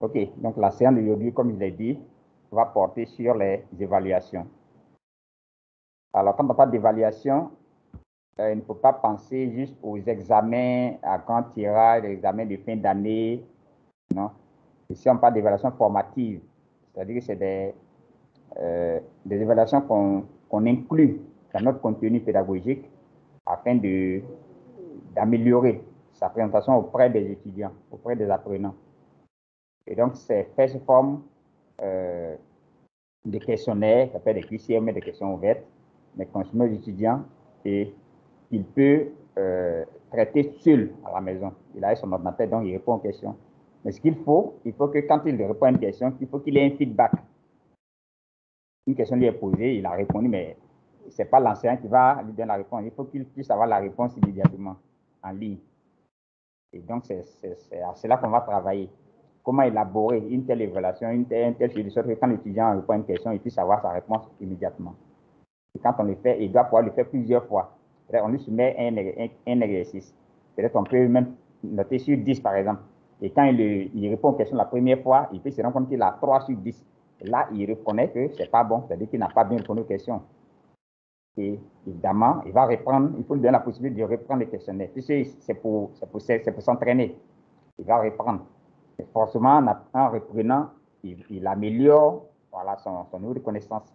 OK, donc la séance d'aujourd'hui, comme je l'ai dit, va porter sur les évaluations. Alors, quand on parle d'évaluation, il ne faut pas penser juste aux examens à grand tirage, les examens de fin d'année, non. Ici, on parle d'évaluation formative, c'est-à-dire que c'est des évaluations qu'on inclut dans notre contenu pédagogique afin d'améliorer sa présentation auprès des étudiants, auprès des apprenants. Et donc, c'est fait sous forme des questionnaires, ça peut être des QCM, des questions ouvertes, mais qu'on soumet aux étudiants et il peut traiter seul à la maison. Il a son ordinateur, donc il répond aux questions. Mais ce qu'il faut que quand il répond à une question, il faut qu'il ait un feedback. Une question lui est posée, il a répondu, mais ce n'est pas l'enseignant qui va lui donner la réponse. Il faut qu'il puisse avoir la réponse immédiatement en ligne. Et donc, c'est à cela qu'on va travailler. Comment élaborer une telle évaluation, un tel suivi, de sorte que quand l'étudiant répond à une question, il puisse avoir sa réponse immédiatement. Et quand on le fait, il doit pouvoir le faire plusieurs fois. On lui soumet un exercice. Peut-être on peut même noter sur 10, par exemple. Et quand il répond aux questions la première fois, il peut se rendre compte qu'il a 3 sur 10. Et là, il reconnaît que ce n'est pas bon, c'est-à-dire qu'il n'a pas bien répondu aux questions. Et évidemment, il va reprendre, il faut lui donner la possibilité de reprendre les questionnaires. C'est pour s'entraîner. Il va reprendre. Et forcément, en reprenant, il améliore voilà, son niveau de connaissance.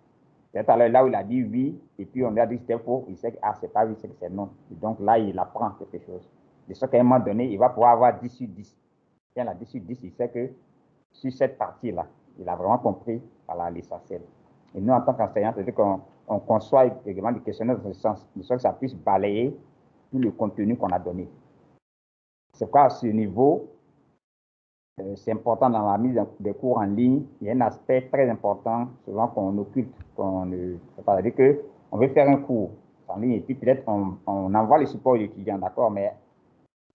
Peut-être à là où il a dit oui, et puis on lui a dit c'était faux, il sait que c'est pas oui, c'est que c'est non. Et donc là, il apprend quelque chose. De sorte qu'à un moment donné, il va pouvoir avoir 10 sur 10. Bien, la 10 sur 10, il sait que sur cette partie-là, il a vraiment compris voilà, l'essentiel. Et nous, en tant qu'enseignants, c'est-à-dire qu'on conçoit également des questionnaires dans ce sens, de sorte que ça puisse balayer tout le contenu qu'on a donné. C'est quoi à ce niveau? C'est important dans la mise des cours en ligne. Il y a un aspect très important, souvent qu'on occulte, c'est-à-dire qu'on veut faire un cours en ligne et puis peut-être on envoie les supports aux étudiants, d'accord, mais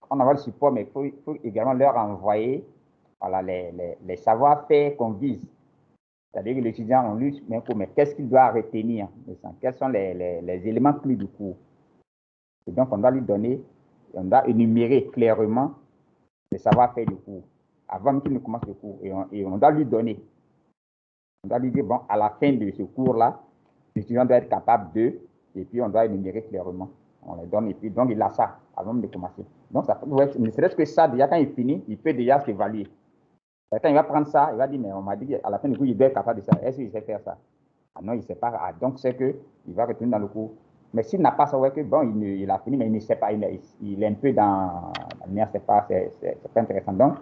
on envoie le support, mais il faut également leur envoyer voilà, les savoir-faire qu'on vise. C'est-à-dire que l'étudiant, on lui met un cours, mais qu'est-ce qu'il doit retenir? Quels sont les éléments clés du cours? Et donc, on doit lui donner, on doit énumérer clairement les savoir-faire du cours avant même qu'il ne commence le cours. Et on doit lui donner. On doit lui dire, bon, à la fin de ce cours-là, l'étudiant doit être capable de, et puis on doit énumérer clairement. On les donne, et puis donc il a ça avant même de commencer. Donc, ça peut être, ne serait-ce que ça, déjà quand il finit, il peut déjà s'évaluer. Quand il va prendre ça, il va dire, mais on m'a dit qu'à la fin du cours, il doit être capable de ça. Est-ce qu'il sait faire ça? Ah non, il ne sait pas. Ah, donc, c'est qu'il va retourner dans le cours. Mais s'il n'a pas ça, ouais, que bon, il a fini, mais il ne sait pas, il est un peu dans la lumière, c'est pas intéressant. Donc,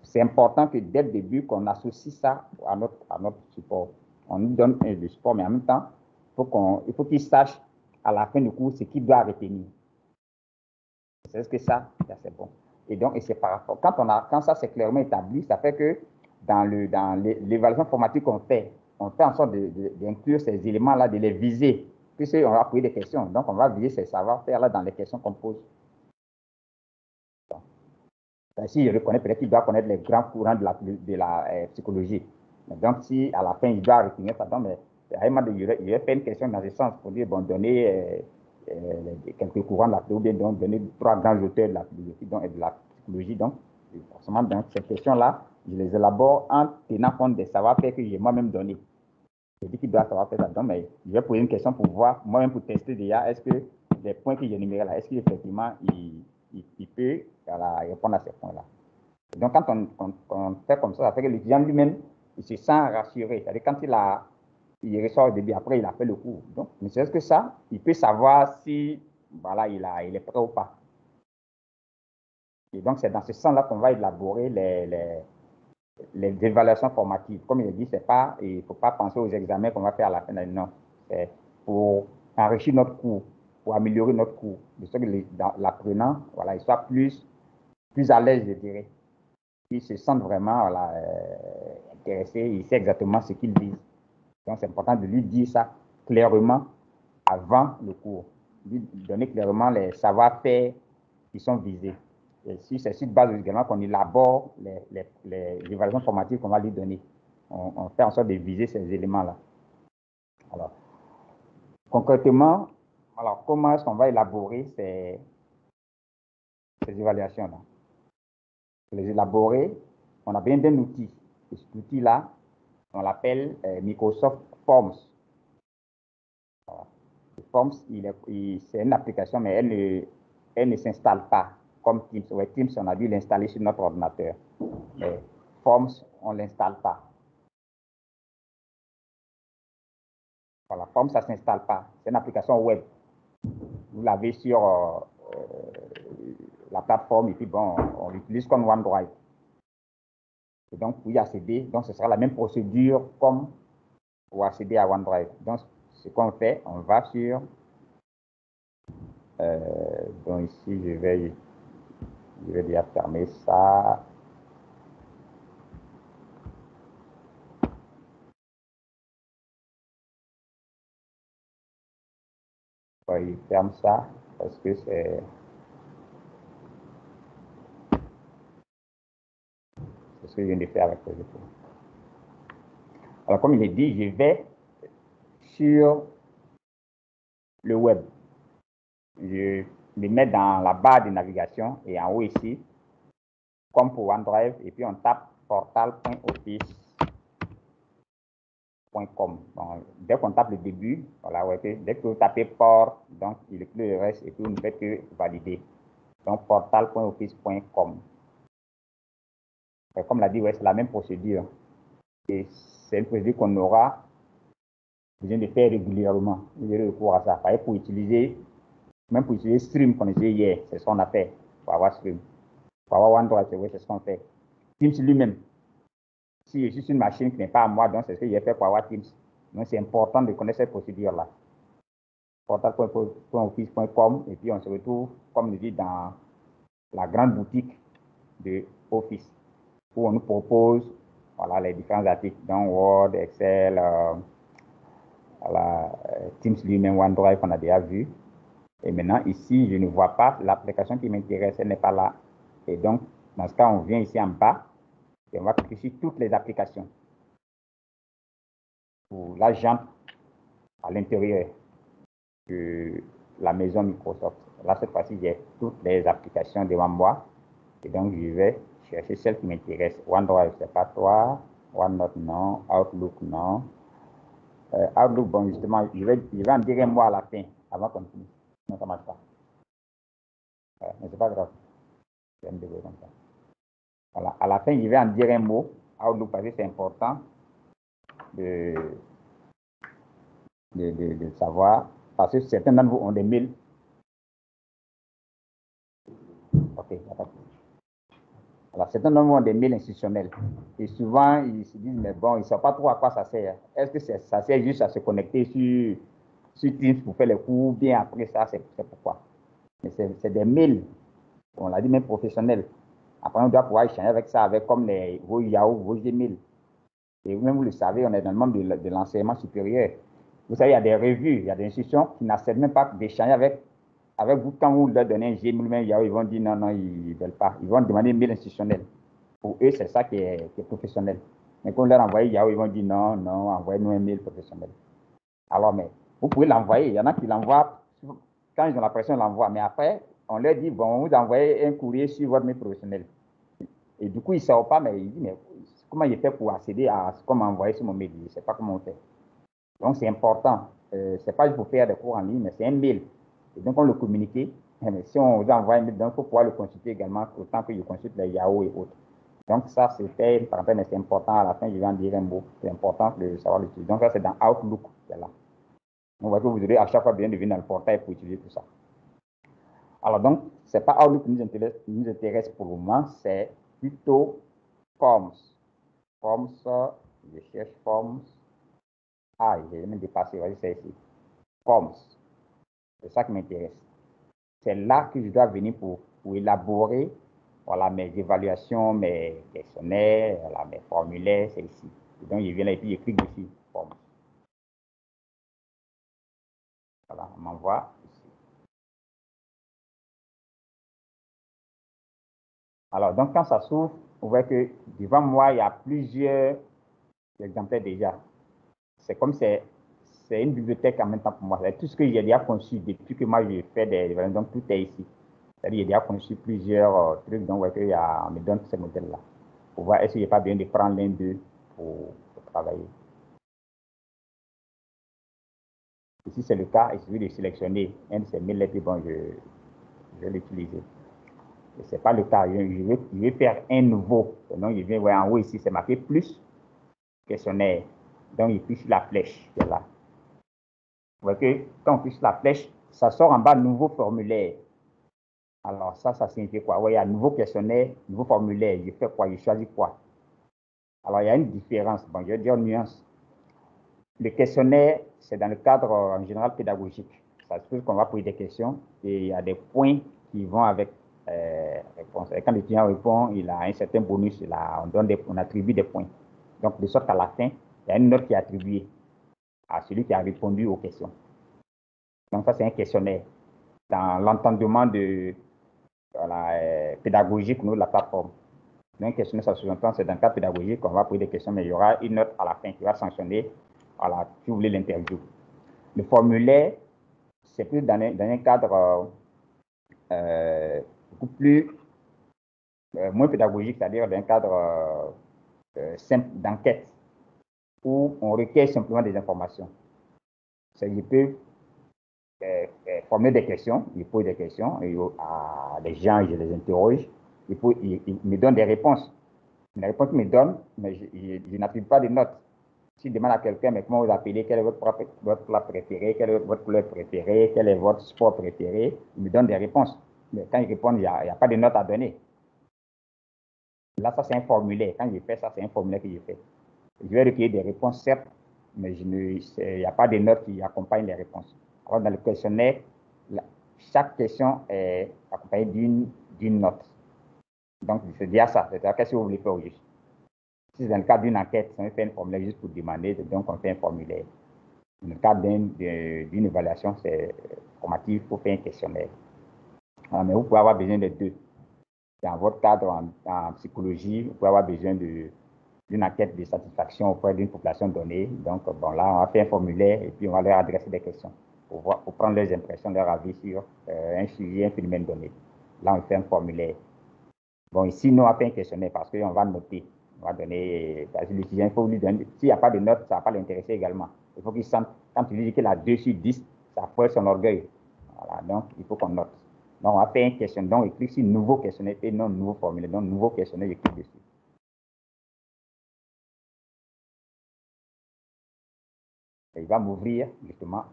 c'est important que dès le début, qu'on associe ça à notre support. On lui donne le support, mais en même temps, il faut qu'il sache à la fin du cours ce qu'il doit retenir. C'est ce que ça c'est bon. Et donc, et c'est par rapport, quand ça c'est clairement établi, ça fait que dans l'évaluation formatique qu'on fait en sorte d'inclure ces éléments-là, de les viser, puisqu'on va poser des questions. Donc, on va viser ces savoir-faire-là dans les questions qu'on pose. Si il reconnaît, peut-être qu'il doit connaître les grands courants de la psychologie. Donc, si à la fin, il doit retenir ça, donc, mais il va faire une question dans ce sens pour dire, bon, donner quelques courants de la psychologie, donc donner 3 grands auteurs de la philosophie et de la psychologie. Donc, forcément, dans ces questions-là, je les élabore en tenant compte des savoir-faire que j'ai moi-même donné. Je dis qu'il doit savoir faire ça. Donc, mais je vais poser une question pour voir, moi-même pour tester déjà, est-ce que les points que j'ai énumérés là, est-ce qu'effectivement, il peut répondre à ces points-là. Donc, quand on fait comme ça fait que l'étudiant lui-même, il se sent rassuré. C'est-à-dire quand il ressort au début, après, il a fait le cours. Donc, mais c'est que ça, il peut savoir si, voilà, il est prêt ou pas. Et donc, c'est dans ce sens-là qu'on va élaborer les évaluations formatives. Comme il a dit, il ne faut pas penser aux examens qu'on va faire à la fin de l'année. Non, c'est pour enrichir notre cours, pour améliorer notre cours. De sorte que l'apprenant, voilà, il soit plus à l'aise, je dirais. Il se sent vraiment voilà, intéressé, il sait exactement ce qu'il vise. Donc, c'est important de lui dire ça clairement avant le cours. Lui donner clairement les savoir-faire qui sont visés. Et si c'est sur base également qu'on élabore les évaluations formatives qu'on va lui donner. On fait en sorte de viser ces éléments-là. Alors, concrètement, alors, comment est-ce qu'on va élaborer ces évaluations-là? Pour les élaborer, on a besoin d'un outil. cet outil-là, on l'appelle Microsoft Forms. Voilà. Forms, c'est une application, mais elle ne s'installe pas comme Teams. Ouais, Teams, on a dû l'installer sur notre ordinateur. Mais Forms, on ne l'installe pas. Voilà, Forms, ça ne s'installe pas. C'est une application web. Vous l'avez sur la plateforme et puis bon, on l'utilise comme OneDrive. Et donc, pour y accéder, donc ce sera la même procédure comme pour accéder à OneDrive. Donc, ce qu'on fait, on va sur... donc ici, je vais déjà fermer ça. Il ferme ça parce que c'est ce que je viens de faire avec le jeu. Alors, comme il est dit, je vais sur le web. Je le mets dans la barre de navigation et en haut ici, comme pour OneDrive, et puis on tape portal.office.com. Bon, dès qu'on tape le début, voilà, ouais, dès que vous tapez port, donc il inclut le reste et puis vous ne faites que valider. Donc portal.office.com. Comme l'a dit, ouais, c'est la même procédure. Et c'est une procédure qu'on aura besoin de faire régulièrement. Vous aurez recours à ça. Par exemple, pour utiliser, même pour utiliser Stream qu'on a utilisé hier, c'est ce qu'on a fait pour avoir Stream. Pour avoir OneDrive, c'est ce qu'on fait. Teams lui-même, si je suis sur une machine qui n'est pas à moi, donc c'est ce que j'ai fait pour avoir Teams. Donc c'est important de connaître cette procédure-là. Portal.office.com et puis on se retrouve, comme je dis, dans la grande boutique de Office où on nous propose voilà, les différents articles, donc Word, Excel, voilà, Teams lui-même, OneDrive, on a déjà vu. Et maintenant, ici, je ne vois pas l'application qui m'intéresse, elle n'est pas là. Et donc, dans ce cas, on vient ici en bas et on va cliquer sur toutes les applications. Pour la jante à l'intérieur de la maison Microsoft. Là, cette fois-ci, j'ai toutes les applications devant moi. Et donc, je vais chercher celle qui m'intéresse. OneDrive, c'est pas toi. OneNote, non. Outlook, non. Outlook, bon, justement, je vais en dire un mot à la fin, avant qu'on finisse. Non, ça ne marche pas. Mais c'est pas grave. Je vais me débrouiller comme ça. Voilà. À la fin, je vais en dire un mot. Outlook, parce que c'est important de savoir. Parce que certains d'entre vous ont des mails. OK, alors, certains d'entre vous ont des mails institutionnels. Et souvent, ils se disent, mais bon, ils ne savent pas trop à quoi ça sert. Est-ce que ça sert juste à se connecter sur Teams pour faire les cours, ou bien après ça, c'est pourquoi? Mais c'est des mails, on l'a dit, même professionnels. Après, on doit pouvoir échanger avec ça, avec comme vos Yahoo, vos Gmail. Et vous-même, vous le savez, on est dans le monde de l'enseignement supérieur. Vous savez, il y a des revues, il y a des institutions qui n'acceptent même pas d'échanger avec vous. Quand vous leur donnez un Gmail, même Yahoo, ils vont dire non, ils ne veulent pas. Ils vont demander un mail institutionnel. Pour eux, c'est ça qui est professionnel. Mais quand on leur envoie Yahoo, ils vont dire non, envoyez-nous un mail professionnel. Alors, mais vous pouvez l'envoyer. Il y en a qui l'envoient, quand ils ont la pression, ils l'envoient. Mais après, on leur dit, bon, vous envoyez un courrier sur votre mail professionnel. Et du coup, ils ne savent pas, mais ils disent, mais comment il fait pour accéder à ce qu'on m'a envoyé sur mon mail? Je ne sais pas comment on fait. Donc, c'est important. Ce n'est pas juste pour faire des cours en ligne, mais c'est un mail. Et donc, on le communique. Mais si on vous envoie un mail, il faut pouvoir le consulter également, autant que je consulte les Yahoo et autres. Donc, ça, c'était une parenthèse, mais c'est important. À la fin, je vais en dire un mot. C'est important de savoir l'utiliser. Donc, ça, c'est dans Outlook. C'est là. On voit que vous aurez à chaque fois bien de venir dans le portail pour utiliser tout ça. Alors, donc, ce n'est pas Outlook qui nous intéresse pour le moment, c'est plutôt Forms. Forms, je cherche Forms. Ah, j'ai même dépassé, voyez, c'est ici. Forms. C'est ça qui m'intéresse. C'est là que je dois venir pour élaborer voilà, mes évaluations, mes questionnaires, voilà, mes formulaires, c'est ici. Et donc, je viens là et puis je clique dessus. Forms. Voilà, on m'envoie ici. Alors, donc, quand ça s'ouvre, vous voyez que devant moi, il y a plusieurs exemplaires déjà. C'est comme c'est une bibliothèque en même temps pour moi. C'est tout ce que j'ai déjà conçu depuis que moi, je fais des évaluations. Donc, tout est ici. C'est-à-dire, j'ai déjà conçu plusieurs trucs. Donc, vous voyez qu'on me donne ces modèles-là. Pour voir est-ce qu'il n'y a pas besoin de prendre l'un d'eux pour travailler. Et si c'est le cas, il suffit de sélectionner un de ces 1000 lettres, bon, je vais l'utiliser. Et ce n'est pas le cas, je vais faire un nouveau. Donc, je viens voir en haut ici, c'est marqué plus questionnaire. Donc, il clique sur la flèche qui est là. Vous voyez que quand on clique sur la flèche, ça sort en bas nouveau formulaire. Alors, ça signifie quoi? Oui, il y a nouveau questionnaire, nouveau formulaire. Je fais quoi? Je choisis quoi? Alors, il y a une différence. Bon, je vais dire une nuance. Le questionnaire, c'est dans le cadre en général pédagogique. Ça se peut qu'on va poser des questions et il y a des points qui vont avec réponse. Et quand l'étudiant répond, il a un certain bonus, on attribue des points. Donc, de sorte qu'à la fin, il y a une note qui est attribuée à celui qui a répondu aux questions. Donc, ça, c'est un questionnaire. Dans l'entendement pédagogique de la plateforme. Donc, un questionnaire, ça sous-entend, c'est dans le cadre pédagogique qu'on va poser des questions, mais il y aura une note à la fin qui va sanctionner si vous voulez l'interview. Le formulaire, c'est plus dans un cadre beaucoup plus, moins pédagogique, c'est-à-dire dans un cadre simple d'enquête, où on requiert simplement des informations. Je peux formuler des questions, il pose des questions à des gens, je les interroge, il me donne des réponses. Les réponses qu'il me donne, mais je n'attribue pas de notes. Si je demande à quelqu'un, mais comment vous appelez, quel est votre plat préféré, quelle est votre couleur préférée, quel est votre sport préféré, il me donne des réponses. Mais quand il répond, il n'y a pas de notes à donner. Là, ça, c'est un formulaire. Quand je fais ça, c'est un formulaire que je fais. Je vais recueillir des réponses, certes, mais il n'y a pas de notes qui accompagnent les réponses. Alors, dans le questionnaire, chaque question est accompagnée d'une note. Donc, c'est dire ça. C'est-à-dire, qu'est-ce que vous voulez faire au juste? Si c'est dans le cadre d'une enquête, on fait un formulaire juste pour demander, donc on fait un formulaire. Dans le cadre d'une évaluation, c'est formatif pour faire un questionnaire. Alors, mais vous pouvez avoir besoin de deux. Dans votre cadre en psychologie, vous pouvez avoir besoin d'une enquête de satisfaction auprès d'une population donnée. Donc, bon, là, on va faire un formulaire et puis on va leur adresser des questions pour prendre leurs impressions, leur avis sur un sujet, un phénomène donné. Là, on fait un formulaire. Bon, ici, nous, on va faire un questionnaire parce qu'on va noter. On va donner, parce que l'étudiant, il faut lui donner, s'il n'y a pas de notes, ça ne va pas l'intéresser également. Il faut qu'il sente, quand tu lui dis qu'il a 2 sur 10, ça fouette son orgueil. Voilà, donc, il faut qu'on note. Donc, on va faire un questionnaire. Donc, il clique sur nouveau questionnaire et non nouveau formulaire. Donc, nouveau questionnaire, il clique dessus. Et il va m'ouvrir, justement,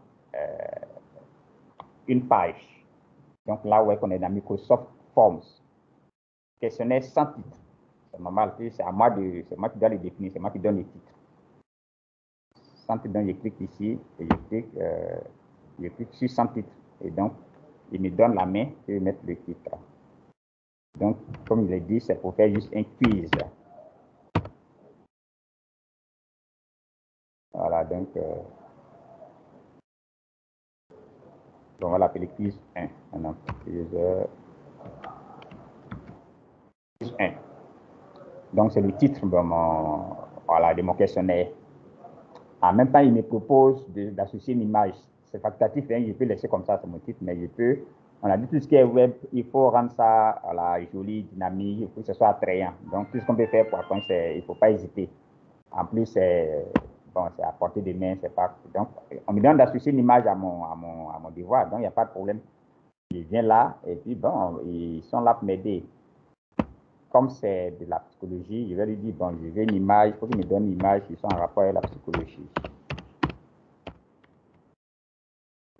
une page. Donc, là où on est dans Microsoft Forms. Questionnaire sans titre. C'est normal, c'est moi qui dois le définir, c'est moi qui donne les titres. Sans titre, donc je clique ici et je clique sur sans titre. Et donc, il me donne la main et je vais mettre le titre. Donc, comme je l'ai dit, c'est pour faire juste un quiz. Voilà, donc, on va l'appeler quiz 1. Maintenant, quiz 1. Donc, c'est le titre de mon questionnaire. En même temps, il me propose d'associer une image. C'est facultatif, hein, je peux laisser comme ça, c'est mon titre, mais on a dit tout ce qui est web, il faut rendre ça joli, dynamique, il faut que ce soit attrayant. Donc, tout ce qu'on peut faire pour apprendre, il ne faut pas hésiter. En plus, c'est à portée de main, c'est pas. Donc, on me demande d'associer une image à mon devoir, donc il n'y a pas de problème. Je viens là, et puis bon, ils sont là pour m'aider. Comme c'est de la psychologie, je vais lui dire, bon, je veux une image, il faut qu'il me donne une image qui soit en rapport avec la psychologie.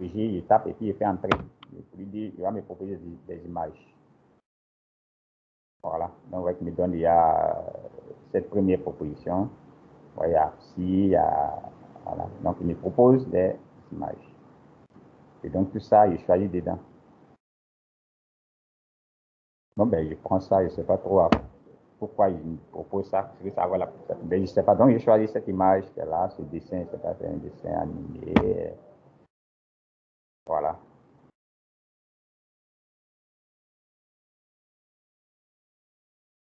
Je tape et puis je fais entrer. Je lui dis, il va me proposer des images. Voilà. Donc, il me donne, il y a cette première proposition. Il y a ci, voilà. Donc, il me propose des images. Et donc, tout ça, je choisis dedans. Bon, ben, je prends ça, je ne sais pas trop pourquoi il me propose ça. Je veux savoir ben, je ne sais pas. Donc, je choisis cette image qui est là, ce dessin, c'est pas un dessin animé. Voilà.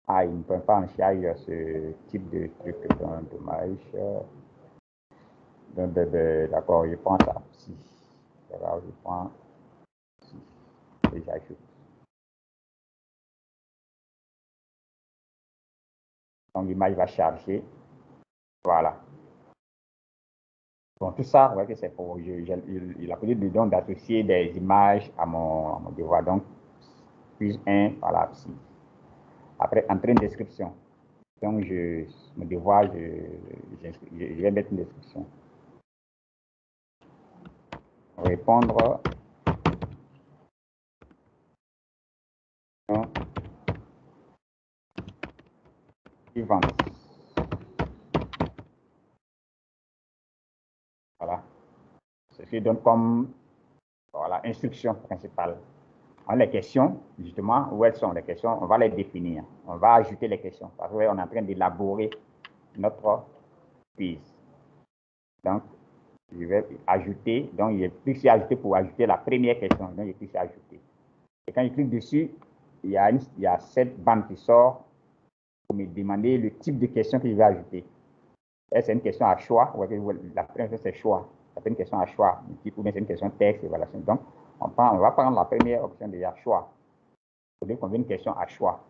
Ah, il ne prend pas en charge ce type de truc, donc dommage. D'accord, je prends ça. Si. Alors, je prends 6 et j'ajoute. Donc, l'image va charger. Voilà. Bon, tout ça, ouais, que c'est pour. Il a pris le don d'associer des images à mon devoir. Donc, puis 1, voilà, si. Après, entrer une description. Donc, mon devoir, je vais mettre une description. Répondre. Suivante. Voilà. C'est ce qui donne comme voilà, instruction principale. Les questions, justement, où elles sont les questions, on va les définir. On va ajouter les questions. Parce qu'on est en train d'élaborer notre quiz. Donc, je vais ajouter. Donc, il y a plus à ajouter pour ajouter la première question. Donc, il y a plus à ajouter. Et quand je clique dessus, il y a cette bande qui sort pour me demander le type de question que je vais ajouter. C'est une question à choix. La première question, c'est choix. C'est une question à choix. Ou bien c'est une question texte, évaluation. Donc, on va prendre la première option déjà, choix. Au lieu qu'on veut une question à choix.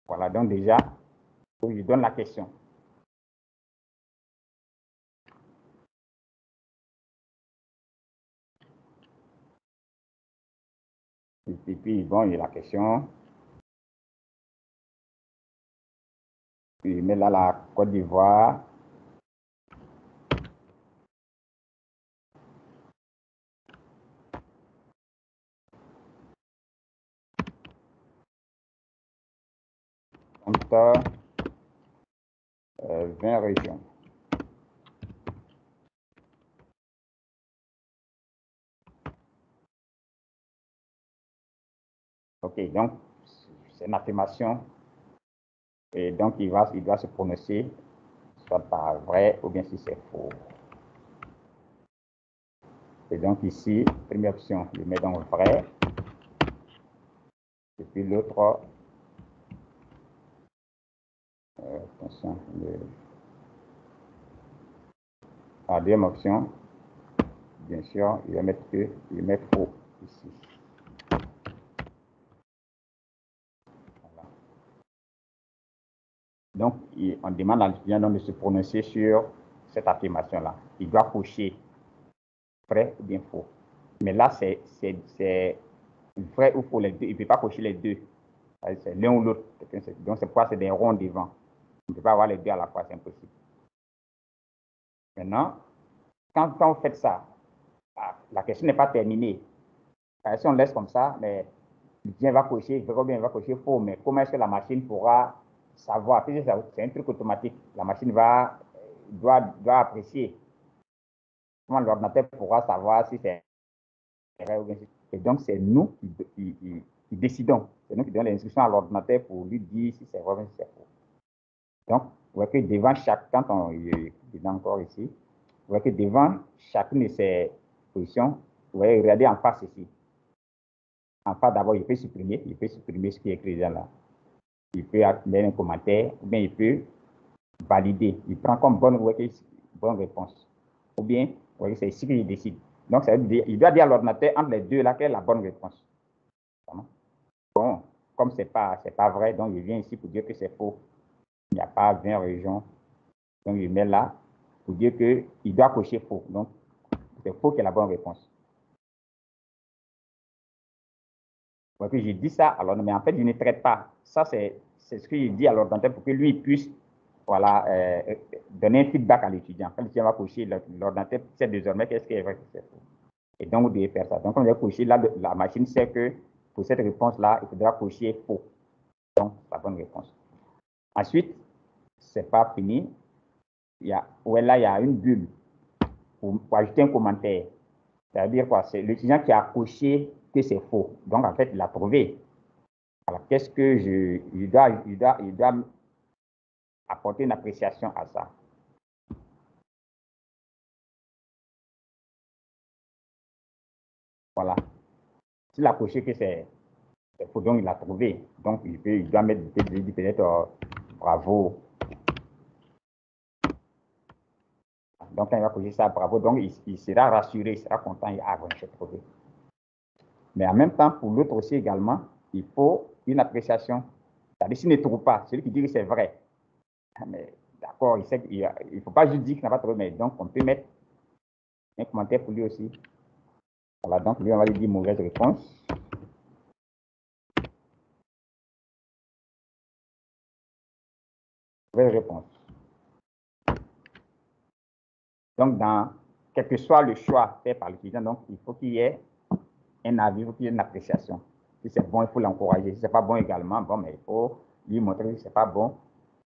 Voilà, donc déjà, je donne la question. Et puis, bon, il y a la question. Puis, je mets là la Côte d'Ivoire. Compte 20 régions. OK, donc, c'est une affirmation. Et donc, il doit se prononcer, soit par vrai ou bien si c'est faux. Et donc, ici, première option, je mets donc vrai. Et puis l'autre, attention, la deuxième option, bien sûr, je vais mettre faux ici. Voilà. Donc, on demande à l'étudiant de se prononcer sur cette affirmation-là. Il doit cocher vrai ou bien faux. Mais là, c'est vrai ou faux les deux. Il ne peut pas cocher les deux. C'est l'un ou l'autre. Donc, c'est pourquoi c'est des ronds devant. On ne peut pas avoir les deux à la fois, c'est impossible. Maintenant, quand vous faites ça, la question n'est pas terminée. Si on laisse comme ça, mais bien va cocher, vrai ou bien va cocher faux, mais comment est-ce que la machine pourra savoir? C'est un truc automatique. La machine doit apprécier. Comment l'ordinateur pourra savoir si c'est vrai ou bien. Et donc, c'est nous qui décidons. C'est nous qui donnons les instructions à l'ordinateur pour lui dire si c'est vrai ou bien si c'est faux. Donc, vous voyez que devant chaque, quand on est encore ici, vous voyez que devant chacune de ces positions, vous voyez, regardez en face ici. En face, d'abord, il peut supprimer ce qui est écrit là. Il peut mettre un commentaire, ou bien il peut valider. Il prend comme bonne réponse. Ou bien, vous voyez, c'est ici qu'il décide. Donc, ça veut dire, il doit dire à l'ordinateur, entre les deux, là, quelle est la bonne réponse. Bon, comme ce n'est pas vrai, donc il vient ici pour dire que c'est faux. Il n'y a pas 20 régions. Donc, il met là pour dire qu'il doit cocher faux. Donc, c'est faux qui est la bonne réponse. Donc, j'ai dit ça, alors, mais en fait, je ne traite pas. Ça, c'est ce que j'ai dit à l'ordinateur pour que lui puisse voilà, donner un feedback à l'étudiant. Quand l'étudiant va cocher, l'ordinateur sait désormais qu'est-ce qui est vrai, qu'est-ce qui est faux. Et donc, vous devez faire ça. Donc, quand vous avez coché, là, la machine sait que pour cette réponse-là, il faudra cocher faux. Donc, la bonne réponse. Ensuite, ce n'est pas fini. Là, il y a une bulle pour ajouter un commentaire. C'est-à-dire quoi? C'est l'étudiant qui a coché que c'est faux. Donc, en fait, il a trouvé. Alors, qu'est-ce que il doit apporter une appréciation à ça. Voilà. S'il a coché que c'est faux, donc il a trouvé. Donc, il doit mettre peut-être bravo. Donc, quand il va corriger ça, bravo. Donc, il sera rassuré, il sera content. Ah, bon, j'ai trouvé. Mais en même temps, pour l'autre aussi également, il faut une appréciation. C'est-à-dire, s'il ne trouve pas, celui qui dit que c'est vrai, mais d'accord, il ne faut pas juste dire qu'il n'a pas trouvé, mais donc on peut mettre un commentaire pour lui aussi. Voilà, donc lui, on va lui dire mauvaise réponse. Mauvaise réponse. Donc, quel que soit le choix fait par l'étudiant, donc il faut qu'il y ait un avis, il faut qu'il y ait une appréciation. Si c'est bon, il faut l'encourager. Si ce n'est pas bon également, bon, mais il faut lui montrer que ce n'est pas bon.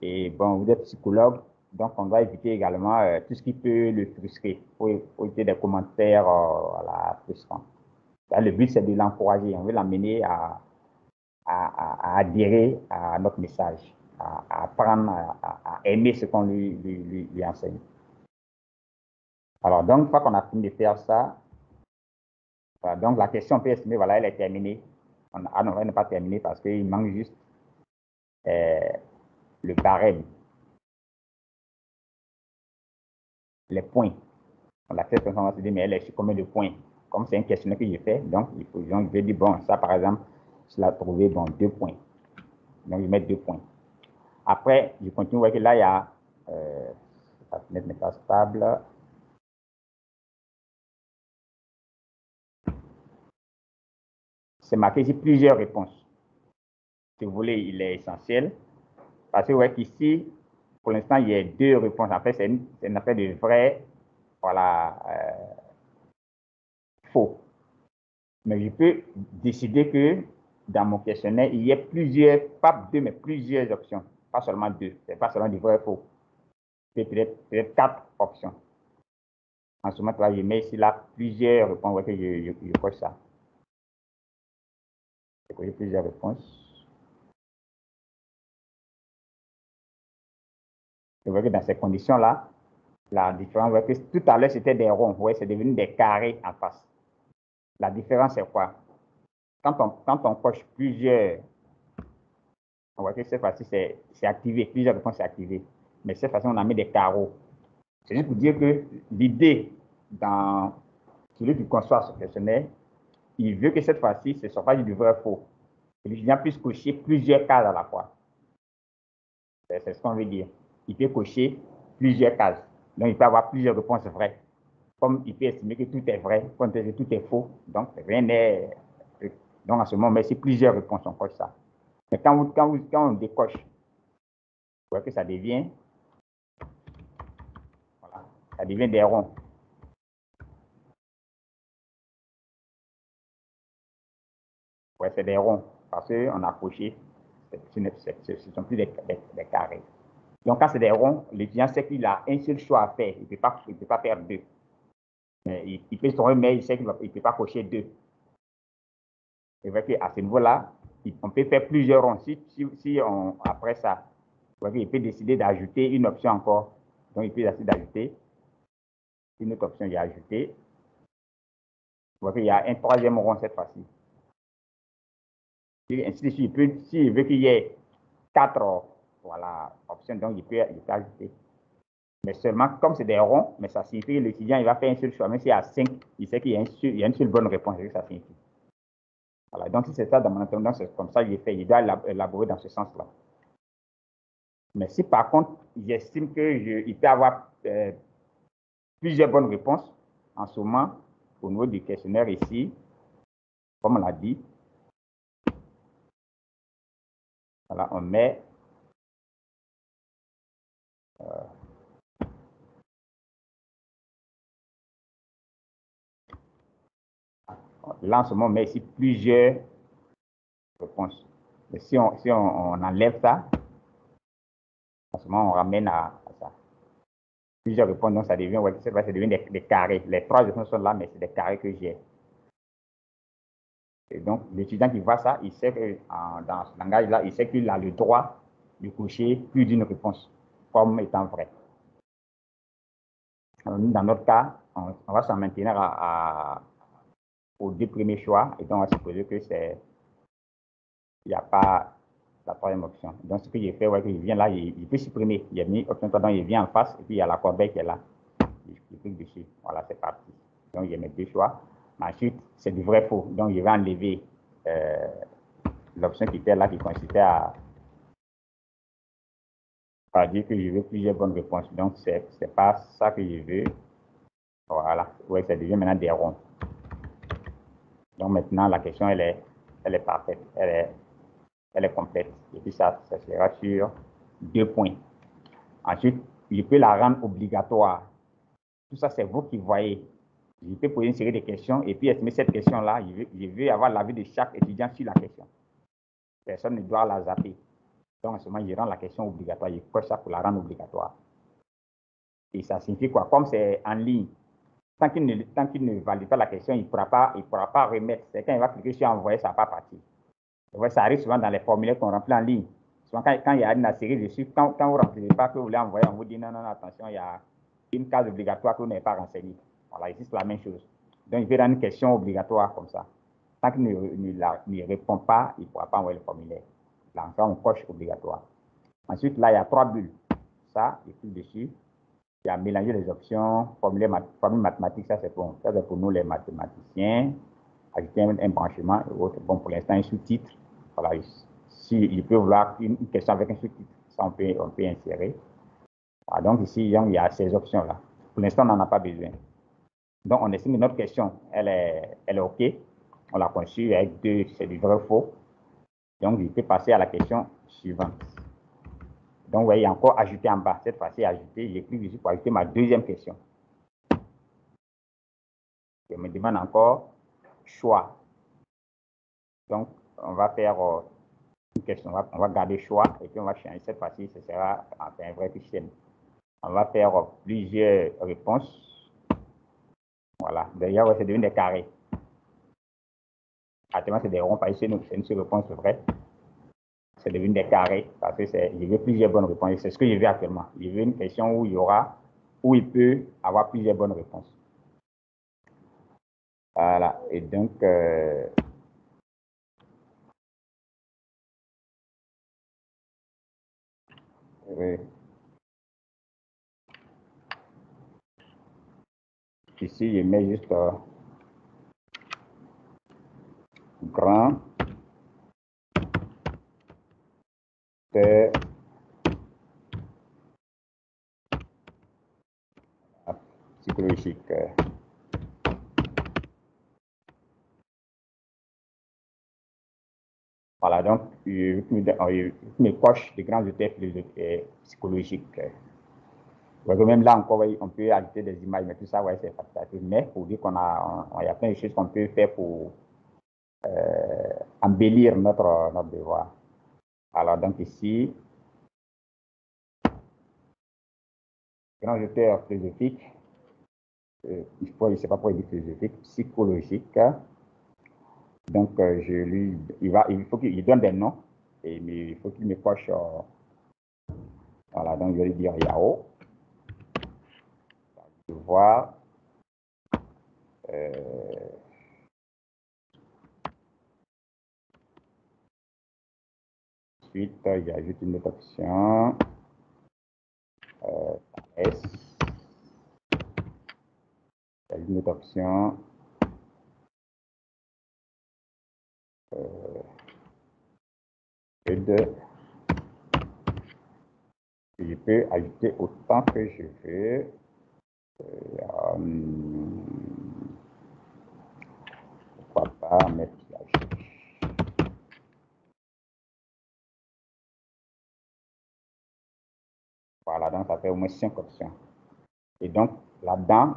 Et bon, vous êtes psychologue, donc on doit éviter également tout ce qui peut le frustrer. Il faut éviter des commentaires frustrants. Le but, c'est de l'encourager. On veut l'amener à adhérer à notre message, à apprendre, à aimer ce qu'on lui enseigne. Alors, donc, une fois qu'on a fini de faire ça, voilà, donc la question, on peut estimer, voilà, elle est terminée. Non, elle n'est pas terminée parce qu'il manque juste le barème, les points. On l'a fait, on va se dire, mais elle est sur combien de points? Comme c'est un questionnaire que j'ai fait, donc je vais dire, bon, ça par exemple, je l'ai trouvé, bon, 2 points. Donc, je vais mettre 2 points. Après, je continue, vous voyez que là, il y a, la fenêtre n'est pas stable. C'est marqué ici plusieurs réponses. Si vous voulez, il est essentiel. Parce que vous voyez qu'ici, pour l'instant, il y a 2 réponses. En fait, c'est une affaire de vrai, voilà, faux. Mais je peux décider que dans mon questionnaire, il y ait plusieurs, pas 2, mais plusieurs options. Pas seulement 2. C'est pas seulement du vrai faux. Peut-être 4 options. En ce moment, là, je mets ici là plusieurs réponses. Vous voyez que je coche ça. Je coche plusieurs réponses. Vous voyez que dans ces conditions-là, la différence, vous voyez que tout à l'heure, c'était des ronds. Vous voyez, c'est devenu des carrés en face. La différence, c'est quoi? Quand on coche plusieurs, on voit que cette fois-ci, c'est activé. Plusieurs réponses, c'est activé. Mais cette fois-ci, on a mis des carreaux. C'est juste pour dire que l'idée dans celui qui conçoit ce questionnaire, il veut que cette fois-ci, ce ne soit pas du vrai faux. Que l'étudiant puisse cocher plusieurs cases à la fois. C'est ce qu'on veut dire. Il peut cocher plusieurs cases. Donc, il peut avoir plusieurs réponses vraies. Comme il peut estimer que tout est vrai, comme tout est faux. Donc, rien n'est. Donc, en ce moment, mais c'est plusieurs réponses, on coche ça. Mais quand on décoche, vous voyez que ça devient, voilà, ça devient des ronds. Ouais, c'est des ronds, parce qu'on a coché, ce ne sont plus des carrés. Donc, quand c'est des ronds, l'étudiant sait qu'il a un seul choix à faire. Il ne peut pas faire 2. Mais il peut se tromper, mais il sait qu'il ne peut pas cocher 2. C'est vrai qu'à ce niveau-là, on peut faire plusieurs ronds. Si après ça, il peut décider d'ajouter une option encore. Donc, il peut décider d'ajouter une autre option, il a ajouté. Il y a un 3e rond cette fois-ci. Ainsi de suite, s'il veut qu'il y ait 4 voilà, options, donc il peut ajouter. Mais seulement, comme c'est des ronds, mais ça signifie que l'étudiant il va faire un seul choix. Même s'il y a 5, il sait qu'il y a une seule bonne réponse. C'est ce que ça signifie. Voilà. Donc, si c'est ça dans mon entendement, c'est comme ça qu'il fait. Il doit élaborer dans ce sens-là. Mais si par contre, j'estime qu'il peut avoir plusieurs bonnes réponses, en ce moment, au niveau du questionnaire ici, comme on l'a dit, voilà, on met là, en ce moment, on met ici plusieurs réponses. Mais si on enlève ça, en ce moment, on ramène à ça. Plusieurs réponses, donc ça devient, ouais, ça devient des carrés. Les 3 réponses sont là, mais c'est des carrés que j'ai. Et donc, l'étudiant qui voit ça, il sait que dans ce langage-là, il sait qu'il a le droit de cocher plus d'une réponse comme étant vrai. Dans notre cas, on va s'en maintenir aux 2 premiers choix, et donc on va supposer que il n'y a pas la 3e option. Donc, ce que j'ai fait, ouais, il vient là, il peut supprimer. Il a mis option 3, donc il vient en face, et puis il y a la corbeille qui est là. Je clique dessus. Voilà, c'est parti. Donc, j'ai mes deux choix. Ensuite, c'est du vrai-faux. Donc, je vais enlever l'option qui était là, qui consistait à dire que je veux plusieurs bonnes réponses. Donc, c'est pas ça que je veux. Voilà. Oui, ça devient maintenant des ronds. Donc, maintenant, la question, elle est parfaite. Elle est complète. Et puis, ça sera sur 2 points. Ensuite, je peux la rendre obligatoire. Tout ça, c'est vous qui voyez. Je peux poser une série de questions et puis estimer cette question-là. Je veux avoir l'avis de chaque étudiant sur la question. Personne ne doit la zapper. Donc, en ce moment, je rends la question obligatoire. Je coche ça pour la rendre obligatoire. Et ça signifie quoi? Comme c'est en ligne, tant qu'il ne valide pas la question, il ne pourra pas remettre. C'est quand il va cliquer sur envoyer, ça ne va pas partir. Ça arrive souvent dans les formulaires qu'on remplit en ligne. Souvent, quand il y a une série dessus, quand vous ne remplissez pas, que vous voulez envoyer, on vous dit non, attention, il y a une case obligatoire que vous n'avez pas renseignée. Voilà, ici, c'est la même chose. Donc, il fait une question obligatoire comme ça. Tant qu'il ne répond pas, il ne pourra pas envoyer le formulaire. Là, encore, on coche obligatoire. Ensuite, là, il y a 3 bulles. Ça, il clique dessus. Il y a mélanger les options, formule mathématique, ça c'est bon. Ça c'est pour nous les mathématiciens. Ajouter un branchement et autres. Bon, pour l'instant, un sous-titre. Voilà, si il peut vouloir une question avec un sous-titre, ça on peut insérer. Voilà, donc ici, il y a ces options-là. Pour l'instant, on n'en a pas besoin. Donc, on estime que notre question, elle est OK. On l'a conçue avec c'est du vrai faux. Donc, il peut passer à la question suivante. Donc, vous voyez, encore ajouter en bas. Cette fois-ci, ajouter, j'ai cliqué dessus pour ajouter ma deuxième question. Je me demande encore choix. Donc, on va faire une question. On va garder choix et puis on va changer. Cette fois-ci, ce sera enfin, un vrai fichier. On va faire plusieurs réponses. Voilà. D'ailleurs, c'est devenu des carrés. Actuellement, c'est des ronds parce que c'est une seule réponse vraie. C'est devenu des carrés parce que je veux plusieurs bonnes réponses. C'est ce que je veux actuellement. Je veux une question où il peut avoir plusieurs bonnes réponses. Voilà. Et donc, oui. Ici, je mets juste grand psychologique. Voilà, donc, je me coche des grands auteurs psychologiques. Même là encore, on peut ajouter des images, mais tout ça, ouais, c'est facultatif. Mais pour dire il y a plein de choses qu'on peut faire pour embellir notre devoir. Alors, donc ici, grands auteurs philosophiques, je ne sais pas pourquoi il dit philosophique, psychologique. Donc, il faut qu'il donne des noms, mais il faut qu'il me coche. Voilà, donc je vais lui dire Yao. Voir. Ensuite, j'ajoute une autre option. S. J'ajoute une autre option. Je peux ajouter autant que je veux. Pourquoi pas mettre la fiche. Voilà, donc ça fait au moins 5 options. Et donc, là-dedans,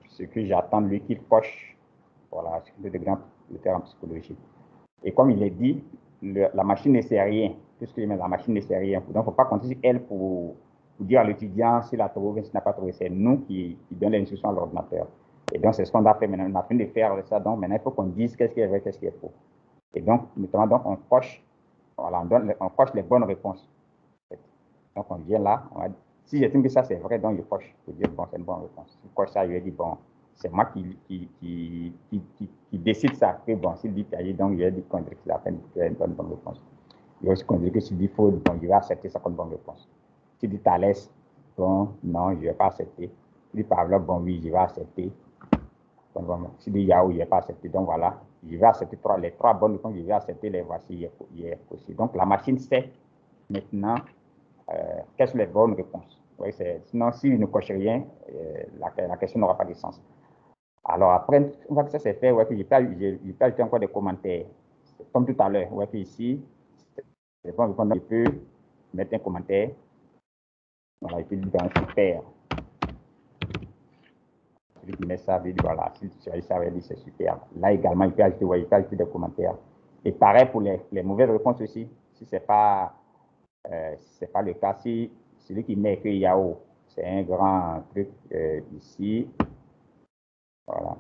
ce que j'attends de lui qu'il coche, voilà, c'est de grands termes psychologiques. Et comme il est dit, la machine ne sait rien. Tout ce que je mets, la machine ne sait rien. Donc, il ne faut pas compter sur elle pour dire à l'étudiant s'il a trouvé, s'il n'a pas trouvé. C'est nous qui donnons l'instruction à l'ordinateur. Et donc, c'est ce qu'on a fait maintenant. On a fini de faire ça. Donc, maintenant, il faut qu'on dise qu'est-ce qui est vrai, qu'est-ce qui est faux. Et donc, notamment, donc, on coche, voilà, on coche les bonnes réponses. Donc, on vient là, si j'estime que ça c'est vrai, donc je coche pour dire, bon, c'est une bonne réponse. Je coche ça, je lui dis, bon, c'est moi qui décide ça. Que bon, s'il dit Piaget, donc je vais dire contre qu'il a fait une bonne réponse. Je vais aussi considérer que s'il dit faux, bon, je vais accepter ça comme bonne réponse. S'il dit Thalès, bon, non, je ne vais pas accepter. dit par là, bon, oui, je vais accepter. Donc, bon, si dit Yahoo, il n'est pas accepté, donc voilà, je vais accepter les trois bonnes réponses, je vais accepter, les voici, il est possible. Donc, la machine sait maintenant quelles sont les bonnes réponses. Oui, sinon, s'il ne coche rien, la question n'aura pas de sens. Alors, après, une fois que ça c'est fait, ouais, je peux ajouter encore des commentaires. Comme tout à l'heure, ouais, ici, je peux mettre un commentaire. Voilà, et puis dans super. Celui qui met ça, il dit voilà, si tu as ça, il dit c'est super. Là également, il peut ajouter des commentaires. Et pareil pour les mauvaises réponses aussi. Si ce n'est pas, le cas, si celui qui met que Yahoo, c'est un grand truc ici. Voilà.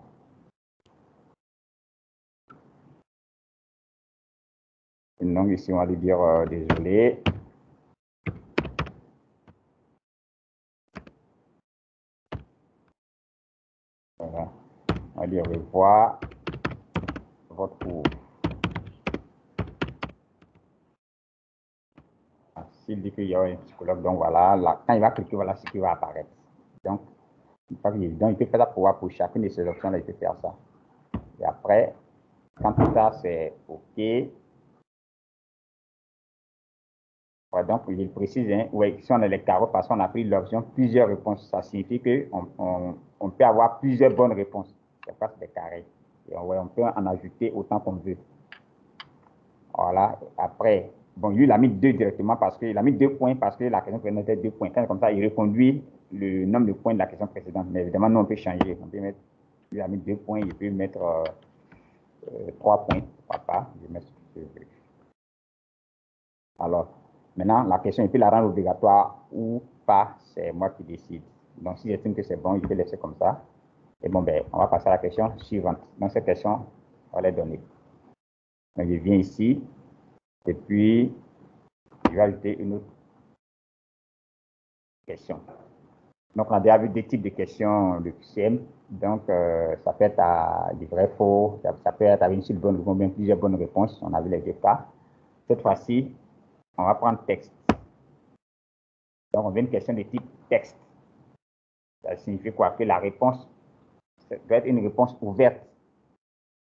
Donc ici, on va lui dire désolé. Voilà. On va dire revoir votre cours. S'il dit qu'il y a un psychologue, donc voilà, là, quand il va cliquer, voilà ce qui va apparaître. Donc, il peut faire ça pour chacune de ces options-là, il peut faire ça. Et après, quand tout ça c'est OK, ouais, donc il précise, hein, ouais, si on a les carreaux, parce qu'on a pris l'option plusieurs réponses, ça signifie qu'on peut avoir plusieurs bonnes réponses. C'est pas des carrés. Et on peut en ajouter autant qu'on veut. Voilà, après, bon, lui, il a mis 2 directement parce qu'il a mis 2 points parce que la question précédente était 2 points. Quand comme ça, il reconduit le nombre de points de la question précédente. Mais évidemment, nous, on peut changer. On peut mettre, lui a mis 2 points, il peut mettre 3 points. Pourquoi pas? Je vais mettre ce que je veux. Alors, maintenant, la question, il peut la rendre obligatoire ou pas, c'est moi qui décide. Donc, si j'estime que c'est bon, je peux laisser comme ça. Et bon, ben, on va passer à la question suivante. Donc, cette question, on va la donner. Donc, je viens ici, et puis, je vais ajouter une autre question. Donc, on a déjà vu deux types de questions de QCM. Donc, ça peut être à du vrai faux, ça peut être avec une seule bonne réponse, bien plusieurs bonnes réponses. On a vu les deux cas. Cette fois-ci, on va prendre texte. Donc, on veut une question de type texte. Ça signifie quoi? Que la réponse doit être une réponse ouverte.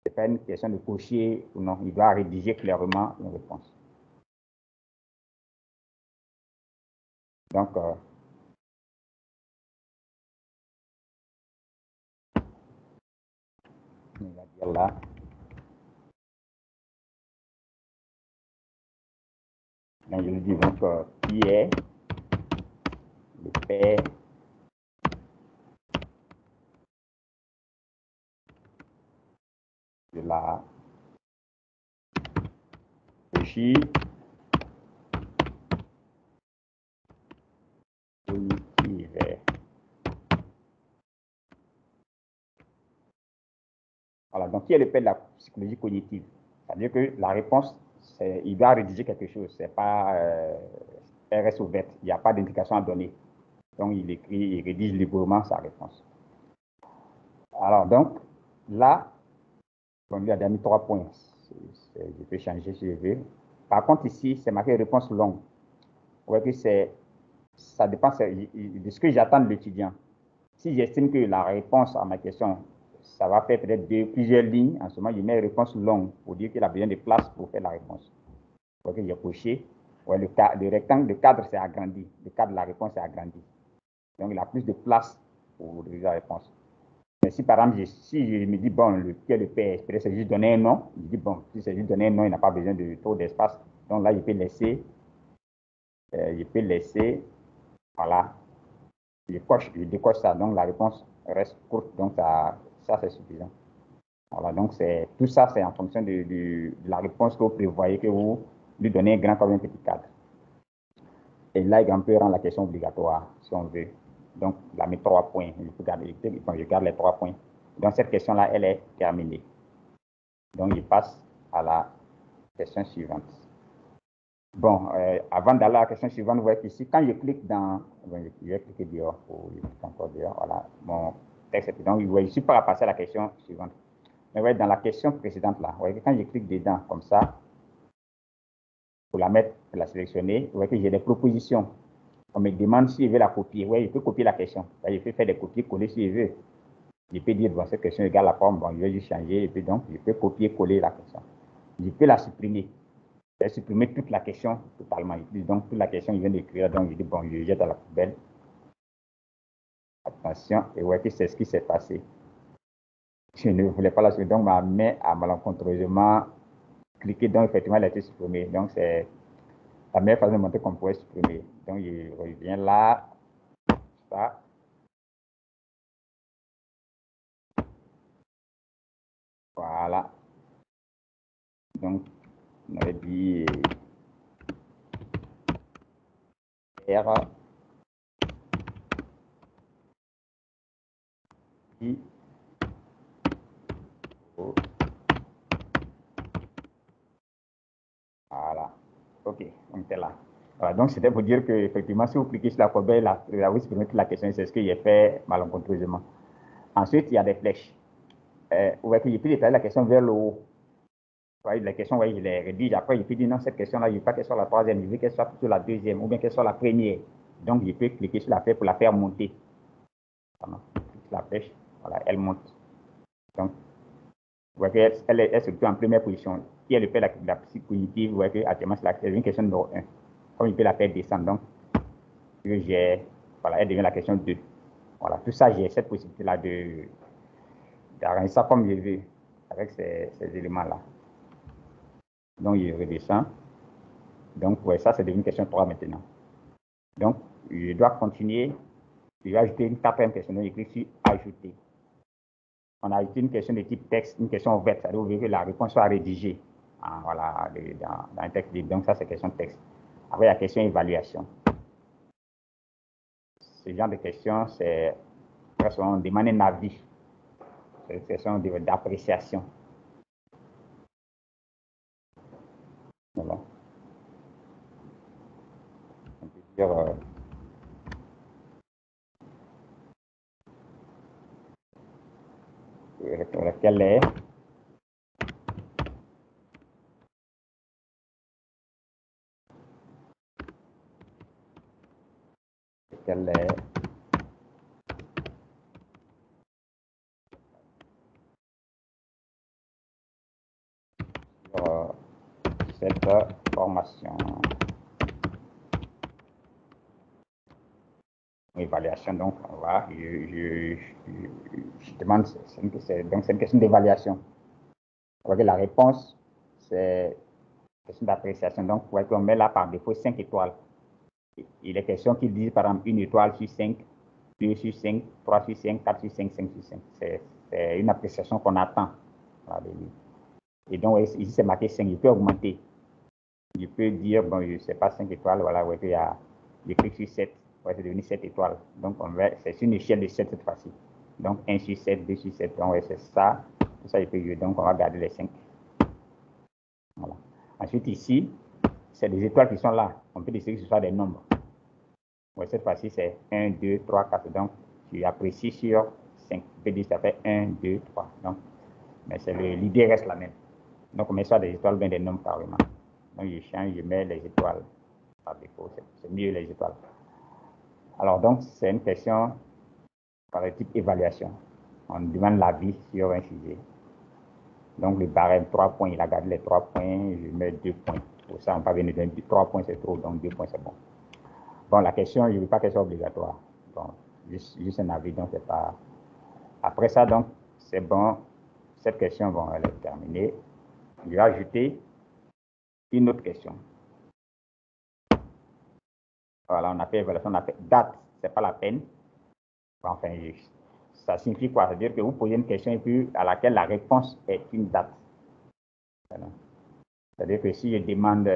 Ce n'est pas une question de cocher ou non. Il doit rédiger clairement une réponse. Donc, on va dire là. Donc, je lui dis donc qui est le père de la pédagogie cognitive. Voilà, donc qui est le père de la psychologie cognitive? C'est-à-dire que la réponse, il doit rédiger quelque chose, c'est pas RS ouverte, il n'y a pas d'indication à donner. Donc il écrit, il rédige librement sa réponse. Alors donc, là, on lui a mis 3 points. Je peux changer si je veux. Par contre, ici, c'est marqué réponse longue. Vous voyez que ça dépend de ce que j'attends de l'étudiant. Si j'estime que la réponse à ma question, ça va faire peut-être plusieurs lignes, en ce moment, je mets une réponse longue pour dire qu'il a besoin de place pour faire la réponse. Vous voyez que j'ai coché. Ouais, le rectangle, le cadre s'est agrandi. Le cadre de la réponse est agrandi. Donc, il a plus de place pour rédiger la réponse. Mais si par exemple, si je me dis, bon, quel est le père, peut-être c'est juste donner un nom, je dis, bon, si c'est juste donner un nom, il n'a pas besoin de trop d'espace. Donc là, je peux laisser, voilà, je décoche ça. Donc la réponse reste courte, donc ça c'est suffisant. Voilà, donc tout ça, c'est en fonction de la réponse que vous prévoyez, que vous lui donnez un grand comme un petit cadre. Et là, on peut rendre la question obligatoire, si on veut. Donc, la met 3 points. Je garde les 3 points. Donc, cette question-là, elle est terminée. Donc, je passe à la question suivante. Bon, avant d'aller à la question suivante, vous voyez qu'ici, quand je clique dans... Bon, je vais cliquer dehors pour encore dehors. Voilà, mon texte est... Donc, je suis pas à passer à la question suivante. Mais vous voyez, dans la question précédente, là, vous voyez que quand je clique dedans, comme ça, pour la mettre, pour la sélectionner, vous voyez que j'ai des propositions. On me demande si je veux la copier. Oui, je peux copier la question. Je peux faire des copier-coller si je veux. Je peux dire, bon, cette question égale la forme, bon, je vais juste changer, et puis donc, je peux copier-coller la question. Je peux la supprimer. Je vais supprimer toute la question totalement. Donc, toute la question, je viens d'écrire, donc je dis, bon, je jette à la poubelle. Attention, et ouais, c'est ce qui s'est passé. Je ne voulais pas la supprimer, donc ma main a malencontreusement cliqué, donc effectivement, elle a été supprimée. Donc, c'est la meilleure façon de montrer qu'on pourrait supprimer. Donc, je reviens là, ça. Voilà. Donc, on avait dit R, I, O. Voilà. OK, on était là. Voilà, donc, c'était pour dire que effectivement, si vous cliquez sur la poubelle, vous supprimez toute la question. C'est ce que j'ai fait malencontreusement. Ensuite, il y a des flèches. Vous voyez que j'ai pu détailler la question vers le haut. Vous voyez, la question, je les rédige. Après, je peux dire non, cette question-là, je ne veux pas qu'elle soit la troisième, je veux qu'elle soit plutôt la deuxième, ou bien qu'elle soit la première. Donc, je peux cliquer sur la flèche pour la faire monter. Voilà. La flèche, voilà, elle monte. Donc, vous voyez qu'elle se trouve en première position. Si elle fait la psych cognitive, vous voyez qu'actuellement, c'est une question numéro 1. Comme je peux la faire descendre, donc, voilà, elle devient la question 2. Voilà, tout ça, j'ai cette possibilité-là d'arranger ça comme je veux, avec ces éléments-là. Donc, je redescends. Donc, ouais, ça, c'est devenu une question 3 maintenant. Donc, je dois continuer. Je vais ajouter une quatrième question. Donc, je clique sur Ajouter. On a ajouté une question de type texte, une question ouverte. C'est-à-dire, vous voulez que la réponse soit rédigée voilà, dans un texte libre. Donc, ça, c'est question texte. Après, la question évaluation. Ce genre de questions, c'est on demande un avis. C'est une question d'appréciation. Voilà. On peut dire lequel est cette formation. Évaluation, donc, voilà, je demande, donc c'est une question d'évaluation. Vous voyez, la réponse, c'est une question d'appréciation. Donc, vous voyez qu'on met là par défaut 5 étoiles. Il est question qu'ils disent, par exemple, 1 étoile sur 5, 2 sur 5, 3 sur 5, 4 sur 5, 5 sur 5. C'est une appréciation qu'on attend. Voilà, et donc, ici, c'est marqué 5. Je peux augmenter. Je peux dire, bon, je ne sais pas, 5 étoiles, voilà, ouais, je clique sur 7, ouais, c'est devenu 7 étoiles. Donc, c'est une échelle de 7 cette fois-ci. Donc, 1 sur 7, 2 sur 7, donc, ouais, c'est ça. Tout ça, je peux jouer. Donc, on va garder les 5. Voilà. Ensuite, ici, c'est des étoiles qui sont là. On peut décider que ce soit des nombres. Ouais, cette fois-ci, c'est 1, 2, 3, 4. Donc, tu apprécies sur 5. Je peux dire que ça fait 1, 2, 3. Donc, mais l'idée reste la même. Donc, on met soit des étoiles, bien des nombres carrément. Donc, je change, je mets les étoiles par défaut. C'est mieux les étoiles. Alors, donc, c'est une question par le type évaluation. On demande l'avis sur un sujet. Donc, le barème 3 points, il a gardé les 3 points, je mets 2 points. Pour ça, on ne peut pas venir de 3 points, c'est trop, donc 2 points, c'est bon. Bon, la question, je ne veux pas qu'elle soit obligatoire. Bon, juste un avis, donc c'est pas. Après ça, donc, c'est bon. Cette question, bon, elle est terminée. Je vais ajouter une autre question. Voilà, on a fait évaluation, on a fait date, c'est pas la peine. Enfin, ça signifie quoi? C'est-à-dire que vous posez une question et puis à laquelle la réponse est une date. Voilà. C'est-à-dire que si je demande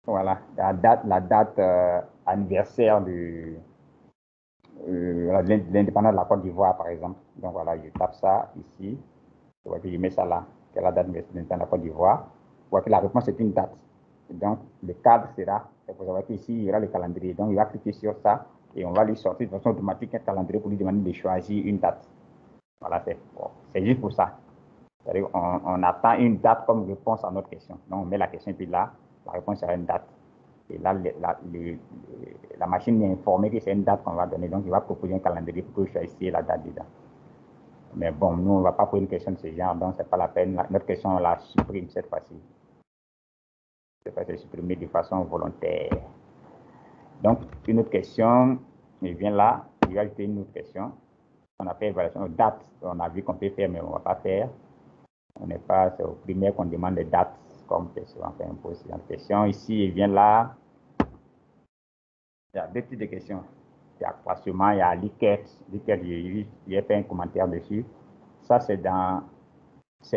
voilà, la date anniversaire de l'indépendance de la Côte d'Ivoire, par exemple. Donc voilà, je tape ça ici. Je mets ça là. Quelle est la date de l'indépendance de la Côte d'Ivoire? Vous voyez que la réponse est une date. Et donc, le cadre sera, vous savez qu'ici, il y aura le calendrier. Donc, il va cliquer sur ça et on va lui sortir de façon automatique un calendrier pour lui demander de choisir une date. Voilà, c'est juste pour ça. C'est-à-dire on attend une date comme réponse à notre question. Donc, on met la question, puis là, la réponse sera une date. Et là, la machine est informée que c'est une date qu'on va donner. Donc, il va proposer un calendrier pour que je choisisse la date dedans. Mais bon, nous, on ne va pas poser une question de ce genre, donc ce n'est pas la peine. Notre question, on la supprime cette fois-ci. Cette fois-ci, c'est supprimée de façon volontaire. Donc, une autre question, il vient là, il va ajouter une autre question. On a fait évaluation aux dates. On a vu qu'on peut faire, mais on ne va pas faire. On n'est pas, c'est au primaire qu'on demande des dates comme question. Enfin, on pose une question. Ici, il vient là. Il y a deux types de questions. Il y a classement, il y a Likert. Likert, il a fait un commentaire dessus. Ça, c'est un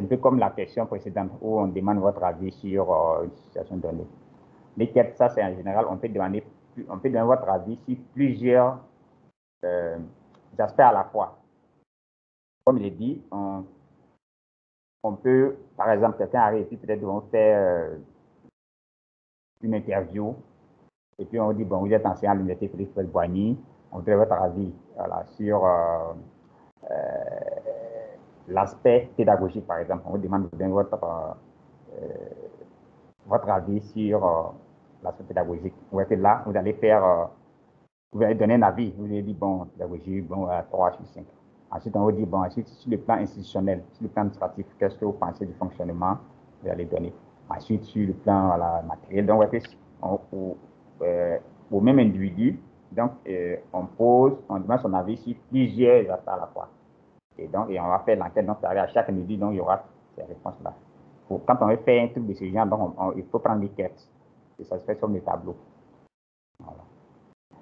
peu comme la question précédente où on demande votre avis sur une situation donnée. Likert, ça, c'est en général, on peut donner votre avis sur plusieurs aspects à la fois. Comme je l'ai dit, on peut, par exemple, quelqu'un arrive et peut-être on fait une interview et puis on dit, bon, vous êtes enseignant à l'université Félix Boigny, on voudrait votre avis voilà, sur l'aspect pédagogique, par exemple. On vous demande de donner votre avis sur l'aspect pédagogique. Vous êtes là, vous allez faire, vous allez donner un avis. Vous allez dire, bon, pédagogie, bon, 3 sur 5. Ensuite, on vous dit, bon, ensuite, sur le plan institutionnel, sur le plan administratif, qu'est-ce que vous pensez du fonctionnement? Vous allez donner. Ensuite, sur le plan voilà, matériel, donc, au même individu, donc, on demande son avis sur plusieurs aspects à la fois. Et donc, on va faire l'enquête, donc, à chaque individu, donc, il y aura ces réponses-là. Quand on veut faire un truc de ce genre, donc, il faut prendre les quêtes. Et ça se fait sur les tableaux. Voilà.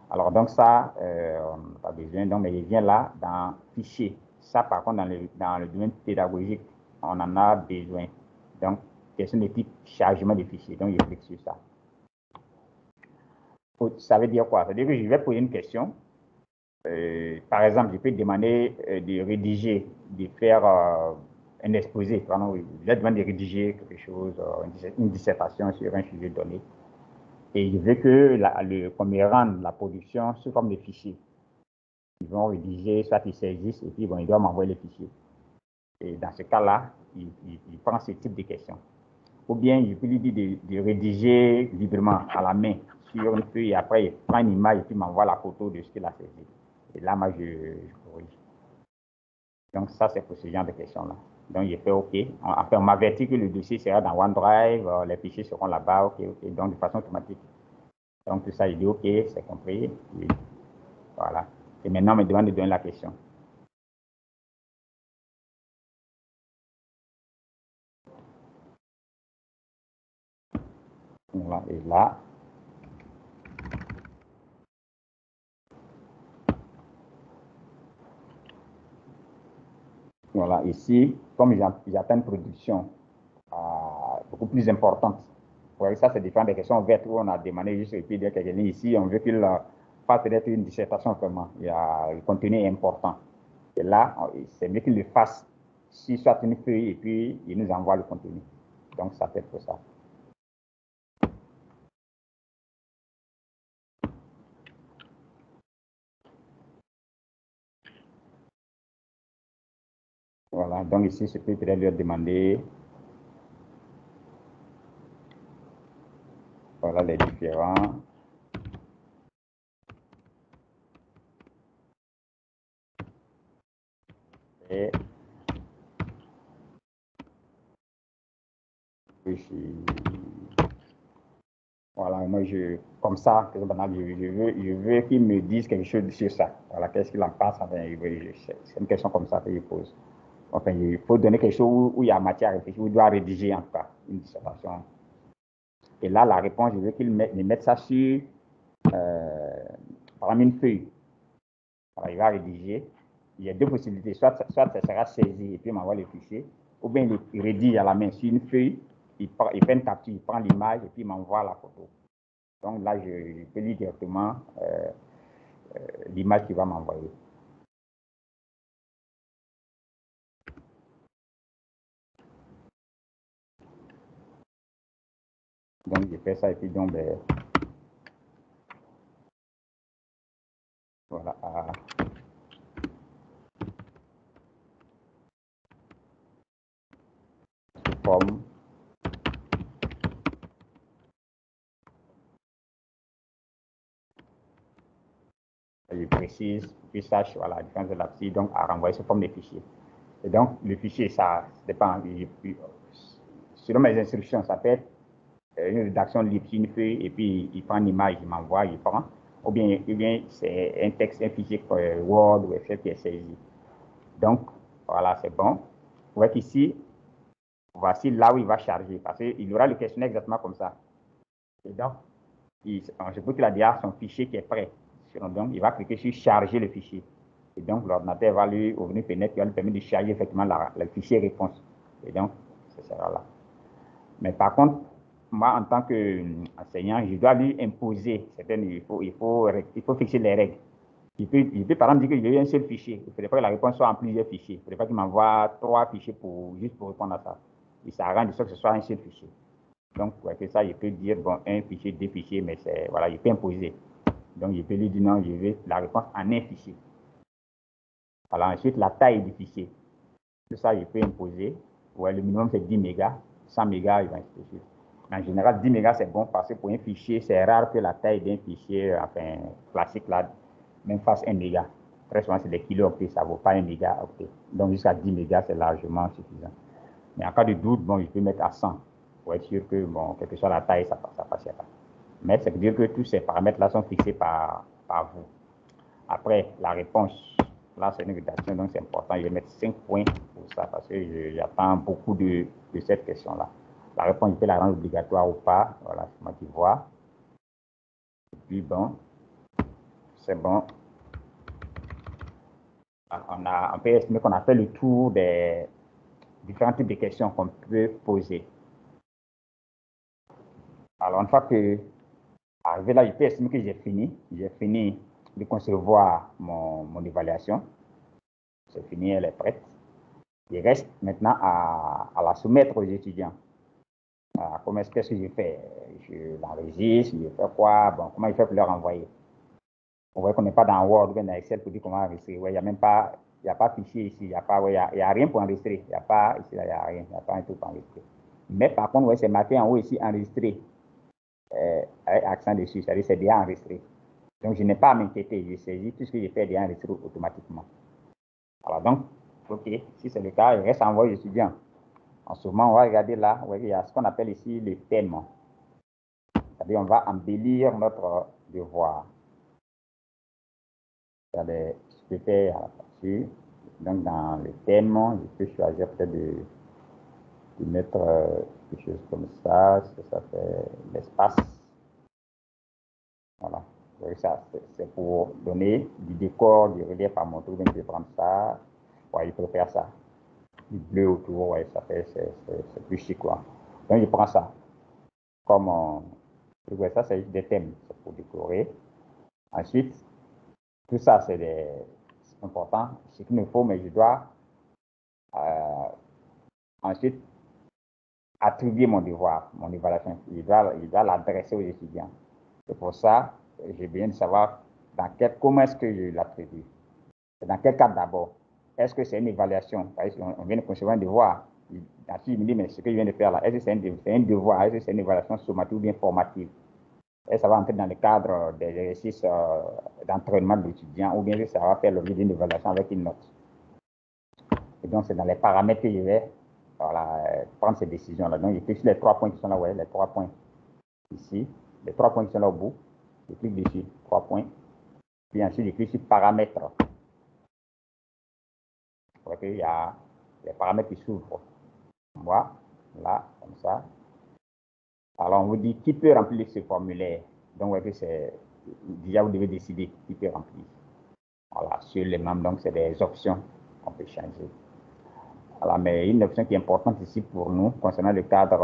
Alors, donc ça, on n'a pas besoin. Donc, mais il vient là dans fichier. Ça, par contre, dans le domaine pédagogique, on en a besoin. Donc, question de type chargement de fichiers. Donc, je clique sur ça. Ça veut dire quoi? Ça veut dire que je vais poser une question. Par exemple, je peux demander de rédiger, de faire un exposé. Pardon, je vais demander de rédiger quelque chose, une dissertation sur un sujet donné. Et je veux que qu'on me rende la production sous forme de fichiers. Ils vont rédiger, soit ils saisissent, et puis bon, ils doivent m'envoyer les fichiers. Et dans ce cas-là, il prend ce type de questions. Ou bien, je peux lui dire de rédiger librement à la main sur une feuille, et après, il prend une image et puis m'envoie la photo de ce qu'il a saisi. Et là, moi, je corrige. Donc, ça, c'est pour ce genre de questions-là. Donc, j'ai fait OK. Enfin, on m'avertit que le dossier sera dans OneDrive, les fichiers seront là-bas, OK. Donc, de façon automatique. Donc, tout ça, il dit OK, c'est compris. Oui. Voilà. Et maintenant, on me demande de donner la question. Voilà. Et là, voilà, ici, comme j'attends une production beaucoup plus importante, vous voyez, ça, c'est différent des questions ouvertes où on a demandé juste et puis dire quelqu'un ici, on veut qu'il fasse peut-être une dissertation vraiment. Le contenu est important. Et là, c'est mieux qu'il le fasse si soit une feuille et puis il nous envoie le contenu. Donc, ça fait pour ça. Voilà, donc ici, je peux peut-être lui demander, voilà les différents. Et puis, voilà, moi, comme ça, je veux qu'il me dise quelque chose sur ça. Voilà, qu'est-ce qu'il en pense? Enfin, c'est une question comme ça qu'il pose. Enfin, il faut donner quelque chose où il y a matière à réfléchir, où il doit rédiger en tout cas une dissertation. Et là, la réponse, je veux qu'il me mette ça sur, par exemple, une feuille. Alors, il va rédiger. Il y a deux possibilités. Soit ça sera saisi et puis il m'envoie le fichier, ou bien il rédige à la main sur une feuille, il fait une capture, il prend l'image et puis il m'envoie la photo. Donc là, je peux lire directement l'image qu'il va m'envoyer. Donc, je fais ça et puis donc, ben, voilà. forme je précise, puis sache voilà, la différence de l'abscisse, donc à renvoyer sous forme de fichier. Et donc, le fichier, ça dépend. Selon mes instructions, ça peut être une rédaction libre, une feuille, et puis il prend une image, il m'envoie, il prend. Ou bien c'est un texte, un fichier Word ou Excel qui est saisi. Donc, voilà, c'est bon. Vous voyez qu'ici, voici là où il va charger, parce qu'il aura le questionnaire exactement comme ça. Et donc, je peux qu'il a déjà son fichier qui est prêt. Donc, il va cliquer sur charger le fichier. Et donc, l'ordinateur va lui ouvrir une fenêtre qui va lui permettre de charger effectivement le fichier réponse. Et donc, ça sera là. Mais par contre, moi, en tant qu'enseignant, je dois lui imposer certaines. Il faut fixer les règles. Il peut par exemple dire que j'ai un seul fichier. Il ne faudrait pas que la réponse soit en plusieurs fichiers. Il ne faudrait pas qu'il m'envoie 3 fichiers juste pour répondre à ça. Il s'arrange de sorte que ce soit un seul fichier. Donc, avec ça, il peut dire, bon, un fichier, 2 fichiers, mais voilà, il peut imposer. Donc, je peux lui dire non, je veux la réponse en un fichier. Alors, ensuite, la taille du fichier. Tout ça, il peut imposer. Ouais, le minimum, c'est 10 mégas. 100 mégas, il va introduire. En général, 10 mégas, c'est bon parce que pour un fichier, c'est rare que la taille d'un fichier, enfin, classique, là, même fasse 1 méga. Très souvent, c'est des kilo-octets, ça ne vaut pas 1 méga-octet. Donc, jusqu'à 10 mégas, c'est largement suffisant. Mais en cas de doute, bon, je peux mettre à 100 pour être sûr que, bon, quelle que soit la taille, ça passera pas. Mais ça veut dire que tous ces paramètres-là sont fixés par vous. Après, la réponse, là, c'est une rédaction, donc c'est important. Je vais mettre 5 points pour ça parce que j'attends beaucoup de cette question-là. La réponse, je peux la rendre obligatoire ou pas. Voilà, c'est moi qui vois. Et puis, bon, c'est bon. On peut estimer qu'on a fait le tour des différents types de questions qu'on peut poser. Alors, une fois que arrivé là, je peux estimer que j'ai fini de concevoir mon évaluation. C'est fini, elle est prête. Il reste maintenant à la soumettre aux étudiants. Qu'est-ce que je fais? Je l'enregistre, je fais quoi? Bon, comment je fais pour leur envoyer? On voit qu'on n'est pas dans Word ou dans Excel pour dire comment enregistrer. Ouais, il n'y a même pas, il n'y a pas de fichier ici, il n'y a, a rien pour enregistrer. Il n'y a pas, ici, il n'y a rien, il n'y a pas un truc pour enregistrer. Mais par contre, ouais, c'est marqué en haut ici, enregistré, avec accent dessus, c'est-à-dire c'est déjà enregistré. Donc, je n'ai pas à m'inquiéter, je saisis tout ce que j'ai fait est déjà enregistré automatiquement. Alors donc, OK, si c'est le cas, il reste à envoyer aux étudiants. En ce moment, on va regarder là, il y a ce qu'on appelle ici le thème. C'est-à-dire, on va embellir notre devoir. C'est-à-dire, je peux faire là-dessus. Donc, dans le thème, je peux choisir peut-être de mettre quelque chose comme ça. Ça fait l'espace. Voilà. Ça, c'est pour donner du décor, du relief à mon tour. Donc, je vais prendre ça. Ouais, il faut faire ça. Du bleu autour, ouais, ça fait, c'est plus chic, quoi. Donc, je prends ça. Comme ouais, ça, c'est des thèmes, c'est pour décorer. Ensuite, tout ça, c'est important. Ce qu'il me faut, mais je dois ensuite attribuer mon devoir, mon évaluation. Je dois l'adresser aux étudiants. C'est pour ça que j'ai besoin de savoir comment est-ce que je l'attribue. Dans quel cadre d'abord? Est-ce que c'est une évaluation? On vient de concevoir un devoir. Ensuite, il me dit, mais ce que je viens de faire là, est-ce que c'est un devoir? Est-ce que c'est une évaluation sommative ou bien formative? Est-ce que ça va entrer dans le cadre des exercices d'entraînement de l'étudiant ou bien ça va faire l'objet d'une évaluation avec une note? Et donc, c'est dans les paramètres que je vais prendre ces décisions-là. Donc, je clique sur les 3 points qui sont là, ouais, les 3 points ici, les 3 points qui sont là au bout. Je clique dessus, 3 points. Puis ensuite, je clique sur paramètres. Vous voyez qu'il y a les paramètres qui s'ouvrent. Moi, là, comme ça. Alors, on vous dit qui peut remplir ce formulaire. Donc, vous voyez que c'est déjà, vous devez décider qui peut remplir. Voilà, sur les membres, donc, c'est des options qu'on peut changer. Alors, mais une option qui est importante ici pour nous, concernant le cadre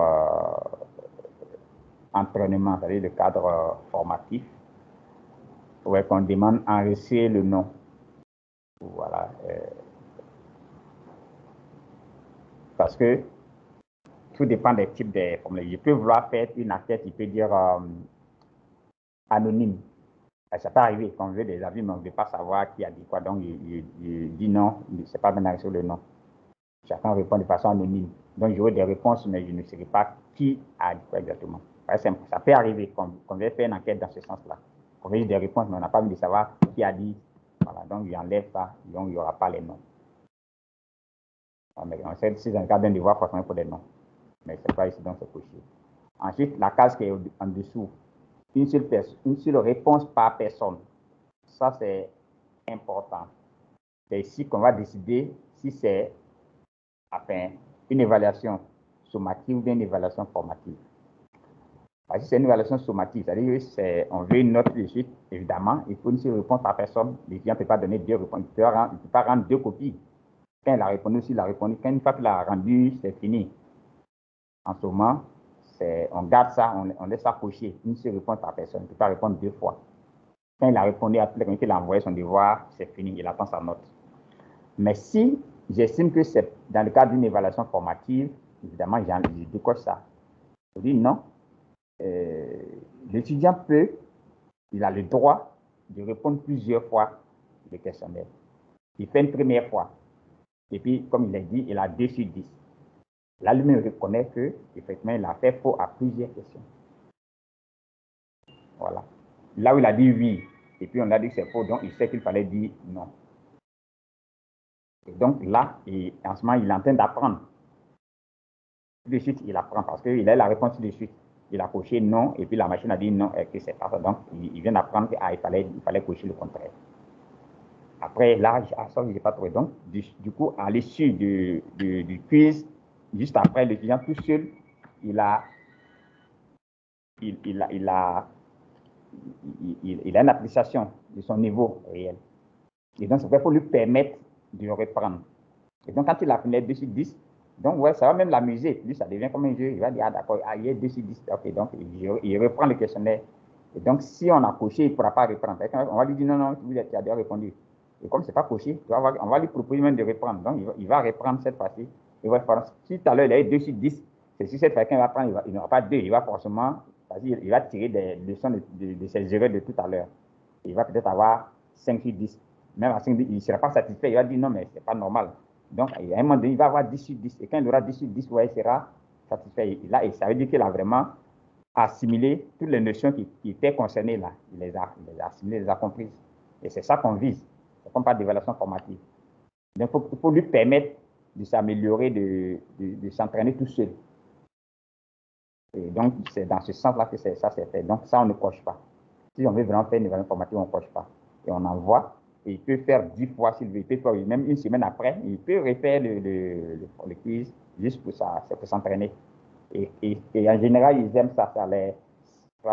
entraînement, c'est-à-dire le cadre formatif, ouais, qu'on demande enregistrer le nom. Voilà. Parce que tout dépend des types de formulaires. Je peux vouloir faire une enquête, il peut dire anonyme. Ça peut arriver quand on veut des avis, mais on ne veut pas savoir qui a dit quoi. Donc, il dit non, c'est pas bien enregistré le nom. Chacun répond de façon anonyme. Donc, j'aurai des réponses, mais je ne saurais pas qui a dit quoi exactement. Ça peut arriver qu'on veuille faire une enquête dans ce sens-là. On veut des réponses, mais on n'a pas envie de savoir qui a dit. Voilà, donc j'enlève ça, donc il n'y aura pas les noms. On sait si c'est un cas d'un devoir, forcément, pour des noms. Mais ce n'est pas ici, donc c'est coché. Ensuite, la case qui est en dessous, une seule réponse par personne. Ça, c'est important. C'est ici qu'on va décider si c'est une évaluation sommative ou bien une évaluation formative. Si c'est une évaluation sommative, c'est-à-dire qu'on veut une note de suite, évidemment, il faut une seule réponse par personne. L'étudiant ne peut pas donner deux réponses, il ne peut pas rendre deux copies. Quand il a répondu, s'il a répondu, quand une fois qu'il a rendu, c'est fini. En ce moment, on garde ça, on laisse ça cocher. Une seule réponse par personne, il ne peut pas répondre deux fois. Quand il a répondu à tout, quand il a envoyé son devoir, c'est fini, il attend sa note. Mais si j'estime que c'est dans le cadre d'une évaluation formative, évidemment, je décoche ça. Je dis non. L'étudiant il a le droit de répondre plusieurs fois le questionnaire. Il fait une première fois. Et puis, comme il l'a dit, il a 2 sur 10. Là, lui-même reconnaît qu'effectivement, il a fait faux à plusieurs questions. Voilà. Là où il a dit oui, et puis on a dit que c'est faux, donc il sait qu'il fallait dire non. Et donc là, en ce moment, il est en train d'apprendre. Tout de suite, il apprend parce qu'il a la réponse tout de suite. Il a coché non, et puis la machine a dit non, et que c'est pas ça. Donc, il vient d'apprendre qu'il fallait cocher le contraire. Après, là, ça, je n'ai pas trouvé. Donc, du coup, à l'issue du quiz, juste après, l'étudiant tout seul, il a une appréciation de son niveau réel. Et donc, c'est pour lui permettre de reprendre. Et donc, quand il a fini 2 sur 10, donc, ouais, ça va même l'amuser. Lui, ça devient comme un jeu. Il va dire, ah, d'accord, il y a 2 sur 10. Ok, donc, il reprend le questionnaire. Et donc, si on a coché, il ne pourra pas reprendre. On va lui dire, non, non, tu as déjà répondu. Et comme ce n'est pas coché, on va lui proposer même de reprendre. Donc, il va reprendre cette fois-ci. Si tout à l'heure, il a eu 2 sur 10, c'est si cette fois qu'il va prendre, il n'aura pas 2. Il va forcément, il va tirer des leçons de ses erreurs de tout à l'heure. Il va peut-être avoir 5 sur 10. Même à 5, il ne sera pas satisfait. Il va dire, non, mais ce n'est pas normal. Donc, à un moment donné, il va avoir 10 sur 10. Et quand il aura 10 sur 10, ouais, il sera satisfait. Et ça veut dire qu'il a vraiment assimilé toutes les notions qui étaient concernées là. Il les a assimilées, il les a comprises. Et c'est ça qu'on vise. C'est comme pas d'évaluation formative. Donc, il faut lui permettre de s'améliorer, de s'entraîner tout seul. Et donc, c'est dans ce sens-là que ça s'est fait. Donc, ça, on ne coche pas. Si on veut vraiment faire une évaluation formative, on ne coche pas. Et on envoie. Et il peut faire 10 fois s'il veut. Il peut faire même une semaine après. Il peut refaire le quiz juste pour ça, c'est pour s'entraîner. Et en général, ils aiment ça.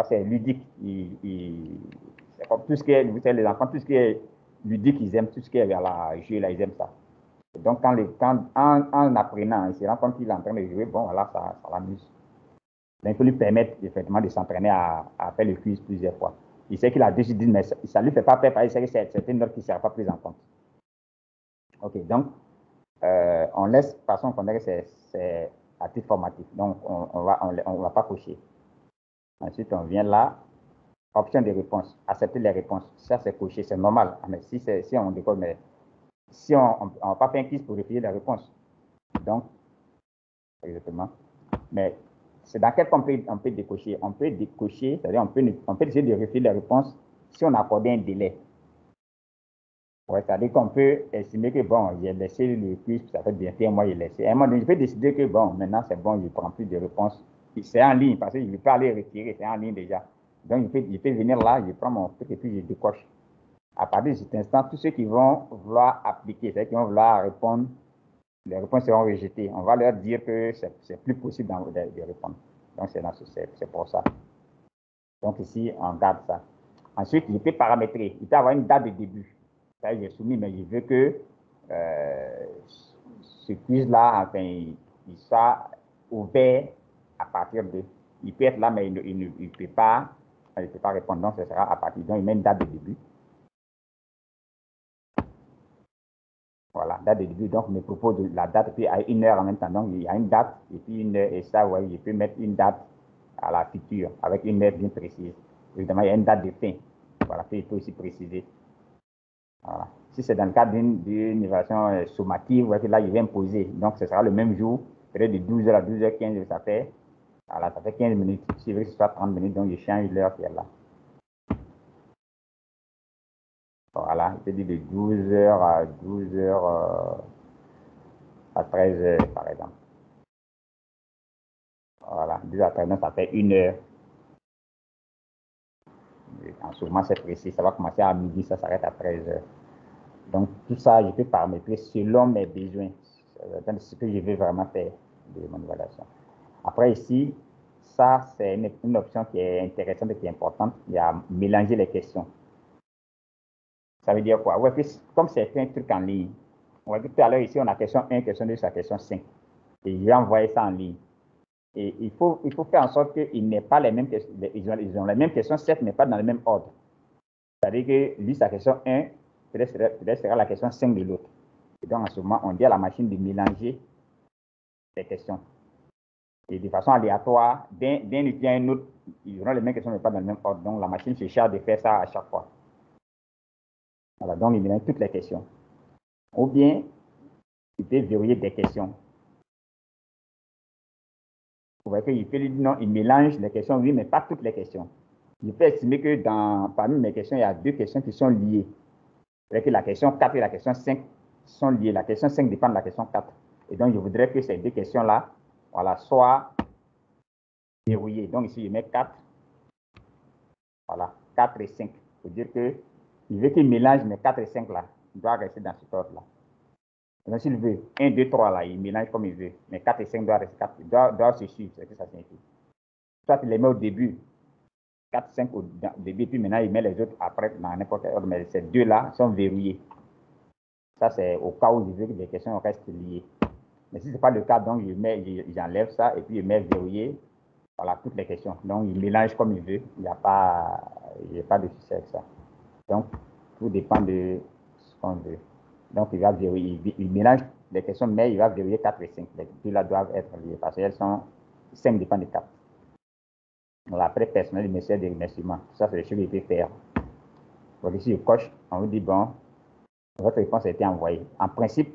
C'est ludique. C'est comme tout ce qui est, vous savez, les enfants, tout ce qui est ludique, ils aiment tout ce qui est vers la jeu, là, ils aiment ça. Et donc, en apprenant, il se rend compte qu'il est en train de jouer, bon, voilà, ça l'amuse. Donc, il faut lui permettre effectivement de s'entraîner à faire le quiz plusieurs fois. Il sait qu'il a 2 sur 10, mais ça ne lui fait pas peur parce qu'il sait que c'est une note qui ne sera pas prise en compte. OK, donc, on laisse, de façon qu'on dirait que c'est à titre formatif. Donc, on va pas cocher. Ensuite, on vient là, option de réponse, accepter les réponses. Ça, c'est coché, c'est normal. Mais si on décolle, mais si on ne va pas faire un quiz pour refuser les réponses. Donc, exactement. Mais c'est dans quel cas on peut décocher. On peut décocher, c'est-à-dire on peut essayer de refuser les réponses si on accorde un délai. Ouais, c'est-à-dire qu'on peut estimer que, bon, j'ai laissé le quiz, ça fait bien faire, moi, j'ai laissé. À un moment donné, je peux décider que, bon, maintenant, c'est bon, je ne prends plus de réponses. C'est en ligne, parce que je ne vais pas aller retirer, c'est en ligne déjà. Donc, je peux venir là, je prends mon truc et puis je décoche. À partir de cet instant, tous ceux qui vont vouloir appliquer, c'est-à-dire qui vont vouloir répondre, les réponses seront rejetées. On va leur dire que c'est plus possible de répondre. Donc, c'est pour ça. Donc, ici, on garde ça. Ensuite, je peux paramétrer. Il peut avoir une date de début. Ça, j'ai soumis, mais je veux que ce quiz-là, enfin, il soit ouvert à partir de. Il peut être là, mais il ne peut pas répondre. Donc, ce sera à partir. Donc, il met une date de début. Voilà, date de début. Donc, je me propose de la date, et puis à 1 heure en même temps. Donc, il y a une date, et puis 1 heure, et ça, ouais, je peux mettre une date à la future, avec 1 heure bien précise. Évidemment, il y a une date de fin. Voilà, il faut aussi préciser. Voilà. Si c'est dans le cadre d'une évaluation sommative, ouais, là, il vient me poser. Donc, ce sera le même jour, peut-être de 12h à 12h15, voilà, ça fait 15 minutes. Si je veux que ce soit 30 minutes, donc je change l'heure qui est là. Voilà, je te dis de 12h à 12h à 13h, par exemple. Voilà, 12h à 13h, ça fait 1 heure. En ce moment, c'est précis. Ça va commencer à midi, ça s'arrête à 13h. Donc, tout ça, je peux paramétrer selon mes besoins. C'est ce que je veux vraiment faire de mon évaluation. Après, ici, ça, c'est une option qui est intéressante et qui est importante. Il y a mélanger les questions. Ça veut dire quoi? Ouais, comme c'est un truc en ligne, on va dire tout à l'heure, ici, on a question 1, question 2, c'est question 5. Et je vais envoyer ça en ligne. Et il faut faire en sorte qu'ils n'aient pas les mêmes questions. Ils ont les mêmes questions, certes, mais pas dans le même ordre. C'est-à-dire que lui, sa question 1, peut-être sera la question 5 de l'autre. Et donc, en ce moment, on dit à la machine de mélanger les questions. Et de façon aléatoire, d'un étudiant à un autre, ils auront les mêmes questions, mais pas dans le même ordre. Donc, la machine se charge de faire ça à chaque fois. Voilà, donc il mélange toutes les questions. Ou bien, il peut verrouiller des questions. Vous voyez qu'il peut lui dire non, il mélange les questions, oui, mais pas toutes les questions. Je peux estimer que parmi mes questions, il y a 2 questions qui sont liées. C'est-à-dire que la question 4 et la question 5 sont liées. La question 5 dépend de la question 4. Et donc, je voudrais que ces 2 questions-là, voilà, soient verrouillées. Donc, ici, je mets 4. Voilà, 4 et 5. Il faut dire que il veut qu'il mélange mes 4 et 5 là. Il doit rester dans cet ordre-là. Donc, s'il veut 1, 2, 3 là, il mélange comme il veut. Mais 4 et 5 doivent rester 4, doivent se suivre. C'est ce que ça signifie. Soit il les met au début, 4, 5 au début, puis maintenant il met les autres après dans n'importe quel ordre. Mais ces 2-là sont verrouillés. Ça, c'est au cas où je veux que les questions restent liées. Mais si ce n'est pas le cas, donc j'enlève ça et puis je mets verrouillé. Voilà, toutes les questions. Donc, il mélange comme il veut. Il n'y a pas de souci avec ça. Donc, tout dépend de ce qu'on veut. Donc, il va verrouiller. Il mélange les questions, mais il va verrouiller 4 et 5. Les deux-là doivent être liées parce qu'elles sont 5 dépend de 4. Donc, après, personnel, il me sert des remerciements. Ça, c'est les choses qu'il peut faire. Donc, ici, je coche. On vous dit, bon, votre réponse a été envoyée. En principe,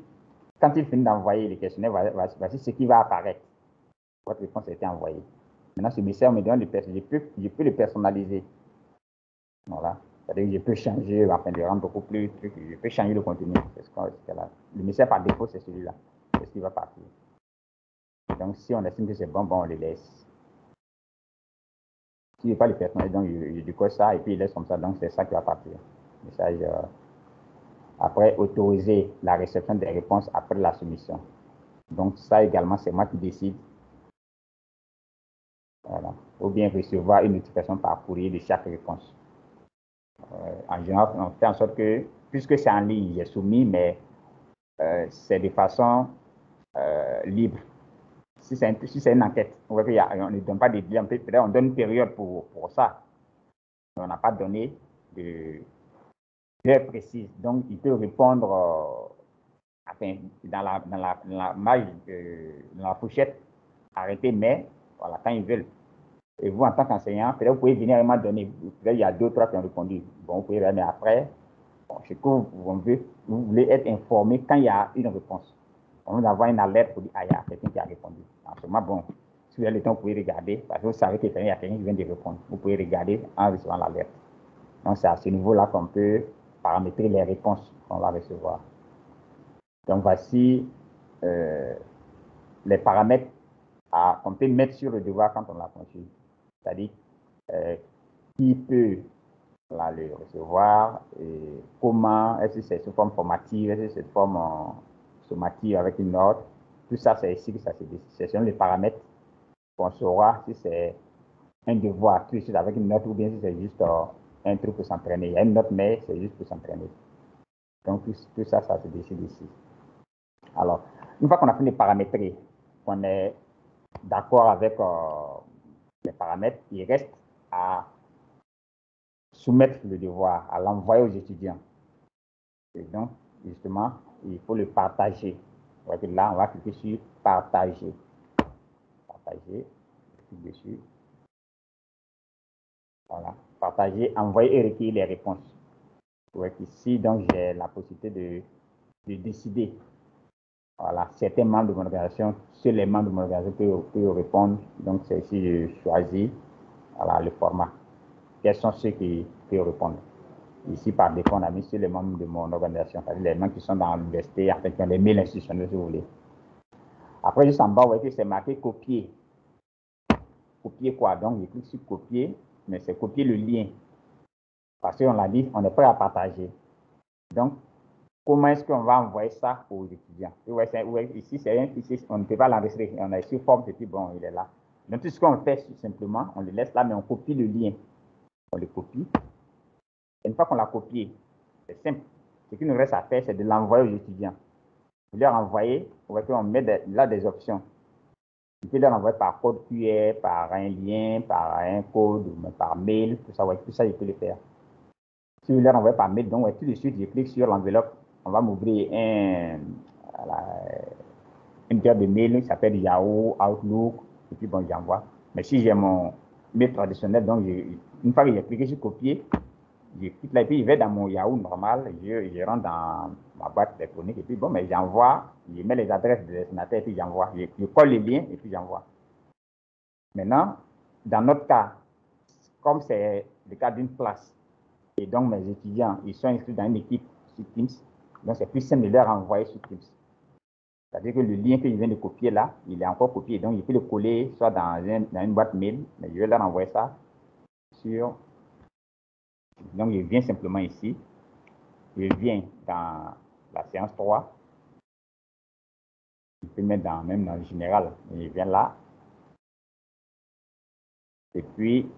quand il finit d'envoyer les questionnaires, voici ce qui va apparaître. Votre réponse a été envoyée. Maintenant, ce message me donne je peux le personnaliser. Voilà. C'est-à-dire que je peux changer, afin de rendre beaucoup plus truc, je peux changer le contenu. Le message par défaut, c'est celui-là. C'est ce qui va partir. Donc, si on estime que c'est bon, on le laisse. Si je n'ai pas le personnaliser, donc je décoche ça et puis il laisse comme ça. Donc, c'est ça qui va partir. Message. Après, autoriser la réception des réponses après la soumission. Donc, ça également, c'est moi qui décide. Voilà. Ou bien recevoir une notification par courrier de chaque réponse. En général, on fait en sorte que, puisque c'est en ligne, j'ai soumis, mais c'est de façon libre. Si c'est une enquête, on ne donne pas de délai, peut-être on donne une période pour ça. Mais on n'a pas donné d'heure précise. Donc, il peut répondre enfin, dans la marge, dans la fourchette arrêtée, mais voilà, quand ils veulent. Et vous, en tant qu'enseignant, peut-être vous pouvez venir vraiment donner. Peut-être il y a 2 ou 3 qui ont répondu. Bon, vous pouvez mais après, bon, ce que vous voulez être informé quand il y a une réponse. On va avoir une alerte pour dire, ah, il y a quelqu'un qui a répondu. En ce moment, bon, si vous avez le temps, vous pouvez regarder, parce que vous savez qu'il y a quelqu'un qui vient de répondre. Vous pouvez regarder en recevant l'alerte. Donc, c'est à ce niveau-là qu'on peut paramétrer les réponses qu'on va recevoir. Donc, voici les paramètres qu'on peut mettre sur le devoir quand on l'a conçu. C'est-à-dire, qui peut le recevoir, et comment, est-ce que c'est sous forme formative, est-ce que c'est sous forme sommative avec une note. Tout ça, c'est ici que ça se décide. C'est selon les paramètres qu'on saura si c'est un devoir tout de suite avec une note ou bien si c'est juste un truc pour s'entraîner. Il y a une note, mais c'est juste pour s'entraîner. Donc, tout ça, ça se décide ici. Alors, une fois qu'on a fini de paramétrer, qu'on est d'accord avec les paramètres, il reste à soumettre le devoir, à l'envoyer aux étudiants. Et donc, justement, il faut le partager. Là, on va cliquer sur partager. Partager, clique dessus. Voilà. Partager, envoyer et recueillir les réponses. Ouais, ici, donc, j'ai la possibilité de décider. Voilà, certains membres de mon organisation, seuls les membres de mon organisation peuvent répondre. Donc, c'est ici, je choisis voilà, le format. Quels sont ceux qui peuvent répondre? Ici, par défaut, on a mis sur les membres de mon organisation, c'est-à-dire les membres qui sont dans l'université, en fait, qui ont les mails institutionnels, si vous voulez. Après, juste en bas, vous voyez que c'est marqué copier. Copier quoi? Donc, je clique sur copier, mais c'est copier le lien. Parce qu'on l'a dit, on est prêt à partager. Donc, comment est-ce qu'on va envoyer ça aux étudiants? Ici, c'est un fichier, on ne peut pas l'enregistrer. On a ici forme, et puis bon, il est là. Donc, tout ce qu'on fait, simplement, on le laisse là, mais on copie le lien. On le copie. Et une fois qu'on l'a copié, c'est simple. Ce qu'il nous reste à faire, c'est de l'envoyer aux étudiants. Vous leur envoyer, vous voyez qu'on met là des options. Vous pouvez leur envoyer par code QR, par un lien, par un code, par mail, tout ça, je peux le faire. Si vous leur envoyez par mail, donc tout de suite, je clique sur l'enveloppe. On va m'ouvrir une boîte de mail qui s'appelle Yahoo, Outlook, et puis bon, j'envoie. Mais si j'ai mon mail traditionnel, donc une fois que j'ai cliqué sur copier, je clique là, et puis je vais dans mon Yahoo normal, je rentre dans ma boîte électronique, et puis bon, mais j'envoie, je mets les adresses des destinataires, et puis j'envoie. Je colle les liens, et puis j'envoie. Maintenant, dans notre cas, comme c'est le cas d'une classe, et donc mes étudiants, ils sont inscrits dans une équipe sur Teams, donc c'est plus simple de leur envoyer sur Teams. C'est-à-dire que le lien que je viens de copier là, il est encore copié, donc je peux le coller soit dans une boîte mail, mais je vais leur envoyer ça sur... Donc je viens simplement ici, je viens dans la séance 3, je peux mettre même dans le général, je viens là, et puis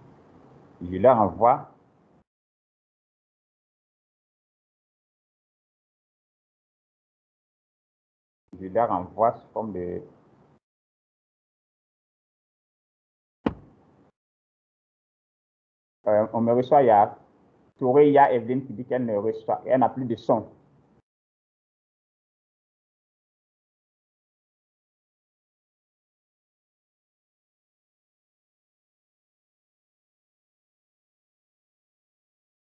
je leur envoie sous forme de... on me reçoit, il y a Touré, il y a Evelyne qui dit qu'elle ne reçoit, elle n'a plus de son.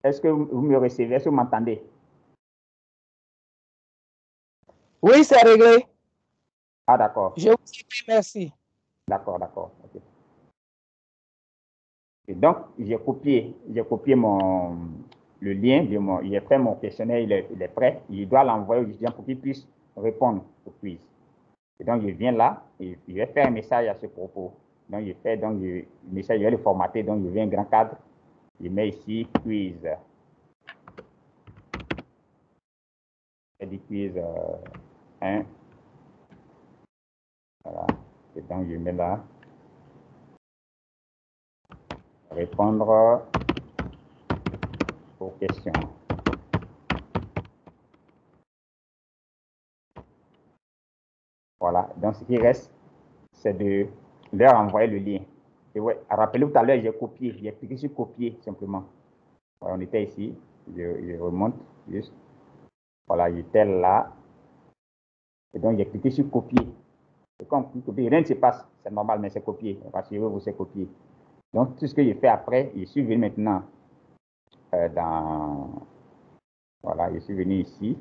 Est-ce que vous me recevez? Est-ce que vous m'entendez? Oui, c'est réglé. Ah, d'accord. Je vous prie, merci. D'accord, d'accord. Okay. Et donc, j'ai copié le lien, j'ai fait mon questionnaire, il est prêt. Je dois l'envoyer aux étudiants pour qu'ils puissent répondre au quiz. Et donc, je viens là et je vais faire un message à ce propos. Donc, le message, je vais le formater. Donc, je viens un grand cadre. Je mets ici quiz. Je dis quiz 1. Voilà. Et donc, je mets là. Répondre aux questions. Voilà. Donc, ce qui reste, c'est de leur envoyer le lien. Et ouais, rappelez-vous tout à l'heure, j'ai cliqué sur copier simplement. Voilà, on était ici, je remonte juste. Voilà, j'étais là. Et donc, j'ai cliqué sur copier. Et comme copier, rien ne se passe, c'est normal, mais c'est copier. Rassurez-vous, c'est copier. Donc, tout ce que j'ai fait après, je suis venu maintenant voilà, je suis venu ici.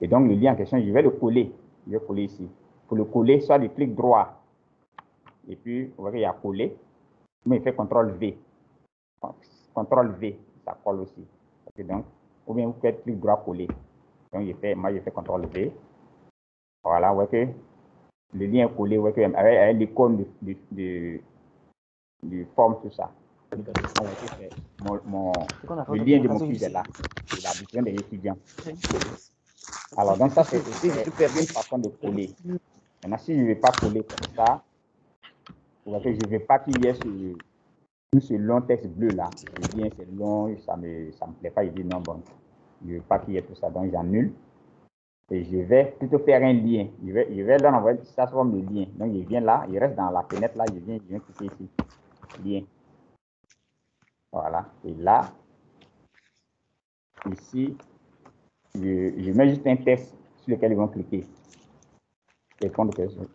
Et donc, le lien en question, je vais le coller. Je vais coller ici. Pour le coller, soit du clic droit. Et puis, vous voyez, il y a coller. Mais il fait CTRL V. CTRL V, ça colle aussi. Et donc, ou bien vous faites clic droit coller. Donc, moi, j'ai fait CTRL V. Voilà, vous voyez que le lien est collé, vous voyez que avec l'icône du forme, tout ça. Le lien de mon quiz est là. Il a besoin des étudiants. Alors, donc, ça, c'est une façon de coller. Maintenant, si je ne vais pas coller comme ça, vous voyez que je ne veux pas qu'il y ait ce long texte bleu là. Le lien, c'est long, ça me plaît pas. Je dis non, bon, je ne veux pas qu'il y ait tout ça. Donc, j'annule. Et je vais plutôt faire un lien. Je vais leur envoyer ça sous forme de lien. Donc, je viens là, il reste dans la fenêtre là, je viens cliquer ici. Lien. Voilà. Et là, ici, je mets juste un texte sur lequel ils vont cliquer. Répondre aux questions.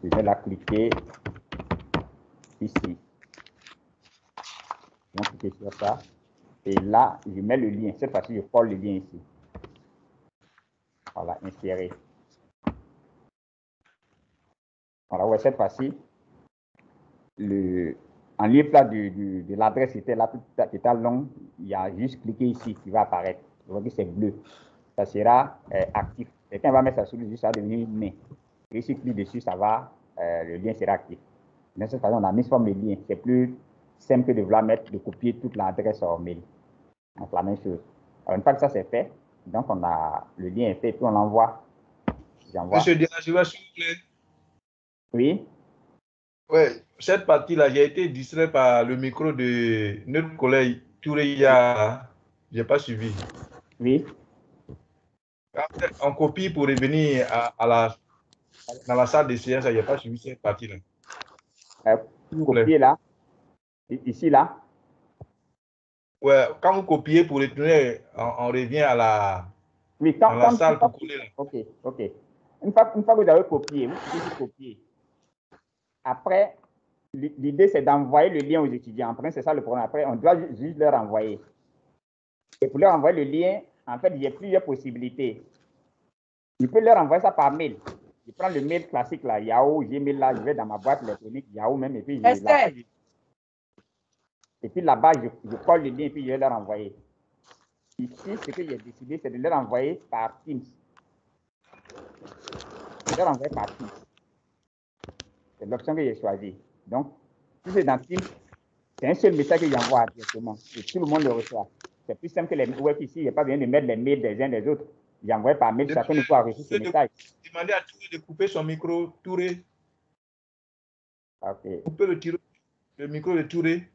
Je vais la cliquer ici. Ils vont cliquer sur ça. Et là, je mets le lien. Cette fois-ci, je colle le lien ici. Voilà, insérer. Voilà, ouais, cette fois-ci, en lien plat de l'adresse était là, qui était long, il y a juste cliqué ici qui va apparaître. Vous voyez que c'est bleu. Ça sera actif. Et quand on va mettre ça sur le ça va devenir une main. Et si on clique dessus, ça va, le lien sera actif. De cette façon, on a mis sur le lien. C'est plus simple que de vouloir mettre, de copier toute l'adresse hors mail. Donc, la même chose. Alors, une fois que ça c'est fait, donc on a le lien est fait, puis on l'envoie. Monsieur Diaghiva, s'il vous plaît. Oui. Oui, cette partie-là, j'ai été distrait par le micro de notre collègue Touré. Je n'ai pas suivi. Oui. On copie pour revenir dans la salle de séance, je n'ai pas suivi cette partie-là. Copier là. Ici, là. Ouais, quand vous copiez pour retourner, on revient à la, oui, dans la salle pour coller là. Ok, ok. Une fois que vous avez copié, vous pouvez copier. Après, l'idée, c'est d'envoyer le lien aux étudiants. Après, c'est ça le problème. Après, on doit juste leur envoyer. Et pour leur envoyer le lien, en fait, il y a plusieurs possibilités. Je peux leur envoyer ça par mail. Je prends le mail classique, là, Yahoo, Gmail, là, je vais dans ma boîte électronique, Yahoo même, et puis là-bas, je colle le lien et puis je vais leur envoyer. Ici, ce que j'ai décidé, c'est de leur envoyer par Teams. Je leur envoie par Teams. C'est l'option que j'ai choisie. Donc, si c'est dans Teams, c'est un seul message que j'envoie directement et tout le monde le reçoit. C'est plus simple que les web ici, il n'y a pas besoin de mettre les mails des uns des autres. J'envoie par mail, chacun de vous a reçu ce message. Demandez à Touré de couper son micro, Touré. Ok. Coupez le micro de Touré.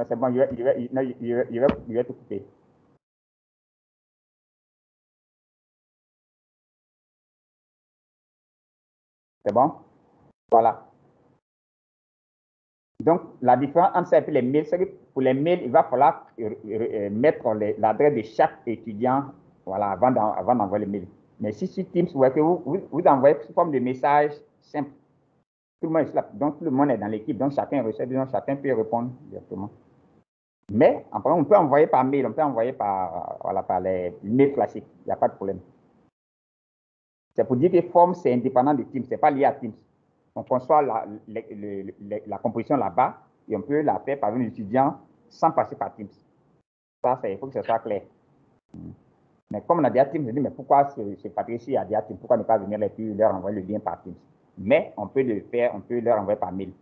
C'est bon, je vais tout couper. C'est bon? Voilà. Donc, la différence entre ça et les mails, c'est que pour les mails, il va falloir mettre l'adresse de chaque étudiant voilà, avant d'envoyer le mail. Mais si sur Teams, vous envoyez sous forme de message simple. Tout le monde est là. Donc, tout le monde est dans l'équipe. Donc, chacun reçoit, donc chacun peut répondre directement. Mais, après, on peut envoyer par mail, on peut envoyer par les mails classiques. Il n'y a pas de problème. C'est pour dire que forme, c'est indépendant de Teams. Ce n'est pas lié à Teams. On conçoit la composition là-bas et on peut la faire par un étudiant sans passer par Teams. Ça, il faut que ce soit clair. Mais comme on a déjà Teams, je dis, mais pourquoi ce Patricia a déjà Teams? Pourquoi ne pas venir et puis leur envoyer le lien par Teams? Mais on peut le faire, on peut leur envoyer par mail.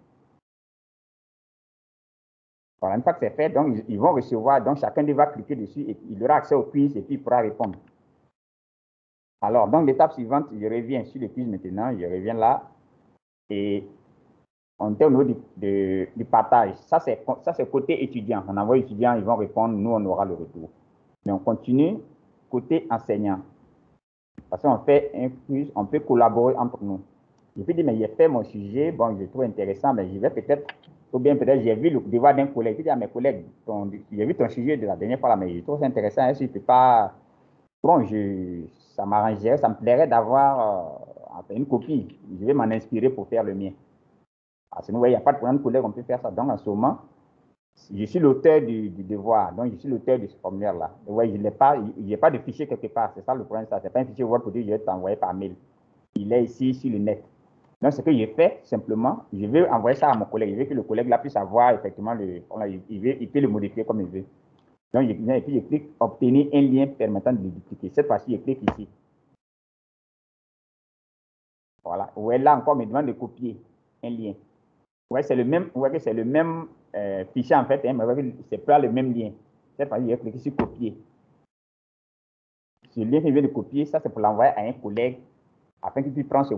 Voilà, une fois que c'est fait, donc ils vont recevoir, donc chacun va cliquer dessus et il aura accès au quiz et puis il pourra répondre. Alors, donc l'étape suivante, je reviens sur le quiz maintenant, je reviens là et on est au niveau du partage. Ça, c'est côté étudiant. On envoie les étudiants, ils vont répondre, nous, on aura le retour. Mais on continue côté enseignant. Parce qu'on fait un quiz, on peut collaborer entre nous. Je peux dire, mais j'ai fait mon sujet, bon, je trouve intéressant, mais je vais peut-être, ou bien peut-être j'ai vu le devoir d'un collègue. Je dis à mes collègues, j'ai vu ton sujet de la dernière fois, là, mais je trouve ça intéressant. Est-ce que tu peux pas. Bon, ça m'arrangerait, ça me plairait d'avoir une copie. Je vais m'en inspirer pour faire le mien. Parce que nous, il n'y a pas de problème de collègue, on peut faire ça. Donc, en ce moment, je suis l'auteur du devoir, donc je suis l'auteur de ce formulaire-là. Ouais, il n'y a pas de fichier quelque part, c'est ça le problème, ça. Ce n'est pas un fichier Word pour dire je vais t'envoyer par mail. Il est ici sur le net. Donc, ce que j'ai fait, simplement, je vais envoyer ça à mon collègue. Je veux que le collègue là puisse avoir effectivement il peut le modifier comme il veut. Donc, et puis je clique obtenir un lien permettant de le dupliquer. Cette fois-ci, je clique ici. Voilà. Ouais, là encore, il me demande de copier un lien. Ouais, c'est le même, fichier en fait, hein, mais c'est pas le même lien. Cette fois-ci, je vais cliquer sur copier. Ce lien que je viens de copier, ça c'est pour l'envoyer à un collègue afin qu'il puisse prendre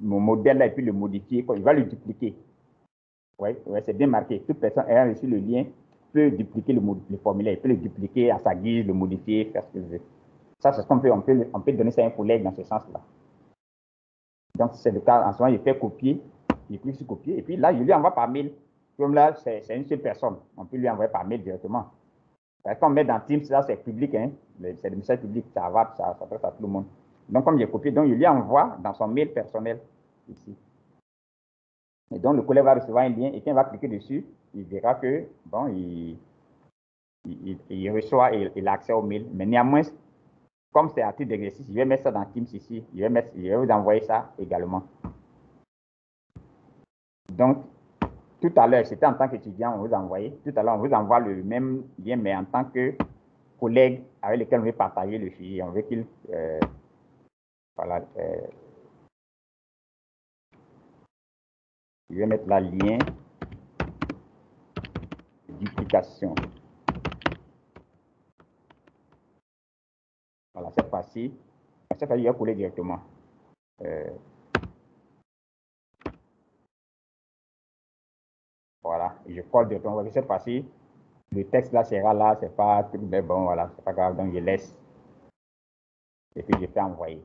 mon modèle là et puis le modifier. Il va le dupliquer. Oui, c'est bien marqué. Toute personne ayant reçu le lien peut dupliquer le formulaire. Il peut le dupliquer à sa guise, le modifier, faire ce qu'il veut. Ça, c'est ce qu'on peut, on peut donner ça à un collègue dans ce sens-là. Donc, c'est le cas. En ce moment, il fait copier, il clique sur copier, et puis là, je lui envoie par mail. Comme là, c'est une seule personne. On peut lui envoyer par mail directement. Parce qu'on met dans Teams, là, c'est public, hein. C'est le message public, ça va, ça passe à tout le monde. Donc, comme j'ai copié, donc je lui envoie dans son mail personnel, ici. Et donc, le collègue va recevoir un lien, et quand il va cliquer dessus, il verra que, bon, il reçoit et il a accès au mail. Mais néanmoins, comme c'est à titre d'exercice, je vais mettre ça dans Teams ici. Je vais vous envoyer ça également. Donc, tout à l'heure, c'était en tant qu'étudiant, on vous envoyait. Tout à l'heure, on vous envoie le même lien, mais en tant que collègue avec lequel on veut partager le fichier. On veut qu'il... voilà. Je vais mettre là lien duplication. Voilà, cette fois-ci, il va coller directement. Voilà, je colle directement. Cette fois-ci, le texte là sera là, c'est pas tout, mais bon, voilà, c'est pas grave, donc je laisse. Et puis je fais envoyer.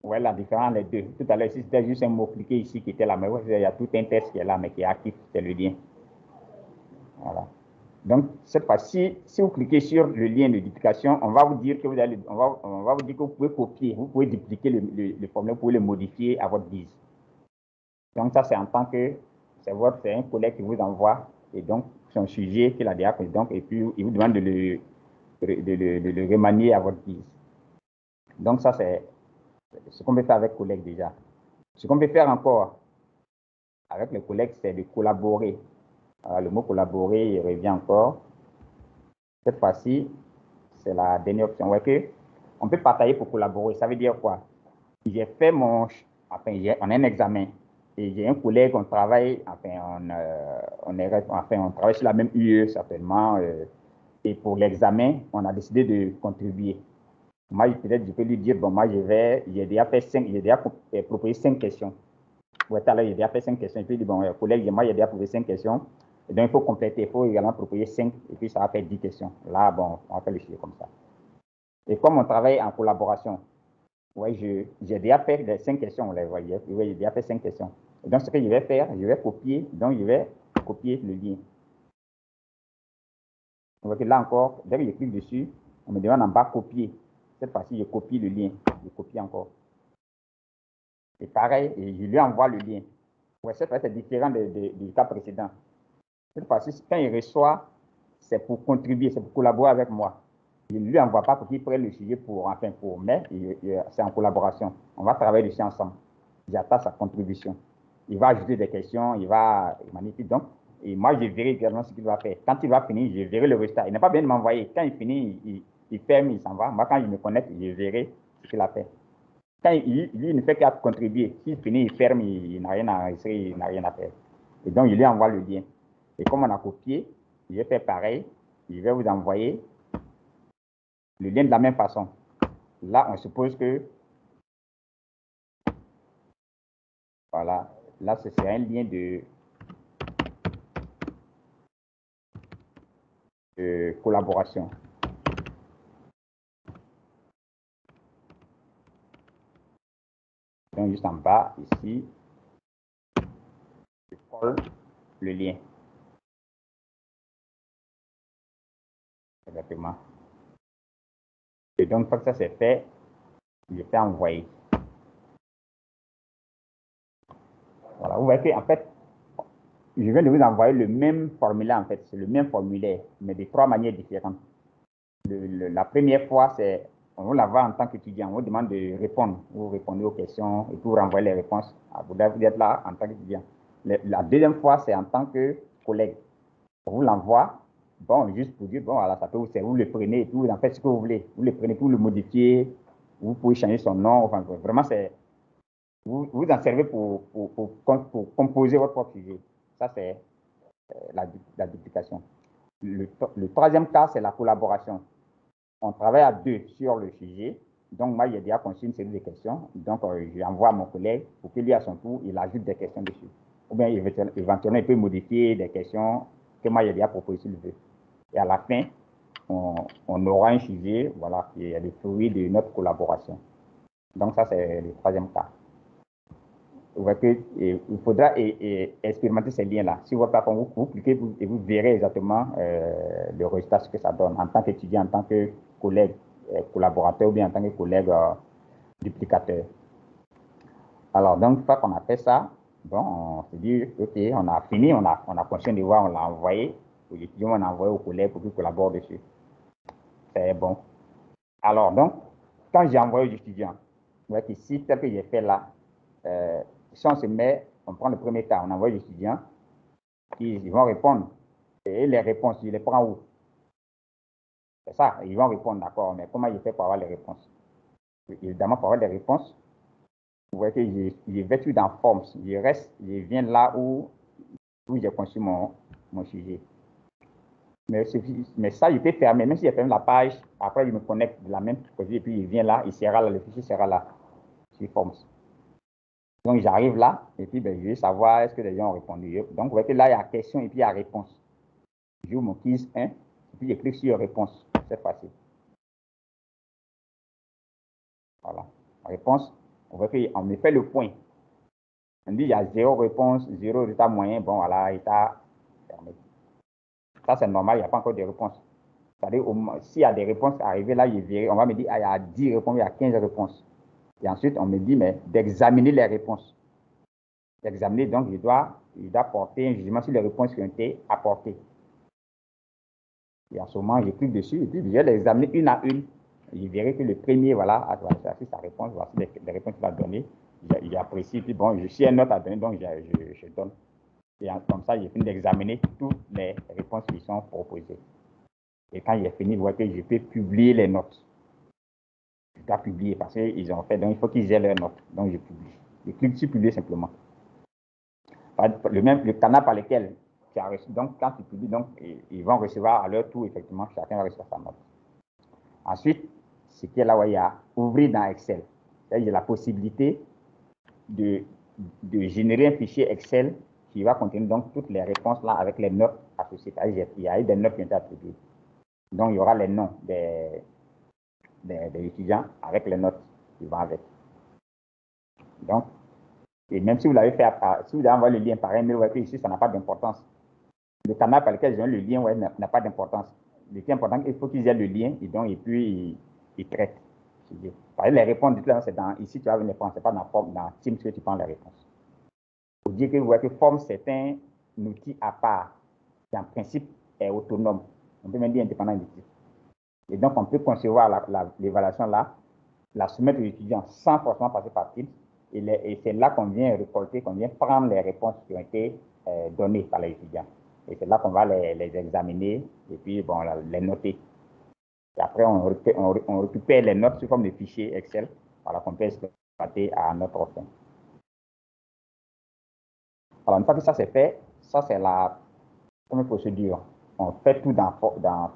Voilà, la différence les deux. Tout à l'heure, si c'était juste un mot cliqué ici qui était là, mais il y a tout un texte qui est là, mais qui est actif, c'est le lien. Voilà. Donc, cette fois-ci, si vous cliquez sur le lien de duplication, on va vous dire que vous allez, on va vous dire que vous pouvez copier, vous pouvez dupliquer le formulaire, vous pouvez le modifier à votre guise. Donc, ça, c'est en tant que c'est un collègue qui vous envoie, et donc, son sujet qu'il a déjà pris, donc, et puis, il vous demande de le remanier à votre guise. Donc, ça, c'est ce qu'on peut faire avec collègue déjà. Ce qu'on peut faire encore avec les collègues, c'est de collaborer. Alors, le mot collaborer, il revient encore. Cette fois-ci, c'est la dernière option. Ouais, que on peut partager pour collaborer. Ça veut dire quoi? J'ai fait on a un examen et j'ai un collègue, on travaille, on travaille sur la même UE certainement. Et pour l'examen, on a décidé de contribuer. Moi, peut-être, je peux lui dire, bon, moi, j'ai déjà proposé 5 questions. Ouais, tout à l'heure, j'ai déjà fait 5 questions. Et puis, bon, collègue, moi, j'ai déjà proposé 5 questions. Et donc, il faut compléter, il faut également proposer 5, et puis ça va faire 10 questions. Là, bon, on va faire le sujet comme ça. Et comme on travaille en collaboration, ouais, j'ai déjà fait les 5 questions, vous voyez, j'ai déjà fait 5 questions. Et donc, ce que je vais faire, je vais copier, donc je vais copier le lien. Vous voyez que là encore, dès que je clique dessus, on me demande en bas copier. Cette fois-ci, je copie le lien, je copie encore. Et pareil, et je lui envoie le lien. Ouais, cette fois, c'est différent du cas précédent. Cette fois-ci, quand il reçoit, c'est pour contribuer, c'est pour collaborer avec moi. Je ne lui envoie pas pour qu'il prenne le sujet mais c'est en collaboration. On va travailler dessus ensemble. J'attends sa contribution. Il va ajouter des questions, il va magnifier. Donc, et moi, je verrai également ce qu'il va faire. Quand il va finir, je verrai le résultat. Il n'a pas besoin de m'envoyer. Quand il finit, il ferme, il s'en va. Moi, quand je me connecte, je verrai ce qu'il a fait. Quand lui, il ne fait qu'à contribuer. S'il finit, il ferme, il n'a rien à enregistrer, il n'a rien à faire. Et donc, je lui envoie le lien. Et comme on a copié, je vais faire pareil. Je vais vous envoyer le lien de la même façon. Là, on suppose que, voilà, là, c'est un lien de collaboration. Donc, juste en bas, ici, je colle le lien. Exactement. Et donc, une fois que ça c'est fait, je fais envoyer. Voilà, vous voyez qu'en fait, je viens de vous envoyer le même formulaire, en fait, c'est le même formulaire, mais de 3 manières différentes. La première fois, c'est, on vous l'envoie en tant qu'étudiant, on vous demande de répondre, vous répondez aux questions et puis vous renvoyez les réponses. Vous êtes là en tant qu'étudiant. La deuxième fois, c'est en tant que collègue. On vous l'envoie, bon, juste pour dire, bon, voilà, ça peut vous servir, vous le prenez et tout, vous en faites ce que vous voulez. Vous le prenez pour le modifier, vous pouvez changer son nom, enfin, vraiment, c'est, vous en servez pour composer votre propre sujet. Ça, c'est la duplication. Le troisième cas, c'est la collaboration. On travaille à 2 sur le sujet. Donc, moi, j'ai déjà conçu une série de questions. Donc, je l'envoie à mon collègue pour qu'il, à son tour, il ajoute des questions dessus. Ou bien, éventuellement, il peut modifier des questions que moi, j'ai déjà proposées s'il veut. Et à la fin, on aura un sujet, voilà, qui est le fruit de notre collaboration. Donc, ça, c'est le troisième cas. Vous voyez qu'il faudra expérimenter ces liens-là. Si vous cliquez et vous verrez exactement le résultat, ce que ça donne en tant qu'étudiant, en tant que collègue, collaborateur ou bien en tant que collègue duplicateur. Alors, donc, une fois qu'on a fait ça, Bon, on s'est dit, OK, on a fini, on a construit un devoir, on l'a envoyé aux étudiants, on a envoyé aux collègues pour qu'ils collaborent dessus. C'est bon. Alors, donc, quand j'ai envoyé aux étudiants, vous voyez qu'ici, tel que j'ai fait là, si on se met, on prend le premier cas, on envoie aux étudiants, ils vont répondre. Et les réponses, je les prends où? C'est ça, ils vont répondre, d'accord, mais comment ils font pour avoir les réponses? Évidemment, pour avoir les réponses, vous voyez que j'ai vécu dans Forms, je viens là où j'ai conçu mon sujet. Mais ça, je peux fermer, même si j'ai fermé la page, après je me connecte de la même chose, et puis il vient là, il sera là, le fichier sera là, sur Forms. Donc j'arrive là, et puis ben, je veux savoir est-ce que les gens ont répondu. Donc vous voyez que là, il y a question et puis il y a réponse. J'ouvre mon quiz 1, et puis je clique sur réponse. C'est facile. Voilà. Réponse, on voit qu'on me fait le point. On dit il y a 0 réponse, 0 résultat moyen, bon voilà, état fermé. Ça c'est normal, il n'y a pas encore de réponse. C'est-à-dire, s'il y a des réponses arrivées là, on va me dire, ah, il y a 10 réponses, il y a 15 réponses. Et ensuite, on me dit, mais d'examiner les réponses. D'examiner, donc, je dois porter un jugement sur les réponses qui ont été apportées. Et en ce moment, je clique dessus, et puis je vais les examiner une à une. Je verrai que le premier, voilà, voici sa réponse, voici les réponses qu'il a données. J'apprécie, puis bon, je suis un autre à donner, donc je donne. Et comme ça, j'ai fini d'examiner toutes les réponses qui sont proposées. Et quand j'ai fini, vous voyez que je peux publier les notes. Je dois publier parce qu'ils ont fait, donc il faut qu'ils aient leurs notes. Donc je publie. Je clique sur publier simplement. Le canal par lequel tu as reçu, donc quand tu publies, donc, ils vont recevoir à leur tour, effectivement, chacun va recevoir sa note. Ensuite, ce qui est là où il y a ouvrir dans Excel. Il y a la possibilité de générer un fichier Excel qui va contenir donc toutes les réponses là avec les notes associées. Il y a eu des notes qui ont été attribuées. Donc il y aura les noms des étudiants avec les notes qui vont avec. Donc, et même si vous l'avez fait, si vous avez envoyé le lien par email, vous voyez que ici, ça n'a pas d'importance. Le canal par lequel j'ai le lien n'a pas d'importance. Le qui est important, il faut qu'ils aient le lien et donc, et puis ils traitent. Par exemple, les réponses, c'est ici, tu vas venir les prendre, ce n'est pas dans Teams que tu prends les réponses. Pour dire que vous voyez que Form, c'est un outil à part, qui en principe est autonome. On peut même dire indépendant du type. Et donc, on peut concevoir l'évaluation là, la soumettre aux étudiants sans forcément passer par Teams. Et c'est là qu'on vient récolter, qu'on vient prendre les réponses qui ont été données par les étudiants. Et c'est là qu'on va les examiner et puis bon, les noter. Et après, on récupère les notes sous forme de fichiers Excel, voilà, qu'on peut exploiter à notre fin. Alors, une fois que ça c'est fait, ça c'est la première procédure. On fait tout dans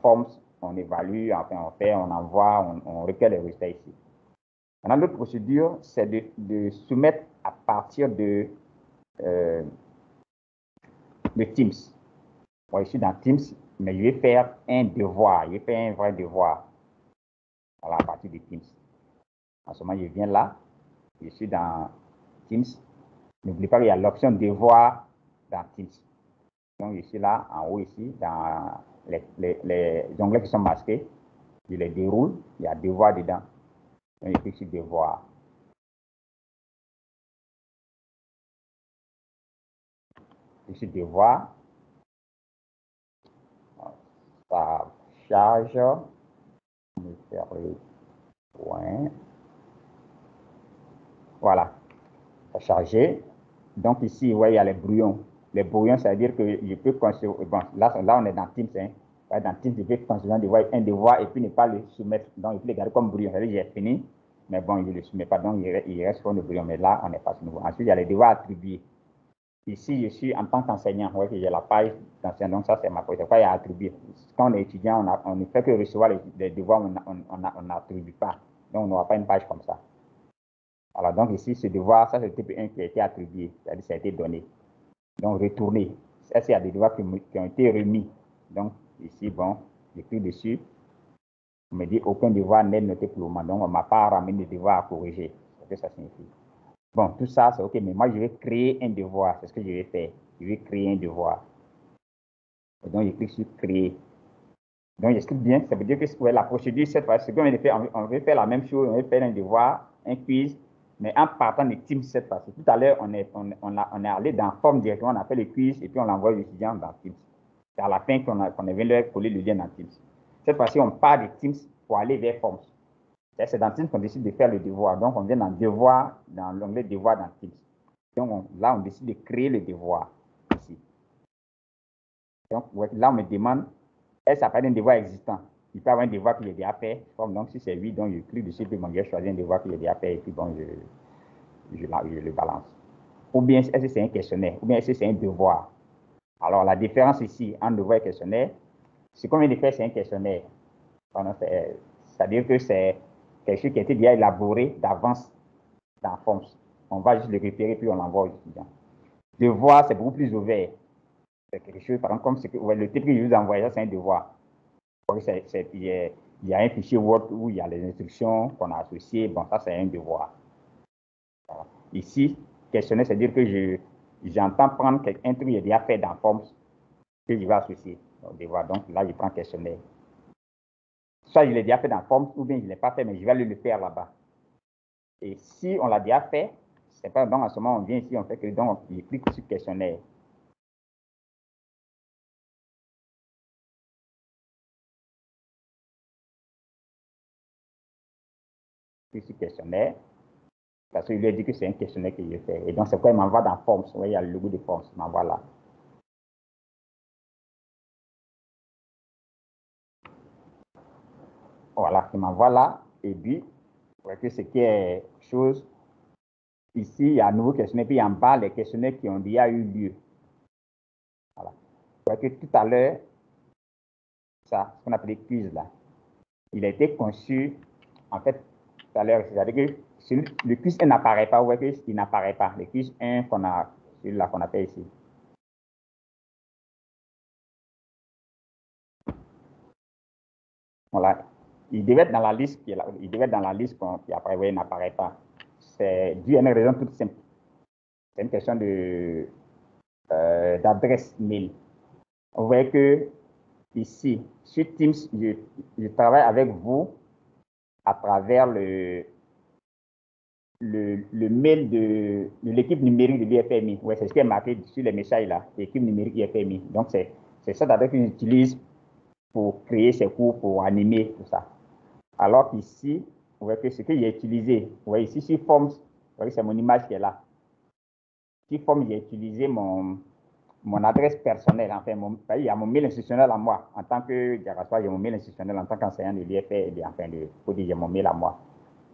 Forms, on évalue, enfin on envoie, on recueille les résultats ici. Maintenant, l'autre procédure, c'est de soumettre à partir de Teams. Moi, je suis dans Teams, mais je vais faire un devoir, je vais faire un vrai devoir. Voilà, à partir de Teams. En ce moment, je viens là, je suis dans Teams. N'oubliez pas qu'il y a l'option devoir dans Teams. Donc, je suis là, en haut ici, dans les onglets qui sont masqués. Je les déroule, il y a devoir dedans. Donc, je clique sur devoir. Je clique sur devoir. Ça charge. On va faire le point. Voilà. Ça a chargé. Donc, ici, vous voyez, il y a les brouillons. Les brouillons, ça veut dire que je peux construire. Bon, là, on est dans Teams. Hein. Dans Teams, je peux construire un devoir et puis ne pas le soumettre. Donc, il faut le garder comme brouillon. C'est-à-dire que j'ai fini, mais bon, je ne le soumets pas. Donc, il reste comme le brouillon. Mais là, on n'est pas sur nouveau. Ensuite, il y a les devoirs attribués. Ici, je suis en tant qu'enseignant. Vous voyez que j'ai la page d'enseignant. Donc, ça, c'est ma page. C'est quoi, il y a attribué. Quand on est étudiant, on ne fait que recevoir les devoirs, on n'attribue pas. Donc, on n'aura pas une page comme ça. Alors, donc ici, ce devoir, ça c'est le type 1 qui a été attribué, c'est-à-dire ça a été donné. Donc, retourner. Ça, il y a des devoirs qui ont été remis. Donc, ici, bon, je clique dessus. On me dit aucun devoir n'est noté pour le moment. Donc, on ne m'a pas ramené de devoir à corriger. C'est ce que ça signifie. Bon, tout ça, c'est OK, mais moi, je vais créer un devoir. C'est ce que je vais faire. Je vais créer un devoir. Et donc, je clique sur créer. Donc, j'explique bien. Ça veut dire que la procédure, cette fois, ce qu'on vient de faire, on veut faire la même chose. On veut faire un devoir, un quiz. mais en partant de Teams cette fois-ci. Tout à l'heure, on est allé dans forme directement, on a fait le quiz et puis on l'envoie aux étudiants dans Teams. C'est à la fin qu'on est venu leur coller le lien dans Teams. Cette fois-ci, on part de Teams pour aller vers Forms. C'est dans Teams qu'on décide de faire le devoir. Donc, on vient dans Devoir, dans l'onglet Devoir dans Teams. Donc, là, on décide de créer le devoir ici. Donc, là, on me demande, est-ce que ça paraît un devoir existant? Il peut y avoir un devoir que j'ai déjà fait. Donc, si c'est oui, donc je clique dessus, puis bon, je choisis un devoir que j'ai déjà fait, et puis bon, je le balance. Ou bien, est-ce que c'est un questionnaire? Ou bien, est-ce que c'est un devoir? Alors, la différence ici entre devoir et questionnaire, ce qu'on vient de faire, c'est un questionnaire. C'est-à-dire que c'est quelque chose qui a été déjà élaboré d'avance dans Forms. On va juste le référer, puis on l'envoie aux étudiants. Devoir, c'est beaucoup plus ouvert. C'est quelque chose, par exemple, comme le type que je vous ai envoyé, c'est un devoir. Il y a un fichier Word où il y a les instructions qu'on a associées. Bon, ça, c'est un devoir. Voilà. Ici, questionnaire, c'est-à-dire que j'entends prendre un truc qui est déjà fait dans Forms que je vais associer au devoir. Donc, là, je prends questionnaire. Soit je l'ai déjà fait dans Forms, ou bien je ne l'ai pas fait, mais je vais le faire là-bas. Et si on l'a déjà fait, c'est pas donc à ce moment on vient ici, on fait que donc on clique sur questionnaire. Clique sur questionnaire, parce qu'il lui a dit que c'est un questionnaire que je fais. Et donc c'est quoi il m'envoie dans Forms. Vous voyez, il y a le logo de Forms, il m'envoie là. Voilà, il m'envoie là. Et puis, vous voyez que ce qui est chose, ici, il y a un nouveau questionnaire, puis en bas, les questionnaires qui ont déjà eu lieu. Voilà. Vous voyez que tout à l'heure, ça, ce qu'on appelle les quiz là, il a été conçu, en fait, tout à l'heure, c'est-à-dire que le quiz 1 n'apparaît pas, vous voyez qu'il n'apparaît pas. Le quiz 1 celui-là qu'on a fait ici. Voilà. Il devait être dans la liste qui apparaît, oui, n'apparaît pas. C'est dû à une raison toute simple. C'est une question d'adresse mail. Vous voyez que ici, sur Teams, je travaille avec vous à travers le mail de l'équipe numérique de l'IFMI. Ouais, c'est ce qui est marqué sur les messages là, l'équipe numérique IFMI. Donc, c'est ça d'abord que j'utilise pour créer ces cours, pour animer tout ça. Alors qu'ici, vous voyez que ce que j'ai utilisé, vous voyez ici sur Forms, vous voyez c'est mon image qui est là. Sur Forms, j'ai utilisé mon adresse personnelle. Enfin, il y a mon mail institutionnel à moi. En tant que Diaraspa, j'ai mon mail institutionnel en tant qu'enseignant de l'IFR, enfin, j'ai mon mail à moi.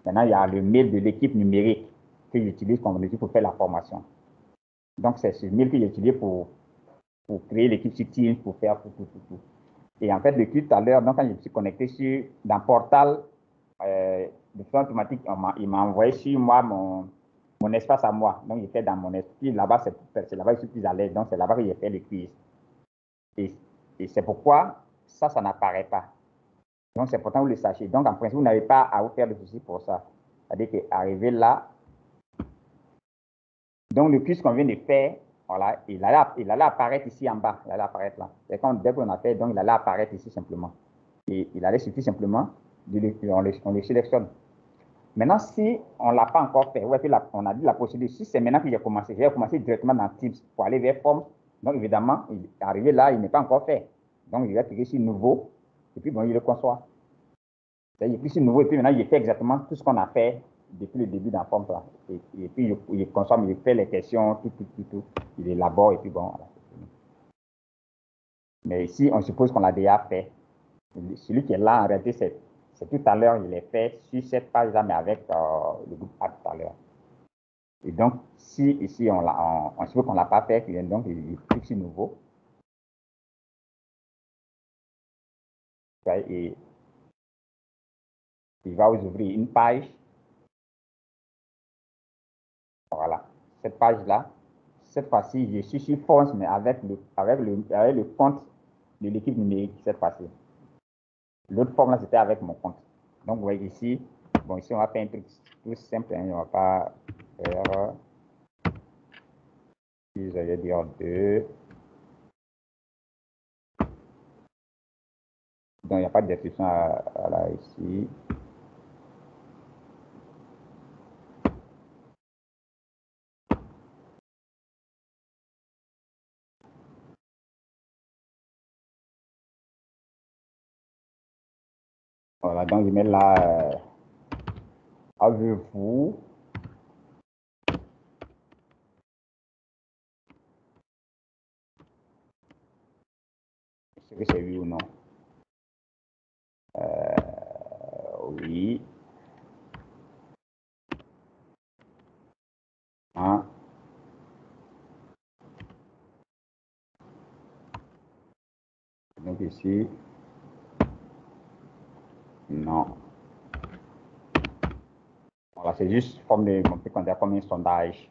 Maintenant, il y a le mail de l'équipe numérique que j'utilise comme outil pour faire la formation. Donc, c'est ce mail que j'utilise pour créer l'équipe sur Teams, pour faire tout. Et en fait, le tout à l'heure, donc, quand je me suis connecté dans le portal de façon automatique, il m'a envoyé sur moi mon espace à moi. Donc, j'étais dans mon espace. Là-bas, c'est là-bas que je suis plus à l'aise. Donc, c'est là-bas que j'ai fait le quiz. Et c'est pourquoi ça n'apparaît pas. Donc, c'est important que vous le sachiez. Donc, en principe, vous n'avez pas à vous faire de soucis pour ça. C'est-à-dire qu'arriver là, donc le quiz qu'on vient de faire, voilà, il allait apparaître ici en bas. Il allait apparaître là. Dès qu'on a fait, donc il allait apparaître ici simplement. Et il allait suffire simplement, on le sélectionne. Maintenant, si on ne l'a pas encore fait, ouais, on a dit la procédure, si c'est maintenant que j'ai commencé directement dans Teams pour aller vers Forms. Donc, évidemment, arrivé là, il n'est pas encore fait. Donc, il va cliquer sur Nouveau, et puis, bon, il le conçoit. Il clique sur Nouveau, et puis maintenant, il fait exactement tout ce qu'on a fait depuis le début dans Forms. Et puis, il consomme, il fait les questions, tout. Il élabore, et puis, bon, voilà. Mais ici, on suppose qu'on l'a déjà fait. Celui qui est là, en réalité, c'est tout à l'heure, il est fait sur cette page-là, mais avec le groupe A tout à l'heure. Et donc, si ici, on suppose qu'on ne l'a pas fait, donc il clique sur Nouveau. Et il va vous ouvrir une page. Voilà. Cette page-là, cette fois-ci, je suis sur Forms, mais avec le compte de l'équipe numérique cette fois-ci. L'autre forme, là, c'était avec mon compte. Donc, vous voyez ici, bon, ici, on va faire un truc tout simple. Hein, on ne va pas faire, si j'allais dire 2. Donc, il n'y a pas de description là, ici. Voilà, donc je mets là, avez-vous est-ce que c'est oui ou non? Oui. Hein? Donc ici, non. Voilà, c'est juste forme de, on peut considérer comme un sondage.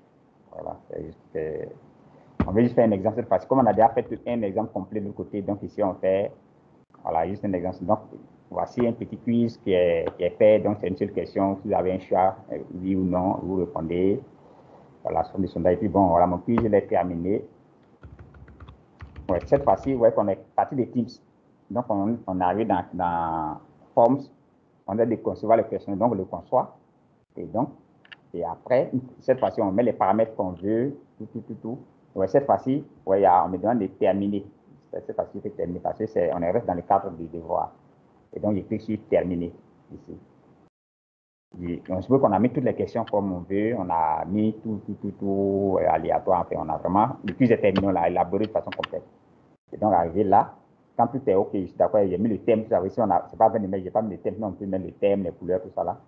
Voilà, c'est juste, on veut juste faire un exemple cette fois-ci. Comme on a déjà fait un exemple complet de l'autre côté, donc ici on fait, voilà, juste un exemple. Donc, voici un petit quiz qui est fait. Donc, c'est une seule question. Si vous avez un choix, oui ou non, vous répondez. Voilà, ce sont des sondages. Et puis, bon, voilà, mon quiz, il est terminé. Ouais, cette fois-ci, ouais, qu'on est parti des Teams. Donc, on arrive dans Forms. On a de concevoir les questions. Donc, on le conçoit. Et après, cette fois-ci, on met les paramètres qu'on veut, tout. Ouais, cette fois-ci, ouais, on me demande de terminer. Cette fois-ci, il faut terminer parce qu'on reste dans le cadre du devoir. Et donc, je clique sur terminer ici. On se peut qu'on a mis toutes les questions comme on veut, on a mis tout aléatoire. En fait, on a vraiment, le quiz est terminé, on l'a élaboré de façon complète. Et donc, arrivé là, quand tout est OK, je suis d'accord, j'ai mis le thème, tout ça. Ici, c'est pas 20 mais j'ai pas mis le thème, mais on peut mettre le thème, les couleurs, tout ça là.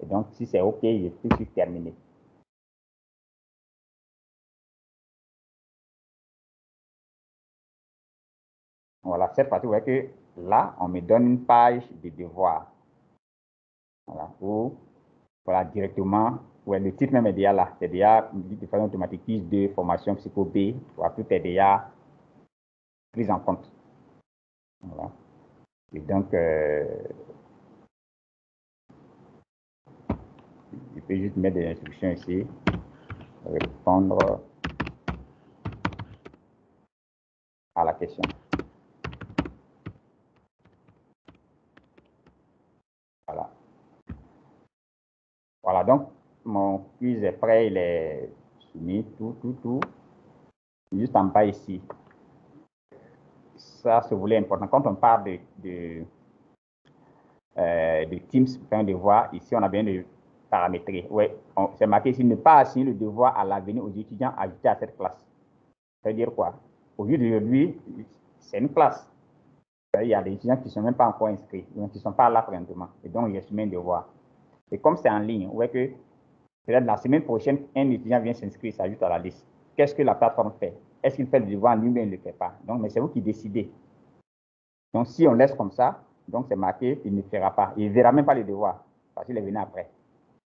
Et donc, si c'est OK, je clique sur terminer. Voilà, cette fois-ci, vous voyez que là, on me donne une page de devoir. Voilà, où, voilà, directement, ouais, le titre même est déjà là. C'est déjà de façon automatique, quiz de formation psycho B. Voilà, tout est déjà pris en compte. Voilà. Et donc, je peux juste mettre des instructions ici, répondre à la question. Voilà. Voilà, donc, mon quiz est prêt, il est soumis, tout. Juste en bas ici. Ça, c'est volet important. Quand on parle de Teams pour faire un devoir, ici, on a bien de paramétrer. Ouais, c'est marqué ici, ne pas assigner le devoir à l'avenir aux étudiants ajoutés à cette classe. Ça veut dire quoi? Au lieu d'aujourd'hui, c'est une classe. Il y a des étudiants qui ne sont même pas encore inscrits, donc qui ne sont pas là présentement. Et donc, j'ai soumis un devoir. Et comme c'est en ligne, ouais que peut-être la semaine prochaine, un étudiant vient s'inscrire, s'ajoute à la liste. Qu'est-ce que la plateforme fait? Est-ce qu'il fait le devoir en lui, mais il ne le fait pas? Donc, mais c'est vous qui décidez. Donc, si on laisse comme ça, donc c'est marqué, il ne fera pas. Il ne verra même pas le devoir, parce qu'il est venu après.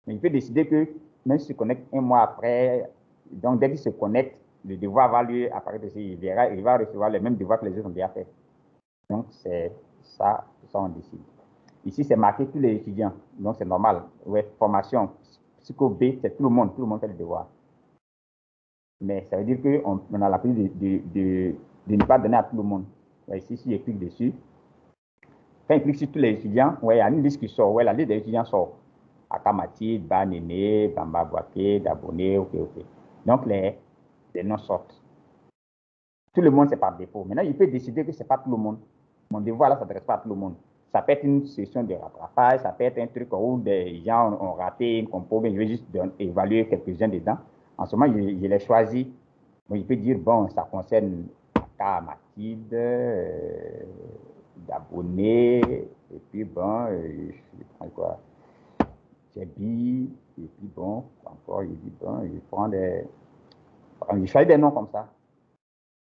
Mais il peut décider que, même s'il se connecte un mois après, donc dès qu'il se connecte, le devoir va lui apparaître ici. Il va recevoir les mêmes devoirs que les autres ont déjà fait. Donc, c'est ça on décide. Ici, c'est marqué tous les étudiants. Donc, c'est normal. Ouais, formation, psycho B, c'est tout le monde fait le devoir. Mais ça veut dire qu'on a la prise de ne pas donner à tout le monde. Ouais, ici, si je clique dessus, quand je clique sur tous les étudiants, ouais, il y a une liste qui sort. Ouais, la liste des étudiants sort. Akamati, Banéné, Bamba Boaké, Daboné, OK. Donc, les noms sortent. Tout le monde, c'est par défaut. Maintenant, il peut décider que ce n'est pas tout le monde. Mon devoir, là, ça ne s'adresse pas à tout le monde. Ça peut être une session de rattrapage, ça peut être un truc où des gens ont raté une compo, mais je vais juste évaluer quelques-uns dedans. En ce moment, je les choisis. Bon, il peut dire, bon, ça concerne Aka, Mathilde, Daboné, et puis bon, je prends quoi? Djebi, et puis bon, encore, il dit, bon, je prends des... Je choisis des noms comme ça.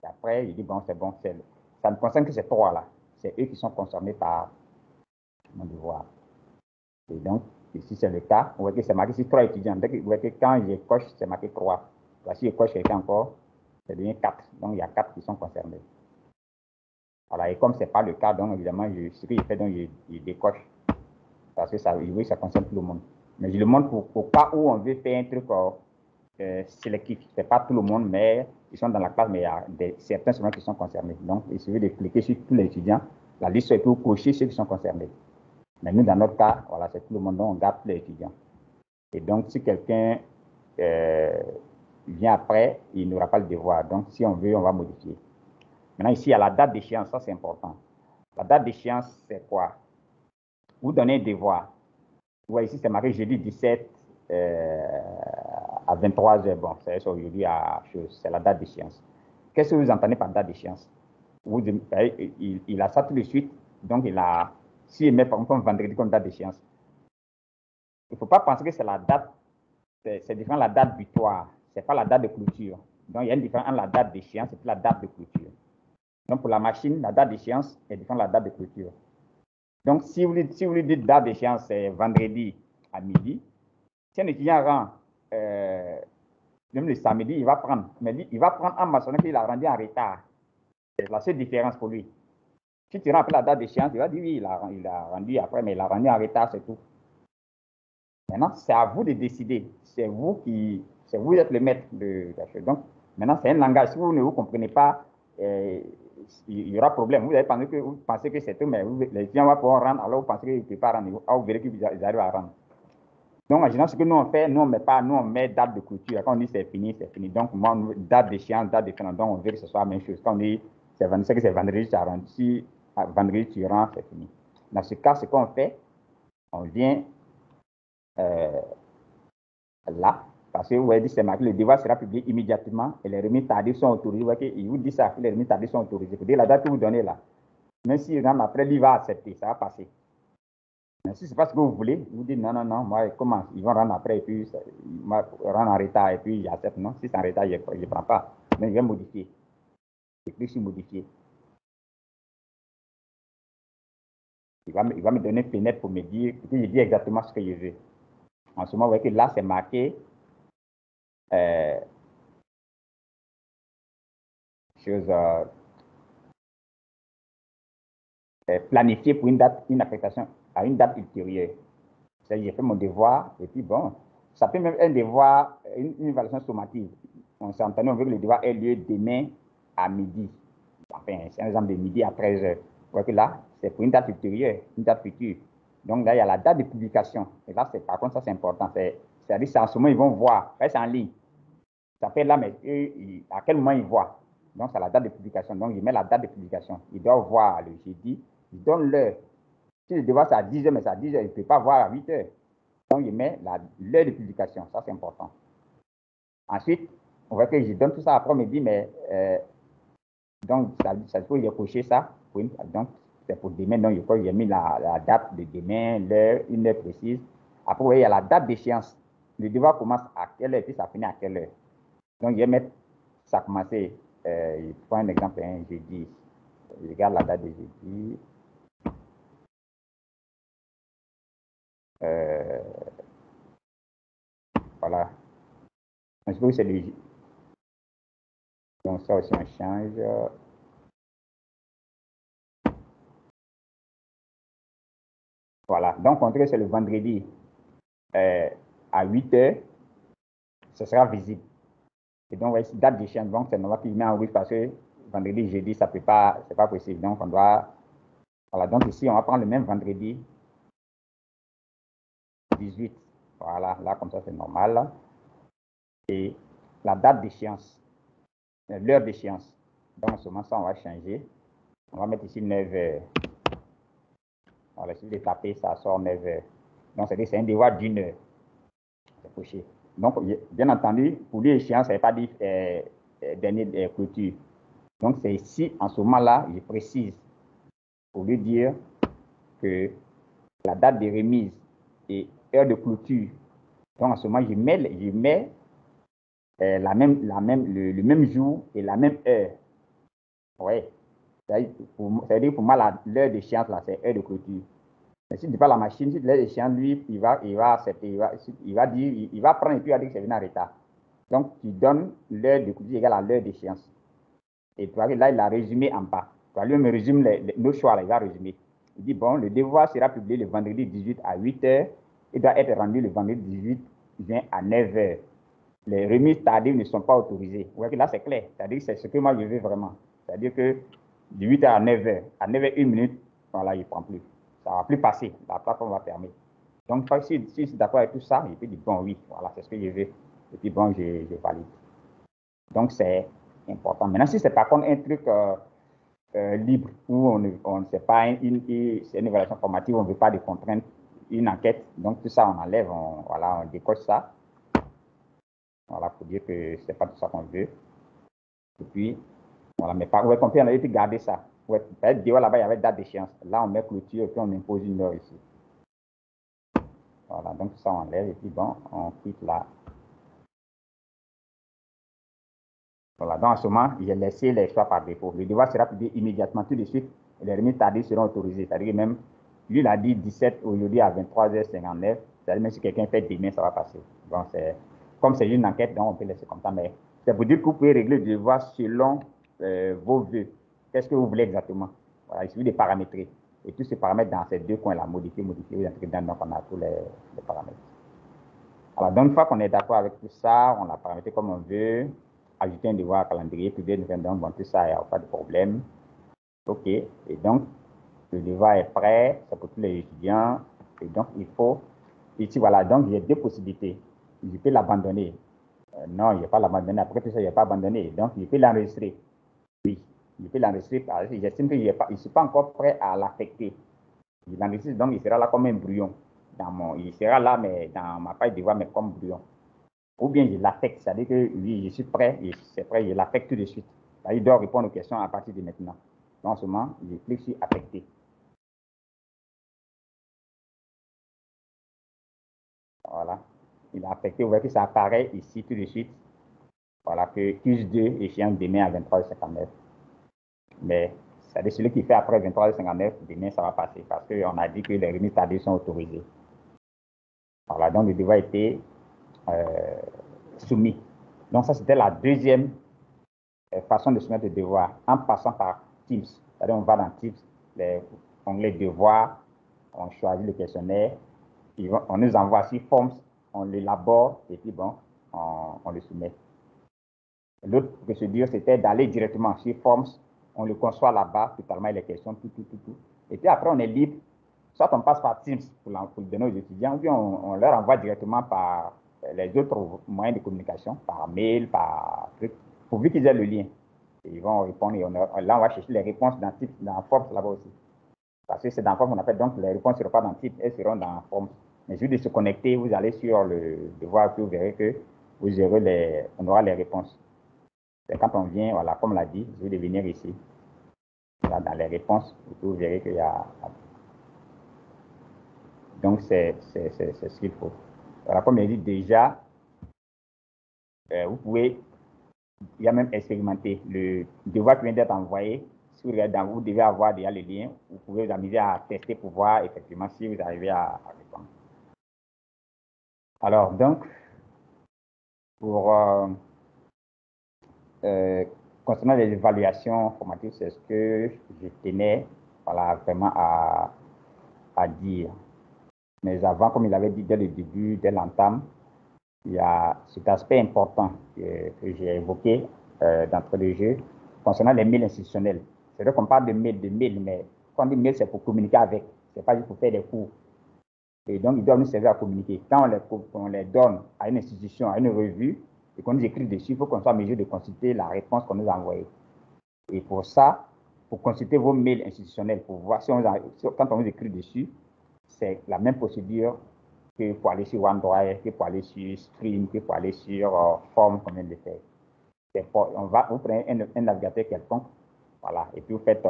Et après, il dit, bon, c'est bon, ça ne concerne que ces trois-là. C'est eux qui sont concernés par mon devoir. Et donc, ici, c'est le cas. Vous voyez que c'est marqué ici 3 étudiants. Vous voyez que quand je coche, c'est marqué 3. Là, si je coche quelqu'un encore, ça devient 4. Donc, il y a 4 qui sont concernés. Voilà, et comme ce n'est pas le cas, donc évidemment, ce que je fais, donc je décoche. Parce que ça, oui, ça concerne tout le monde. Mais je le montre pour cas où on veut faire un truc sélectif. Ce n'est pas tout le monde, mais ils sont dans la classe, mais il y a certains seulement qui sont concernés. Donc, il suffit de cliquer sur tous les étudiants. La liste est pour cocher ceux qui sont concernés. Mais nous, dans notre cas, voilà, c'est tout le monde, donc on garde tous les étudiants. Et donc, si quelqu'un vient après, il n'aura pas le devoir. Donc, si on veut, on va modifier. Maintenant, ici, il y a la date d'échéance. Ça, c'est important. La date d'échéance, c'est quoi? vous donnez un devoir. Ouais, ici, c'est marqué jeudi 17 à 23h. Bon, c'est aujourd'hui, c'est la date d'échéance. Qu'est-ce que vous entendez par date d'échéance? Il a ça tout de suite. Donc, s'il met par exemple vendredi comme date d'échéance, il ne faut pas penser que c'est la date, c'est différent la date butoir. Ce n'est pas la date de clôture. Donc, il y a une différence entre la date d'échéance et la date de clôture. Donc, pour la machine, la date d'échéance est différente de la date de clôture. Donc, si vous lui dites date d'échéance, c'est vendredi à midi, si un étudiant rend même le samedi, il va prendre. Mais il va prendre en maçonnerie qu'il a rendu en retard. C'est la seule différence pour lui. Si tu rends après la date d'échéance, il va dire oui, il a rendu après, mais il a rendu en retard, c'est tout. Maintenant, c'est à vous de décider. C'est vous qui êtes le maître de la chose. Donc, maintenant, c'est un langage. Si vous ne vous comprenez pas, il y aura problème. Vous pensez que c'est tout, mais les étudiants vont pouvoir rendre, alors vous pensez qu'ils ne peuvent pas rendre. Vous verrez qu'ils arrivent à rendre. Donc, en général, ce que nous on fait, nous on met date de clôture. Quand on dit c'est fini, c'est fini. Donc, moi, date d'échéance, date de fin. Donc, on veut que ce soit la même chose. Quand on dit c'est vendredi, tu as rendu. Si vendredi, tu rends, c'est fini. Dans ce cas, ce qu'on fait, on vient là, parce que vous avez dit, c'est marqué, le devoir sera publié immédiatement et les remises tardives sont autorisées. Vous voyez, il vous dit ça, les remises tardives sont autorisées. Vous dire la date que vous donnez là. Même s'il rentre après, lui va accepter, ça va passer. Mais si ce n'est pas ce que vous voulez, vous dites non, moi, comment? Ils vont rendre après et puis moi, rendre en retard et puis j'accepte. Non, si c'est en retard, je ne prends pas. Mais je vais modifier. C'est plus modifier. Il va me donner une fenêtre pour me dire, et puis je dis exactement ce que je veux. En ce moment, vous voyez que là, c'est marqué planifié pour une affectation à une date ultérieure. J'ai fait mon devoir, et puis bon, ça peut même être un devoir, une évaluation sommative. On s'est entendu, on veut que le devoir ait lieu demain à midi. Enfin, c'est un exemple de midi à 13h. Vous voyez que là, c'est pour une date ultérieure, une date future. Donc là, il y a la date de publication. Et là, par contre, ça c'est important. C'est-à-dire c'est en ce moment, ils vont voir. C'est en ligne. Ça fait là, mais eux, à quel moment ils voient. Donc, c'est la date de publication. Donc, il met la date de publication. Ils doivent voir le jeudi. Ils donnent l'heure. Si le devoir c'est à 10h, mais c'est à 10h, il ne peut pas voir à 8h. Donc, il met l'heure de publication. Ça, c'est important. Ensuite, on voit que je donne tout ça après-midi, mais donc, ça faut y cocher ça. Donc, c'est pour demain. Donc, j'ai mis la date de demain, l'heure, une heure précise. Après, vous voyez, il y a la date d'échéance. Le devoir commence à quelle heure et puis ça finit à quelle heure. Donc, je vais mettre, ça a commencé, je prends un exemple, jeudi. Je regarde la date de jeudi. Voilà. Je pense que c'est le. Donc, ça aussi, on change. Voilà. Donc, on dirait que c'est le vendredi à 8h. Ce sera visible. Et donc, voici date d'échéance. Donc, c'est normal qu'il met en rouge parce que vendredi, jeudi, ça peut pas, c'est pas possible. Donc, on doit. Voilà. Donc, ici, on va prendre le même vendredi 18. Voilà. Là, comme ça, c'est normal. Là. Et la date d'échéance, l'heure d'échéance. Donc, en ce moment, ça, on va changer. On va mettre ici 9h. Voilà, si vous tapez, ça sort 9h. Donc, c'est-à-dire c'est un devoir d'une heure. C'est couché. Donc, bien entendu, pour lui, échéance, ça ne veut pas dire dernière clôture. Donc, c'est ici, en ce moment-là, je précise pour lui dire que la date de remise et heure de clôture. Donc, en ce moment, je mets le même jour et la même heure. Oui. C'est-à-dire pour moi, l'heure d'échéance, là, c'est heure de clôture. Mais si tu pas la machine, si tu laisses l'échéance, lui, il va accepter, il va prendre et puis il va dire que c'est venu en retard. Donc, tu donnes l'heure de clôture égale à l'heure d'échéance. Et tu vois que là, il a résumé en bas. Tu vois, lui, il me résume nos choix, là, il va résumer. Il dit, bon, le devoir sera publié le vendredi 18 à 8h. Il doit être rendu le vendredi 18 juin à 9h. Les remises tardives ne sont pas autorisées. Vous voyez que là, c'est clair. C'est-à-dire que c'est ce que moi, je veux vraiment. C'est-à-dire que de 8h à 9h, à 9h, 1 minute, voilà, il ne prend plus. Ça ne va plus passer. La plateforme va fermer. Donc, si je suis d'accord avec tout ça, il peut dire, bon, oui, voilà, c'est ce que je veux. Et puis, bon, je valide. Donc, c'est important. Maintenant, si c'est par contre un truc libre, où on ne sait pas, c'est une évaluation formative, on ne veut pas de contraintes, une enquête. Donc tout ça, on enlève, voilà, on décoche ça. Voilà, pour dire que c'est pas tout ça qu'on veut. Et puis, voilà, mais par compris, on avait pu garder ça. Ouais, peut-être là-bas, il y avait date d'échéance. Là, on met clôture et puis on impose une heure ici. Voilà, donc ça, on enlève et puis bon, on quitte là. Voilà, donc en ce moment, j'ai laissé les choix par défaut. Le devoir sera publié immédiatement, tout de suite, et les remises tardives seront autorisées. C'est-à-dire que même, lui, il a dit 17 aujourd'hui à 23h59. C'est-à-dire même si quelqu'un fait demain, ça va passer. Bon, comme c'est une enquête, donc on peut laisser comme ça. Mais c'est pour dire que vous pouvez régler le devoir selon vos vœux. Qu'est-ce que vous voulez exactement? Voilà, il suffit de paramétrer. Et tous ces paramètres dans ces deux coins-là, modifier, vous entrez dedans, donc on a tous les paramètres. Alors, donc, une fois qu'on est d'accord avec tout ça, on l'a paramétré comme on veut, ajouter un devoir calendrier, publier une donc bon, tout ça, il n'y a pas de problème. OK. Et donc, le devoir est prêt, c'est pour tous les étudiants. Et donc, il faut, ici, voilà, donc il y a deux possibilités. Je peux l'abandonner. Non, il ne vais pas l'abandonner. Après tout ça, il ne vais pas abandonner. Donc, je peux l'enregistrer. Oui, je peux l'enregistrer parce que j'estime qu'il ne suis pas encore prêt à l'affecter. Je l'enregistre, donc il sera là comme un brouillon. Il sera là, mais dans ma page de devoir, mais comme brouillon. Ou bien je l'affecte, c'est-à-dire que oui, je suis prêt, c'est prêt, je l'affecte tout de suite. Il doit répondre aux questions à partir de maintenant. Donc, en ce moment, je clique sur affecter. Voilà. Il a affecté, vous voyez que ça apparaît ici tout de suite. Voilà, que Q2, échéance demain à 23h59. Mais c'est-à-dire celui qui fait après 23h59, demain, ça va passer parce qu'on a dit que les remises tardives sont autorisées. Voilà, donc le devoir était soumis. Donc, ça, c'était la deuxième façon de soumettre le devoir en passant par Teams. C'est-à-dire, on va dans Teams, les onglets devoirs, on choisit le questionnaire, on nous envoie sur Forms, on l'élabore et puis bon, on le soumet. L'autre procédure, c'était d'aller directement sur Forms, on le conçoit là-bas, totalement les questions, tout. Et puis après, on est libre. Soit on passe par Teams pour le donner aux étudiants, ou bien on leur envoie directement par les autres moyens de communication, par mail, par truc, pourvu qu'ils aient le lien. Et ils vont répondre, et là, on va chercher les réponses dans Forms là-bas aussi. Parce que c'est dans Forms qu'on appelle, donc les réponses ne seront pas dans Teams, elles seront dans Forms. Mais juste de se connecter, vous allez sur le devoir, puis vous verrez que on aura les réponses. C'est quand on vient, voilà, comme l'a dit, je vais venir ici. Là, dans les réponses, vous verrez qu'il y a. Donc, c'est ce qu'il faut. Voilà, comme je dit déjà, vous pouvez, il y a même expérimenté le devoir qui vient d'être envoyé. Si vous regardez vous devez avoir déjà le lien. Vous pouvez vous amuser à tester pour voir effectivement si vous arrivez à répondre. Alors, donc, pour concernant les évaluations formatives, c'est ce que je tenais voilà, vraiment à dire. Mais avant, comme il avait dit dès le début, dès l'entame, il y a cet aspect important que j'ai évoqué d'entrée de jeu concernant les mails institutionnels. C'est vrai qu'on parle de mails, mais quand on dit mail, c'est pour communiquer avec, c'est pas juste pour faire des cours. Et donc, ils doivent nous servir à communiquer. Quand on les donne à une institution, à une revue, et qu'on nous écrit dessus, il faut qu'on soit en mesure de consulter la réponse qu'on nous a envoyée. Et pour ça, pour consulter vos mails institutionnels, pour voir si quand on vous écrit dessus, c'est la même procédure que pour aller sur OneDrive, que pour aller sur Stream, que pour aller sur Form, comme on le fait. Vous prenez un navigateur quelconque, voilà, et puis vous faites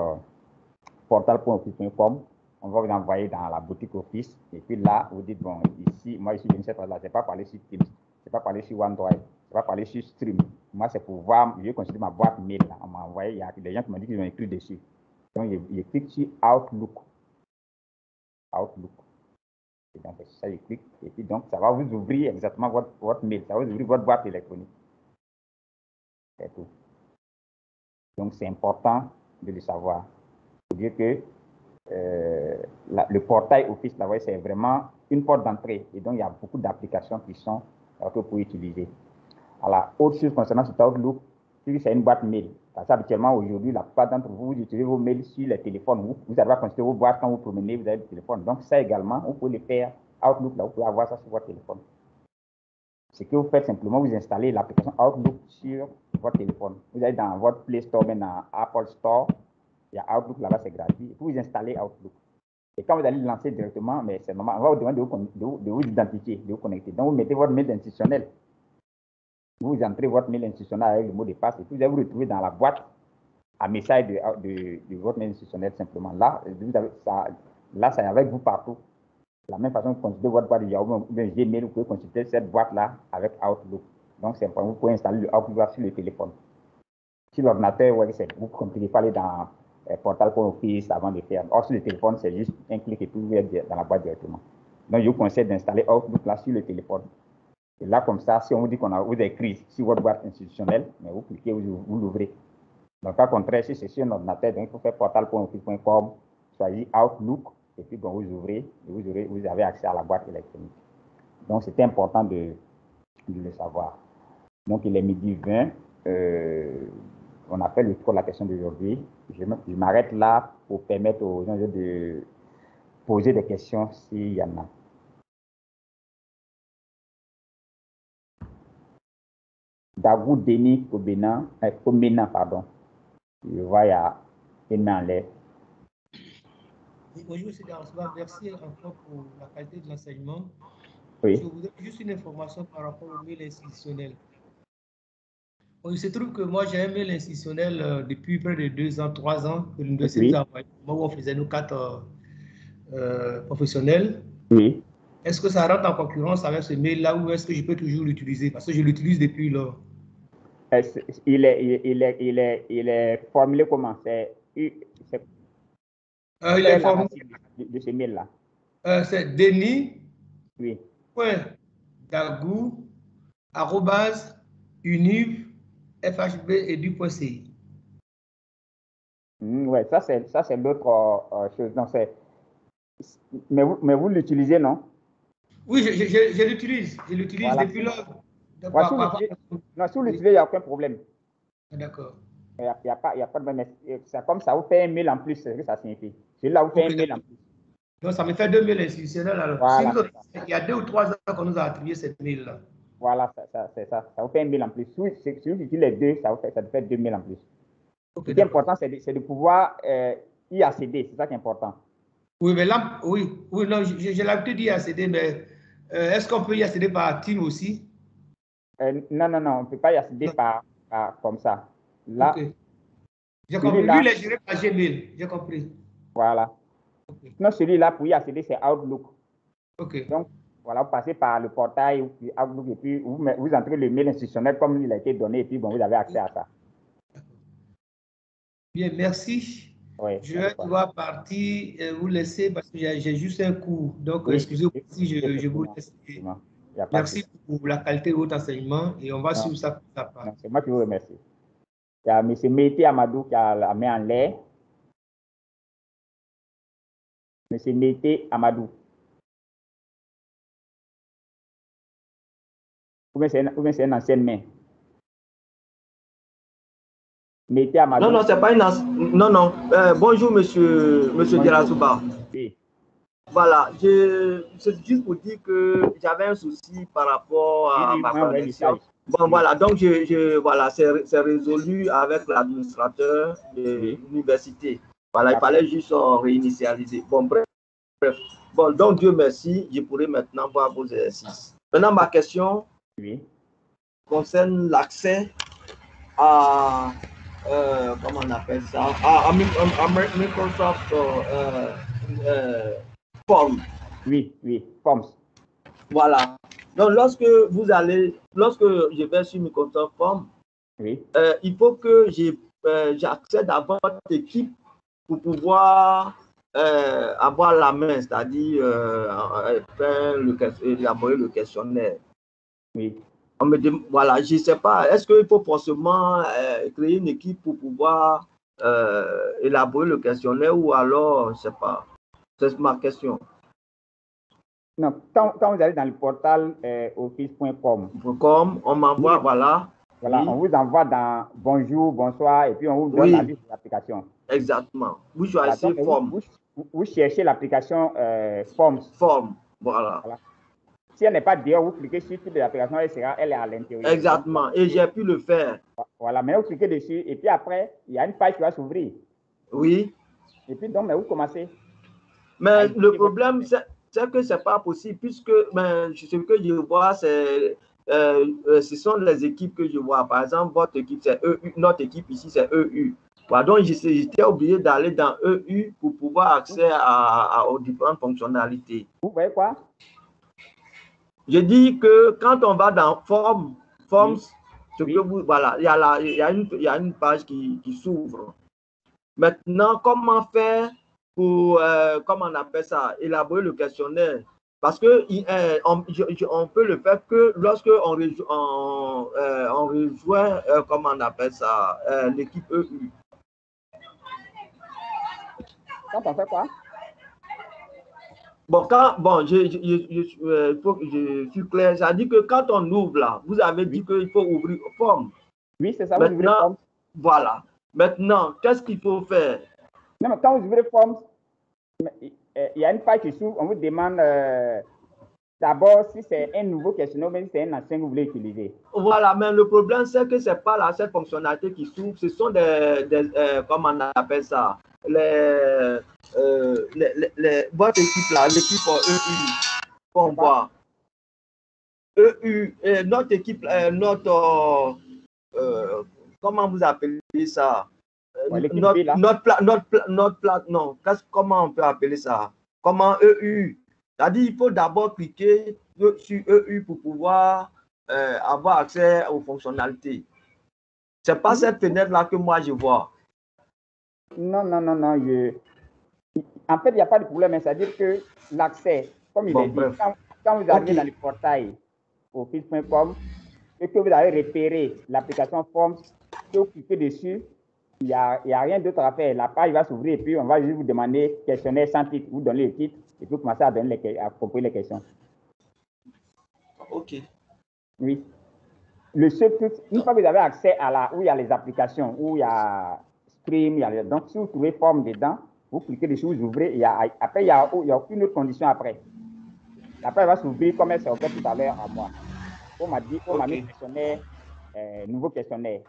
portal.office.com, on va vous envoyer dans la boutique Office, et puis là, vous dites, bon, ici, moi, ici, je ne sais pas, là, c'est pas pour aller sur Teams, c'est pas pour aller sur OneDrive, c'est pas pour aller sur Stream. Moi, c'est pour voir, je vais consulter ma boîte mail, là, on m'a envoyé, il y a des gens qui m'ont dit qu'ils ont écrit dessus. Donc, je clique sur Outlook. Et donc, ça, je clique, et puis donc, ça va vous ouvrir exactement votre mail, ça va vous ouvrir votre boîte électronique. C'est tout. Donc, c'est important de le savoir. Pour dire que le portail Office, là, c'est vraiment une porte d'entrée. Et donc, il y a beaucoup d'applications qui sont que vous pouvez utiliser. Alors, autre chose concernant cet Outlook, c'est une boîte mail. Parce qu'habituellement, aujourd'hui, la plupart d'entre vous, vous utilisez vos mails sur les téléphones. Vous avez à consulter vos boîtes quand vous promenez, vous avez le téléphone. Donc, ça également, vous pouvez le faire. Outlook, là, vous pouvez avoir ça sur votre téléphone. Ce que vous faites simplement, vous installez l'application Outlook sur votre téléphone. Vous allez dans votre Play Store, même dans Apple Store. Il y a Outlook là-bas, c'est gratuit. Et puis vous installez Outlook. Et quand vous allez le lancer directement, mais c'est normal, on va vous demander de vous identifier, de vous connecter. Donc vous mettez votre mail institutionnel. Vous entrez votre mail institutionnel avec le mot de passe et puis vous allez vous retrouver dans la boîte à message de votre mail institutionnel simplement. Là, vous avez ça, là, c'est avec vous partout. De la même façon que vous consultez votre boîte de Yahoo ou bien Gmail, vous pouvez consulter cette boîte-là avec Outlook. Donc, c'est important. Vous pouvez installer le Outlook sur le téléphone. Sur l'ordinateur, ouais, c'est beaucoup compliqué. Il faut aller dans portal.office avant de faire. Or, sur le téléphone, c'est juste un clic et puis vous êtes dans la boîte directement. Donc, je vous conseille d'installer Outlook là sur le téléphone. Et là, comme ça, si on vous dit qu'on a vous écrit sur votre boîte institutionnelle, mais vous cliquez, vous l'ouvrez. Donc, par contraire, si c'est sur un ordinateur, donc il faut faire portal.office.com, choisir Outlook, et puis bon, vous ouvrez, et vous avez accès à la boîte électronique. Donc, c'est important de le savoir. Donc, il est midi 20. On a fait le tour de la question d'aujourd'hui. Je m'arrête là pour permettre aux gens de poser des questions s'il y en a. Dagou Denis Komena, pardon. Je vois, il y a une main en l'air. Bonjour, M. Darasba. Merci encore pour la qualité de l'enseignement. Oui. Je voudrais juste une information par rapport au mail institutionnel. Il se trouve que moi, j'ai un mail institutionnel depuis près de 2 ans, 3 ans, que l'université nous a envoyé. Moi, on faisait nos 4 professionnels. Oui. Est-ce que ça rentre en concurrence avec ce mail-là ou est-ce que je peux toujours l'utiliser? Parce que je l'utilise depuis lors. Il est formulé comment? Il est formulé de ce mail-là. C'est Denis. Oui. Dagou, @univ, fhbedu.ci. Oui, ça c'est l'autre chose. Donc, mais vous l'utilisez, non? Oui, je l'utilise. Je l'utilise voilà. Depuis lors. Non, si vous l'utilisez, il n'y a aucun problème. D'accord. Il n'y a pas de problème. C'est comme ça, vous faites un mail en plus, c'est ce que ça signifie. Celui-là, vous faites un mail en plus. Donc, ça me fait 2 mails institutionnels alors. Voilà. Si il y a 2 ou 3 ans qu'on nous a attribué cette mail-là. Voilà, c'est ça. Ça vous fait un mail en plus. Si vous utilisez les deux, ça vous fait 2 mails en plus. Ce qui est important, c'est de pouvoir y accéder. C'est ça qui est important. Oui, mais là, non, j'ai l'habitude d'y accéder, mais est-ce qu'on peut y accéder par Teams aussi? Non, on ne peut pas y accéder par comme ça. Là, okay. J'ai compris. Lui, il est géré par Gmail. J'ai compris. Voilà. Okay. Sinon, celui-là, pour y accéder, c'est Outlook. OK. Donc, voilà, vous passez par le portail Outlook et puis vous entrez le mail institutionnel comme il a été donné et puis bon, vous avez accès à ça. Bien, merci. Oui, je vais devoir partir vous laisser parce que j'ai juste un cours. Donc, oui, excusez-moi si je vous laisse. Merci pour la qualité de votre enseignement et on va suivre ça pour sa part. C'est moi qui vous remercie. Il y a M. Mété Amadou qui a la main en l'air. M. Mété Amadou. Ou bien c'est une ancienne main. Mété Amadou. Non, c'est pas une ancienne. Non. Bonjour, monsieur Dirasouba. Oui. Voilà, c'est juste pour dire que j'avais un souci par rapport à ma connexion. Bon, voilà, donc voilà, c'est résolu avec l'administrateur de l'université. Voilà, il fallait juste réinitialiser. Bon, bref. Bon, donc Dieu merci, je pourrai maintenant voir vos exercices. Maintenant, ma question concerne l'accès à, comment on appelle ça, à Microsoft Forms. Oui, Forms. Voilà. Donc, lorsque je vais sur Microsoft Forms, il faut que j'accède à votre équipe pour pouvoir avoir la main, c'est-à-dire élaborer le questionnaire. Oui. Voilà, je ne sais pas, est-ce qu'il faut forcément créer une équipe pour pouvoir élaborer le questionnaire ou alors, je ne sais pas. C'est ma question. Non, quand vous allez dans le portal office.com, on m'envoie, voilà. Voilà, on vous envoie dans bonjour, bonsoir, et puis on vous donne la liste de l'application. Exactement. Vous choisissez Form. Vous cherchez l'application Forms. Form, voilà. Si elle n'est pas dehors, vous cliquez sur toute l'application, elle est à l'intérieur. Exactement, et j'ai pu le faire. Voilà, mais vous cliquez dessus, et puis après, il y a une page qui va s'ouvrir. Oui. Et puis, donc, mais vous commencez. Mais le problème, c'est que ce n'est pas possible, puisque ce que je vois, ce sont les équipes que je vois. Par exemple, votre équipe, c'est EU, notre équipe ici, c'est EU. Donc, j'étais obligé d'aller dans EU pour pouvoir accéder aux différentes fonctionnalités. Vous voyez quoi? Je dis que quand on va dans Forms, oui. Voilà, il y a une page qui s'ouvre. Maintenant, comment faire pour, comment on appelle ça, élaborer le questionnaire? Parce que on peut le faire que lorsque on rejoint, comment on appelle ça, l'équipe EU. Quand on fait quoi? Bon, il faut que je suis clair. Ça dit que quand on ouvre là, vous avez dit qu'il faut ouvrir forme. Oui, c'est ça. Vous ouvrez forme. Voilà. Maintenant, qu'est-ce qu'il faut faire? Non, mais quand vous ouvrez forme, il y a une page qui s'ouvre. On vous demande d'abord si c'est un nouveau questionnaire ou même si c'est un ancien que vous voulez utiliser. Voilà, mais le problème, c'est que ce n'est pas là cette fonctionnalité qui s'ouvre. Ce sont comment on appelle ça? Votre équipe là, l'équipe EU, qu'on voit. EU, notre équipe, comment vous appelez ça? Ouais, non, comment on peut appeler ça? Comment EU? C'est-à-dire, il faut d'abord cliquer sur EU pour pouvoir avoir accès aux fonctionnalités. Ce n'est pas cette fenêtre-là que moi je vois. Non. En fait, il n'y a pas de problème. C'est-à-dire que l'accès, comme il est dit, quand vous arrivez dans le portail office.com et que vous avez repéré l'application Forms, que vous cliquez dessus, il n'y a rien d'autre à faire. La page va s'ouvrir et puis on va juste vous demander questionnaire sans titre. Vous donnez le titre et puis vous commencez à composer les questions. OK. Oui. Le seul truc, une fois que vous avez accès à où il y a les applications, où il y a Stream, donc si vous trouvez Form dedans, vous cliquez dessus, vous ouvrez, après il y a une autre condition après. Après, elle va s'ouvrir comme elle s'est ouverte tout à l'heure à moi. On m'a mis questionnaire, nouveau questionnaire.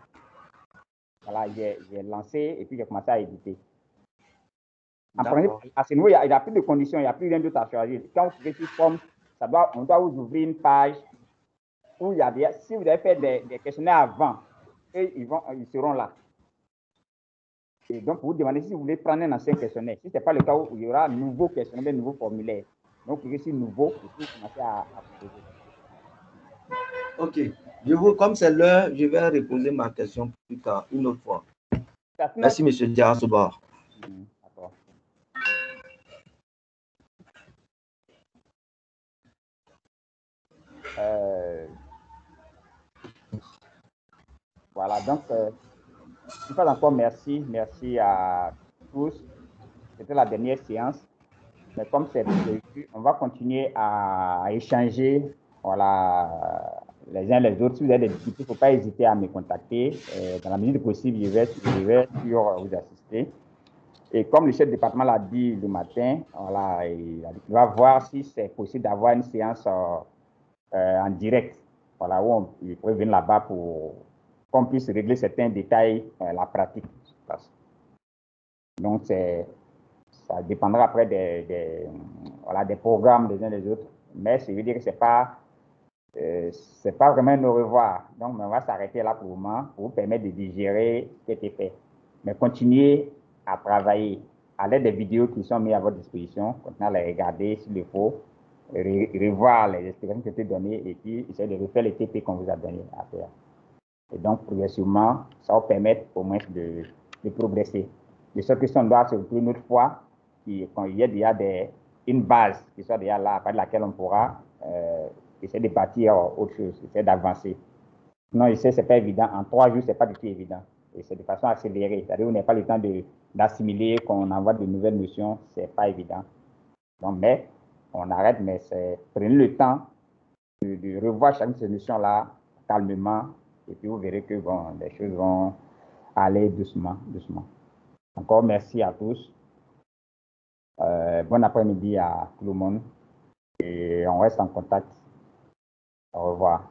Voilà, j'ai lancé et puis j'ai commencé à éditer. En principe, à ce niveau, il n'y a plus de conditions, il n'y a plus rien d'autre à choisir. Quand vous cliquez sur Form, on doit vous ouvrir une page où si vous avez fait des questionnaires avant, ils seront là. Et donc, vous demandez si vous voulez prendre un ancien questionnaire. Si ce n'est pas le cas, où il y aura un nouveau questionnaire, un nouveau formulaire. Donc, vous cliquez sur nouveau et puis vous commencez à poser. OK. Comme c'est l'heure, je vais reposer ma question plus tard, une autre fois. Merci, M. Diarasoba. D'accord. Voilà, donc, une fois encore, merci à tous. C'était la dernière séance. Mais comme c'est prévu, on va continuer à échanger, voilà, les uns les autres. Si vous avez des difficultés, il ne faut pas hésiter à me contacter. Dans la mesure du possible, je vais vous assister. Et comme le chef de département l'a dit le matin, voilà, il va voir si c'est possible d'avoir une séance en direct, voilà, où il pourrait venir là-bas pour qu'on puisse régler certains détails, la pratique. Donc, ça dépendra après des programmes des uns des autres. Mais ça veut dire que ce n'est pas vraiment un au revoir. Donc, on va s'arrêter là pour le moment pour vous permettre de digérer ce qui a été fait. Mais continuez à travailler à l'aide des vidéos qui sont mises à votre disposition. Continuez à les regarder s'il le faut, revoir les explications qui ont été données et puis essayer de refaire les TP qu'on vous a donné à faire. Et donc, progressivement, ça va vous permettre au moins de progresser. De sorte que si on doit se retrouver une autre fois, quand il y a déjà une base qui soit déjà là, à partir de laquelle on pourra essayer de partir à autre chose, essayer d'avancer. Sinon, ce n'est pas évident. En 3 jours, ce n'est pas du tout évident. Et c'est de façon accélérée. C'est-à-dire qu'on n'a pas le temps d'assimiler, qu'on envoie de nouvelles notions. Ce n'est pas évident. Donc, mais on arrête, mais prenez le temps de revoir chacune de ces notions-là calmement. Et puis, vous verrez que les choses vont aller doucement. Encore merci à tous. Bon après-midi à tout le monde. Et on reste en contact. Au revoir.